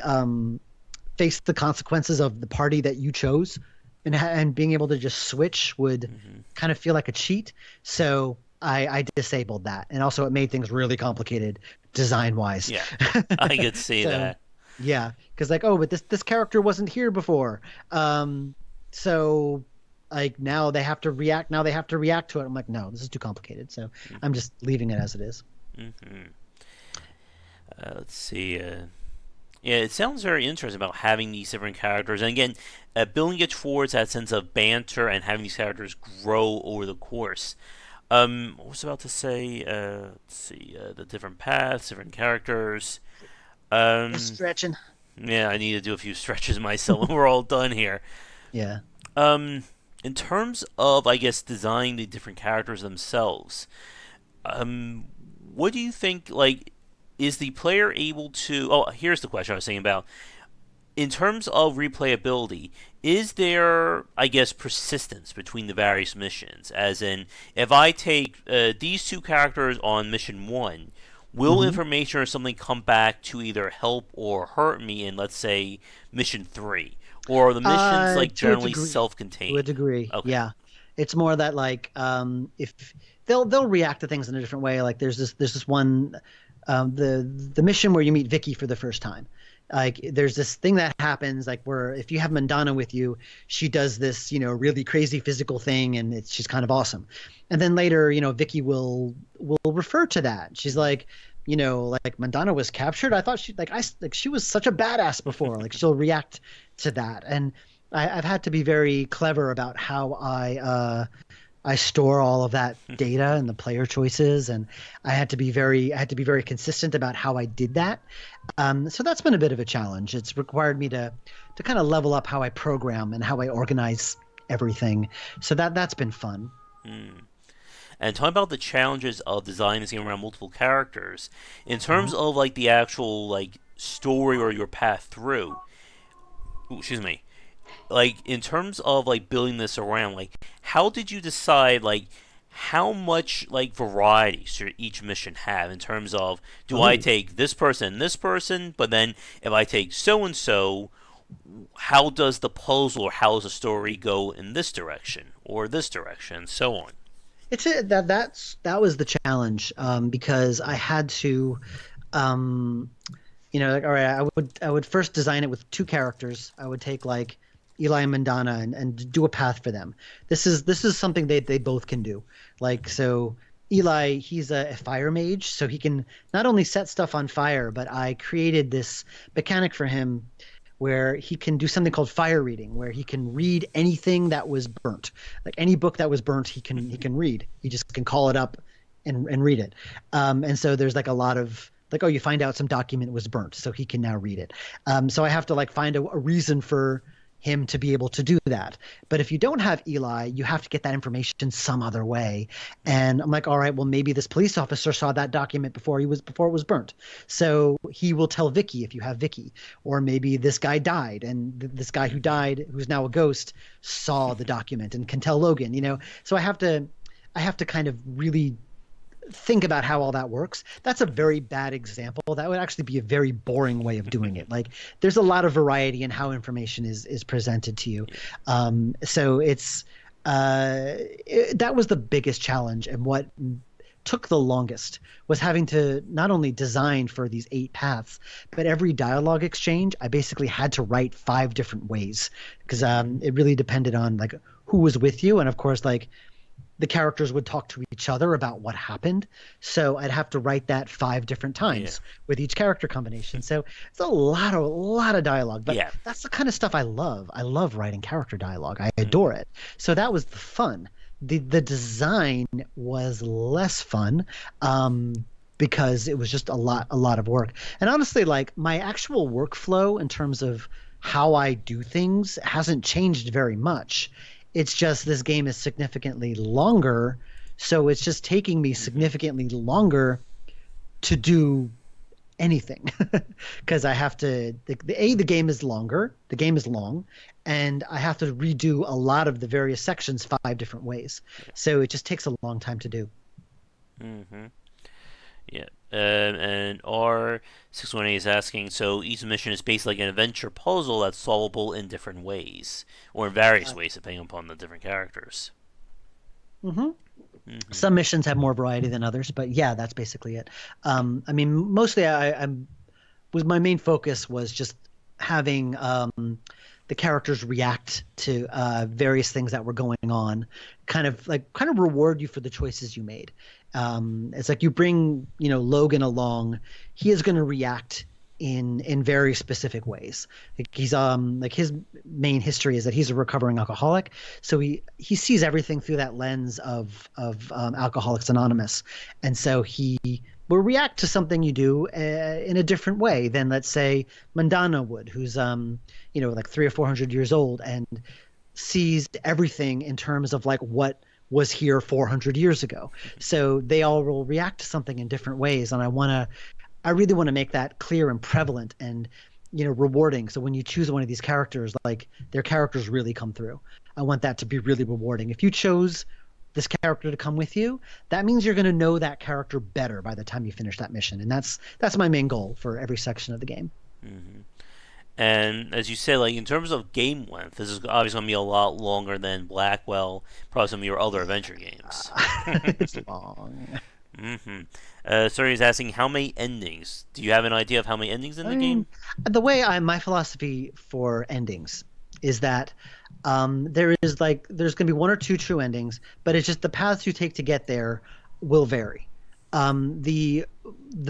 face the consequences of the party that you chose, and being able to just switch would Mm-hmm. kind of feel like a cheat. So I disabled that, and also it made things really complicated design wise. Yeah. I could see So that. yeah, because like, oh, but this character wasn't here before, so like now they have to react. Now they have to react to it. I'm like, no, this is too complicated. So I'm just leaving it as it is. Mm-hmm. Let's see. Yeah, it sounds very interesting about having these different characters, and again, building it towards that sense of banter and having these characters grow over the course. What was I about to say? Let's see. The different paths, different characters. Just Um, stretching. yeah, I need to do a few stretches myself when we're all done here. Yeah. Um, In terms of, I guess, designing the different characters themselves, um, what do you think? Like, is the player able to? Oh, here's the question I was saying about. In terms of replayability, is there, I guess, persistence between the various missions? As in, if I take these two characters on mission one, will Hmm. information or something come back to either help or hurt me in, let's say, mission three? Or are the missions like To a generally degree. To a self-contained? degree, Okay. yeah. It's more that like if they'll react to things in a different way. Like there's this one the mission where you meet Vicky for the first time. Like there's this thing that happens like where if you have Mandana with you, she does this, really crazy physical thing and she's kind of awesome. And then later, Vicky will refer to that. She's like, like Mandana was captured. I thought she was such a badass before. Like she'll react to that. And I've had to be very clever about how I store all of that data and the player choices, and I had to be very consistent about how I did that. So that's been a bit of a challenge. It's required me to kind of level up how I program and how I organize everything. So that's been fun. Hmm. And talking about the challenges of designing this game around multiple characters, in terms Mhm. of like the actual like story or your path through. Ooh, excuse me. Like in terms of like building this around, like how did you decide like how much like variety should each mission have in terms of do I Oh, take this person, but then if I take so and so, how does the puzzle or how does the story go in this direction or this direction, and so on. that was the challenge because I had to um, like all right, I would first design it with two characters. I would take like Eli and Mandana and do a path for them. This is something they both can do. Like so Eli, he's a fire mage, so he can not only set stuff on fire, but I created this mechanic for him where he can do something called fire reading, where he can read anything that was burnt. Like any book that was burnt, he can read. He just can call it up and read it. And so there's like a lot of like, oh, you find out some document was burnt, so he can now read it. So I have to like find a reason for him to be able to do that. But if you don't have Eli, you have to get that information some other way. And I'm like, all right, well, maybe this police officer saw that document before it was burnt. So he will tell Vicky if you have Vicky. Or maybe this guy died, and this guy who died, who's now a ghost, saw the document and can tell Logan. So I have to kind of really think about how all that works. That's a very bad example. That would actually be a very boring way of doing it. Like there's a lot of variety in how information is presented to you. Yeah. So that was the biggest challenge, and what took the longest was having to not only design for these 8 paths, but every dialogue exchange I basically had to write 5 different ways because it really depended on like who was with you, and of course like the characters would talk to each other about what happened. So I'd have to write that 5 different Yeah. times with each character combination. So it's a lot of dialogue, but Yeah. that's the kind of stuff I love. I love writing character dialogue. I Mm. adore it. So that was the fun. The design was less fun. Because it was just a lot of work. And honestly, like my actual workflow in terms of how I do things hasn't changed very much. It's just this game is significantly longer, so it's just taking me Hmm. significantly longer to do anything because I have to the game is longer, the game is long, and I have to redo a lot of the various sections 5 different ways. Yeah. So it just takes a long time to do. Hmm. Yeah. And R618 is asking, so each mission is basically like an adventure puzzle that's solvable in different ways, or in various Uh, ways, depending upon the different characters. hmm Hmm. Some missions have more variety than others, but yeah, that's basically it. I mean, mostly I'm was my main focus was just having the characters react to various things that were going on, kind of reward you for the choices you made. It's like you bring Logan along, he is going to react in very specific ways. Like like his main history is that he's a recovering alcoholic, so he sees everything through that lens of Alcoholics Anonymous, and so he will react to something you do in a different way than let's say Mandana would, who's like 300 or 400 years old, and sees everything in terms of like what was here 400 years ago. So they all will react to something in different ways. And I really want to make that clear and prevalent and, rewarding. So when you choose one of these characters, like their characters really come through. I want that to be really rewarding. If you chose this character to come with you, that means you're going to know that character better by the time you finish that mission. And that's my main goal for every section of the game. Hmm. And as you said, like in terms of game length, this is obviously going to be a lot longer than Blackwell, probably some of your other adventure games. It's long. Hmm. Sorry, is asking how many endings. Do you have an idea of how many endings in I the mean, game? my philosophy for endings is that there's going to be one or two true endings, but it's just the paths you take to get there will vary. The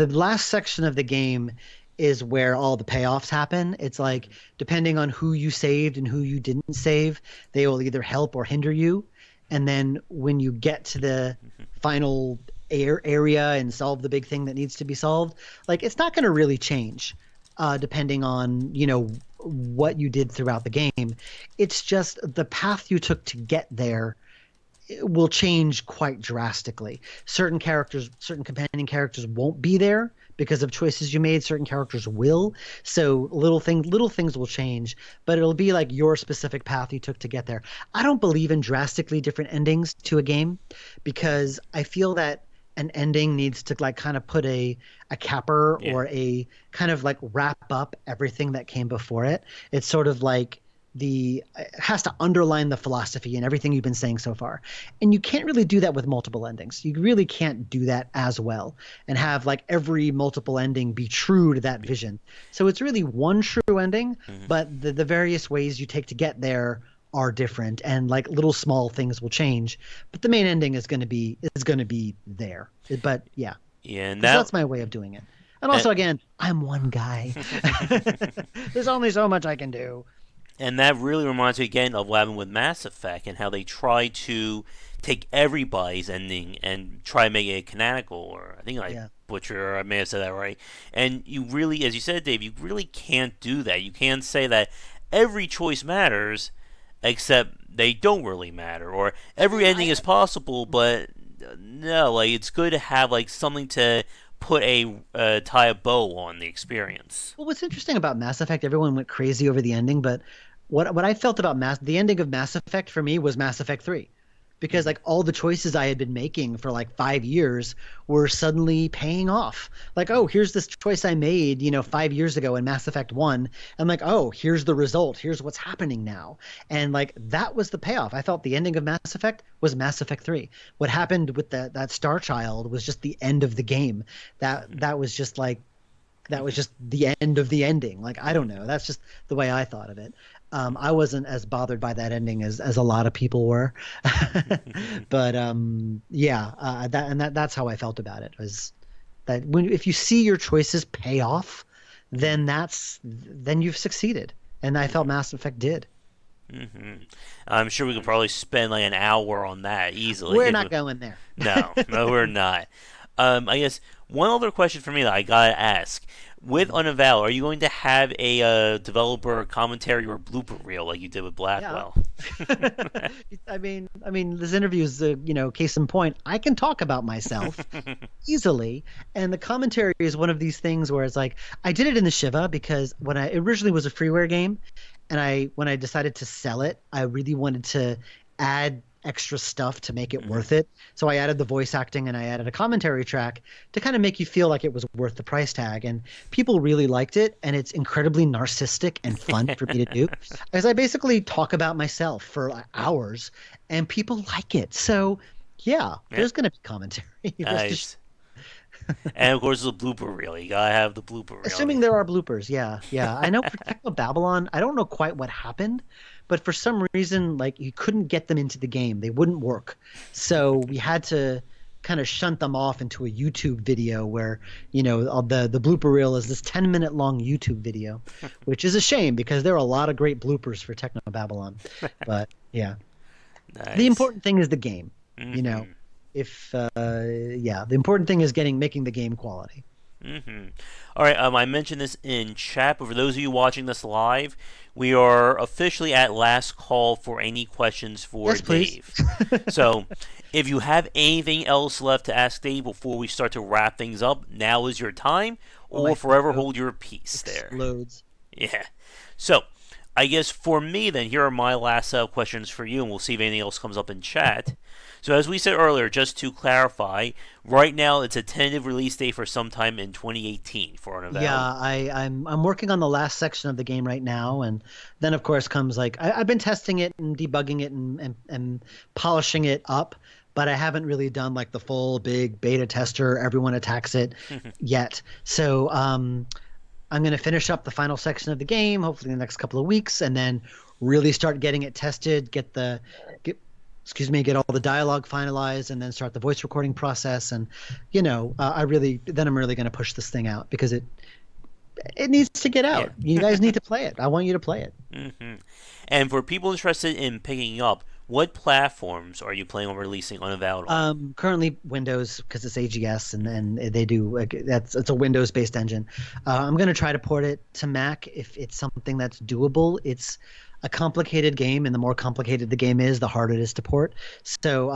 last section of the game is where all the payoffs happen. It's like depending on who you saved and who you didn't save, they will either help or hinder you. And then when you get to the final area and solve the big thing that needs to be solved, like it's not going to really change depending on what you did throughout the game. It's just the path you took to get there will change quite drastically. Certain companion characters won't be there because of choices you made. Certain characters will. So little things will change, but it'll be like your specific path you took to get there. I don't believe in drastically different endings to a game because I feel that an ending needs to like kind of put a capper Yeah. or a kind of like wrap up everything that came before it. It's sort of like it has to underline the philosophy and everything you've been saying so far. And you can't really do that with multiple endings. You really can't do that as well and have like every multiple ending be true to that vision. So it's really one true ending, Hmm. but the various ways you take to get there are different and like little small things will change, but the main ending is going to be there. But yeah, Yeah, and because that. that's my way of doing it. And And, also again, I'm one guy. There's only so much I can do. and that really reminds me again of what happened with Mass Effect and how they try to take everybody's ending and try to make it canonical. Or I think I Yeah. butcher, or I may have said that right. And you really, as you said, Dave, you really can't do that. You can't say that every choice matters, except they don't really matter, or every ending is possible, but no, like it's good to have like something to put a tie a bow on the experience. Well, what's interesting about Mass Effect, everyone went crazy over the ending, but what I felt about the ending of Mass Effect for me was Mass Effect 3. Because Hmm. like all the choices I had been making for like 5 years were suddenly paying off. Like, oh, here's this choice I made, 5 years ago in Mass Effect 1. I'm like, oh, here's the result. Here's what's happening now. And like that was the payoff. I felt the ending of Mass Effect was Mass Effect 3. What happened with that Star Child was just the end of the game. That was just like that was just the end of the ending. Like, I don't know. That's just the way I thought of it. I wasn't as bothered by that ending as a lot of people were. But yeah, that's how I felt about it was that if you see your choices pay off, then you've succeeded. And I felt Mass Effect did. Hmm. I'm sure we could probably spend like an hour on that We're easily. not going there. No, no, we're not. I guess one other question for me that I gotta ask: with Unavowed, are you going to have a developer commentary or blooper reel like you did with Yeah. Blackwell? I mean, this interview is, case in point. I can talk about myself easily, and the commentary is one of these things where it's like I did it in the Shiva because when I originally was a freeware game, and when I decided to sell it, I really wanted to add extra stuff to make it Hmm. worth it. So I added the voice acting and I added a commentary track to kind of make you feel like it was worth the price tag. And people really liked it, and it's incredibly narcissistic and fun for me to do, as I basically talk about myself for like hours, and people like it. So yeah, Yeah, there's going to be commentary. Rest assured. nice. And of course, the blooper reel. You gotta have the blooper reel. I Assuming mean, there are bloopers, yeah, yeah. I know for Techno Babylon, I don't know quite what happened, but for some reason, like you couldn't get them into the game; they wouldn't work. So we had to kind of shunt them off into a YouTube video where all the blooper reel is this 10-minute long YouTube video, which is a shame because there are a lot of great bloopers for Techno Babylon. But yeah, the nice. important thing is the game. You know, Hmm. if yeah, the important thing is making the game quality. Mm-hmm. All right. I mentioned this in chat, but for those of you watching this live, we are officially at last call for any questions for Yes, please. Dave. So, if you have anything else left to ask Dave before we start to wrap things up, now is your time, Oh, or my forever throat hold your peace there. explodes. Yeah. So, I guess for me, then, here are my last set of questions for you, and we'll see if anything else comes up in chat. So, as we said earlier, just to clarify, right now it's a tentative release date for sometime in 2018 for Yeah, Unavowed. I'm working on the last section of the game right now, and then of course comes like I've been testing it and debugging it and polishing it up, but I haven't really done like the full big beta tester, everyone attacks it yet. So I'm gonna finish up the final section of the game, hopefully in the next couple of weeks, and then really start getting it tested, get excuse me, get all the dialogue finalized, and then start the voice recording process. And I'm really going to push this thing out because it needs to get Yeah. out. You guys need to play it. I want you to play it. Hmm. And for people interested in picking up, what platforms are you planning on releasing Unavowed on? Currently Windows because it's AGS and they do like, that's it's a Windows based engine. I'm going to try to port it to Mac if it's something that's doable. It's a complicated game, and the more complicated the game is, the harder it is to port. So,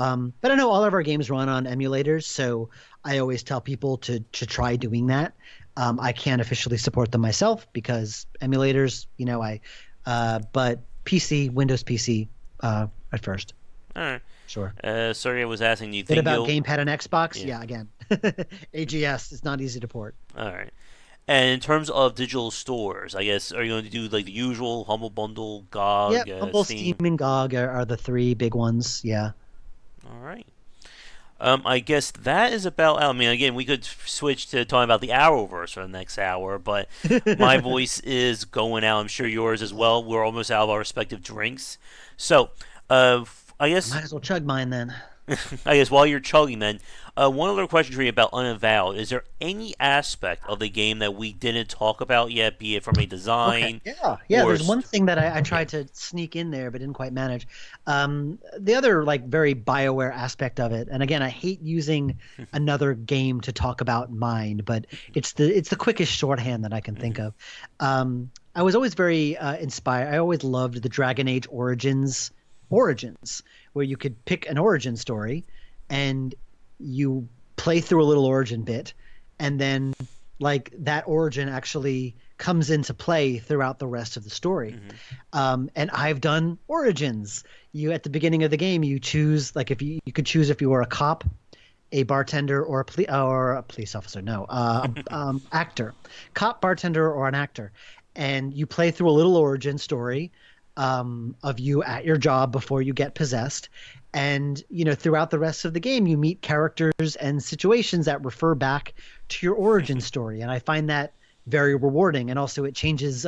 but I know all of our games run on emulators, so I always tell people to try doing that. I can't officially support them myself because emulators, but PC, Windows PC, at first. All right. Sure. Sorry, I was asking. Do you What think about you'll? gamepad and Xbox? Yeah. Yeah, again, AGS is not easy to port. All right. And in terms of digital stores, I guess are you going to do like the usual Humble Bundle, GOG, Yep, Humble, Steam, Steam? and GOG are the three big ones. Yeah. All right. I guess that is about. I mean, again, we could switch to talking about the Arrowverse for the next hour, but my voice is going out. I'm sure yours as well. We're almost out of our respective drinks, so I I guess might as well chug mine then. I guess while you're chugging, then one other question for you about Unavowed: is there any aspect of the game that we didn't talk about yet, be it from a Okay. design Yeah. or There's one thing that I yeah? tried to sneak in there, but didn't quite manage. The other like very BioWare aspect of it, and again, I hate using another game to talk about mine, but it's the quickest shorthand that I can think of. I was always very inspired. I always loved the Dragon Age Origins, where you could pick an origin story, and you play through a little origin bit, and then like that origin actually comes into play throughout the rest of the story. Hmm. And I've done origins. You at the beginning of the game, you choose like if you could choose if you were a cop, a bartender, or a police officer. No, actor, cop, bartender, or an actor, and you play through a little origin story of you at your job before you get possessed. And throughout the rest of the game, you meet characters and situations that refer back to your origin story, and I find that very rewarding. And also, it changes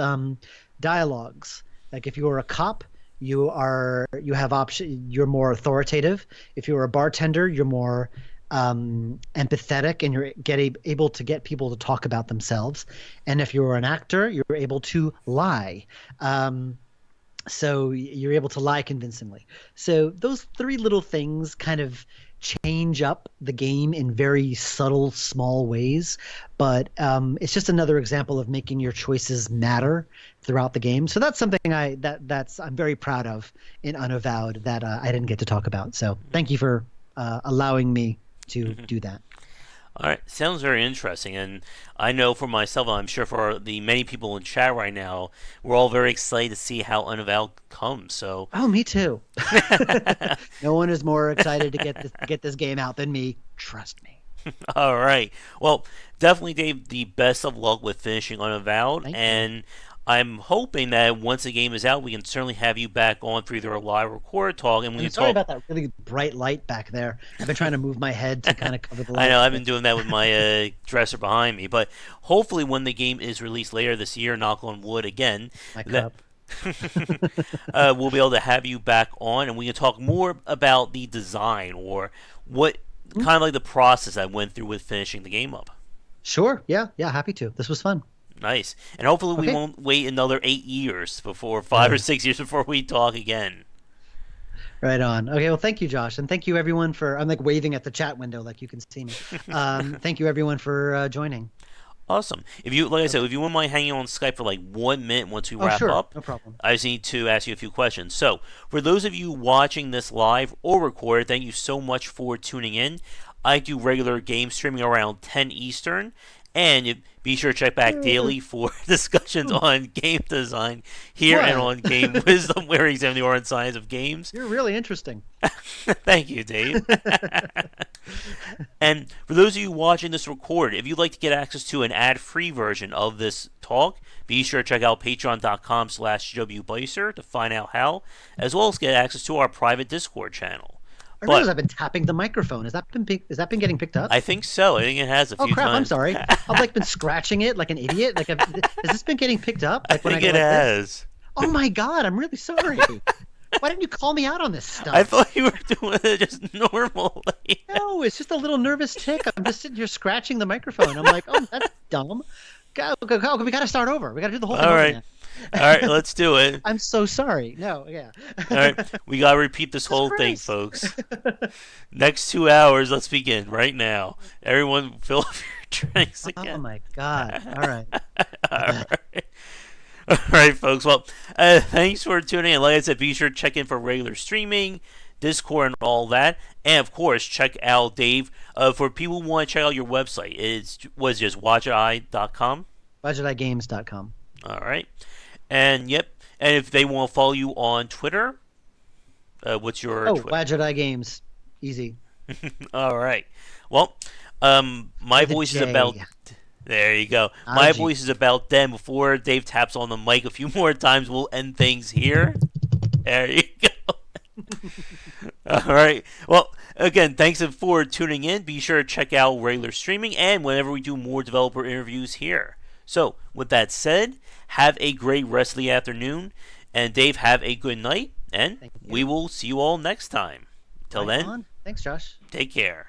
dialogues. Like if you are a cop, you have option. You're more authoritative. If you're a bartender, you're more empathetic, and you're able to get people to talk about themselves. And if you're an actor, you're able to lie. So you're able to lie convincingly. So those three little things kind of change up the game in very subtle, small ways. But it's just another example of making your choices matter throughout the game. So that's something I'm very proud of in Unavowed that I didn't get to talk about. So thank you for allowing me to do that. All right, sounds very interesting, and I know for myself, and I'm sure for the many people in chat right now, we're all very excited to see how Unavowed comes. So, Oh, me too. No one is more excited to get this game out than me. Trust me. all right, well, definitely, Dave, the best of luck with finishing Unavowed, Thank you. and I'm hoping that once the game is out, we can certainly have you back on for either a live record talk, and we And can sorry talk. about that really bright light back there. I've been trying to move my head to kind of cover the I light. know I've But been doing that with my dresser behind me, but hopefully, when the game is released later this year, knock on wood again, my that cup. we'll be able to have you back on, and we can talk more about the design or what kind of like the process I went through with finishing the game up. Sure. Yeah. Yeah. Happy to. This was fun. Nice, and hopefully we Okay. won't wait another 8 years before 5 or 6 years before we talk again. Right on. Okay. Well, thank you, Josh, and thank you everyone for. I'm like waving at the chat window, like you can see me. Thank you everyone for joining. Awesome. If you, like I said, Okay. if you wouldn't mind hanging on Skype for like 1 minute once we Oh, wrap sure. up, No problem. I just need to ask you a few questions. So, for those of you watching this live or recorded, thank you so much for tuning in. I do regular game streaming around 10 Eastern, and be sure to check back Uh, daily for discussions hmm, on game design here and What? on Game Wisdom, where we examine the art and science of games. You're really interesting. Thank you, Dave. And for those of you watching this recorded, if you'd like to get access to an ad-free version of this talk, be sure to check out patreon.com/jwbeiser to find out how, as well as get access to our private Discord channel. I realize But I've been tapping the microphone. Has that been getting picked up? I think so. I think it has a Oh few crap! I'm times. sorry. I've like been scratching it like an idiot. Has this been getting picked up? I Like when I think go it like this? has. Oh my God! I'm really sorry. Why didn't you call me out on this I stuff? thought you were doing it just normally. No, it's just a little nervous tick. I'm just sitting here scratching the microphone. I'm like, oh, that's dumb. We got to start over. We got to do the whole thing All over right. again. All right, let's do it. I'm so sorry. No, yeah. All right, we got to repeat this Jesus whole thing, Christ. folks. Next 2 hours, let's begin right now. Everyone, fill up your drinks Oh again. my God. All right. All right. All right, folks. Well, thanks for tuning in. Like I said, be sure to check in for regular streaming, Discord, and all that. And of course, check out Dave. For people who want to check out your website, it was just watcheye.com. WadjetEyeGames.com. All right. And yep. And if they want to follow you on Twitter, what's your Oh, Twitter? Wadjet Eye Games. Easy. All right. Well, my With a voice is J. about. There you go. Not a My G. voice is about them. Before Dave taps on the mic a few more times, we'll end things here. There you go. All right. Well, again, thanks for tuning in. Be sure to check out regular streaming and whenever we do more developer interviews here. So, with that said, have a great rest of the afternoon. And Dave, have a good night. And Thank we you. will see you all next time. Till Right then, on. Thanks, Josh. take care.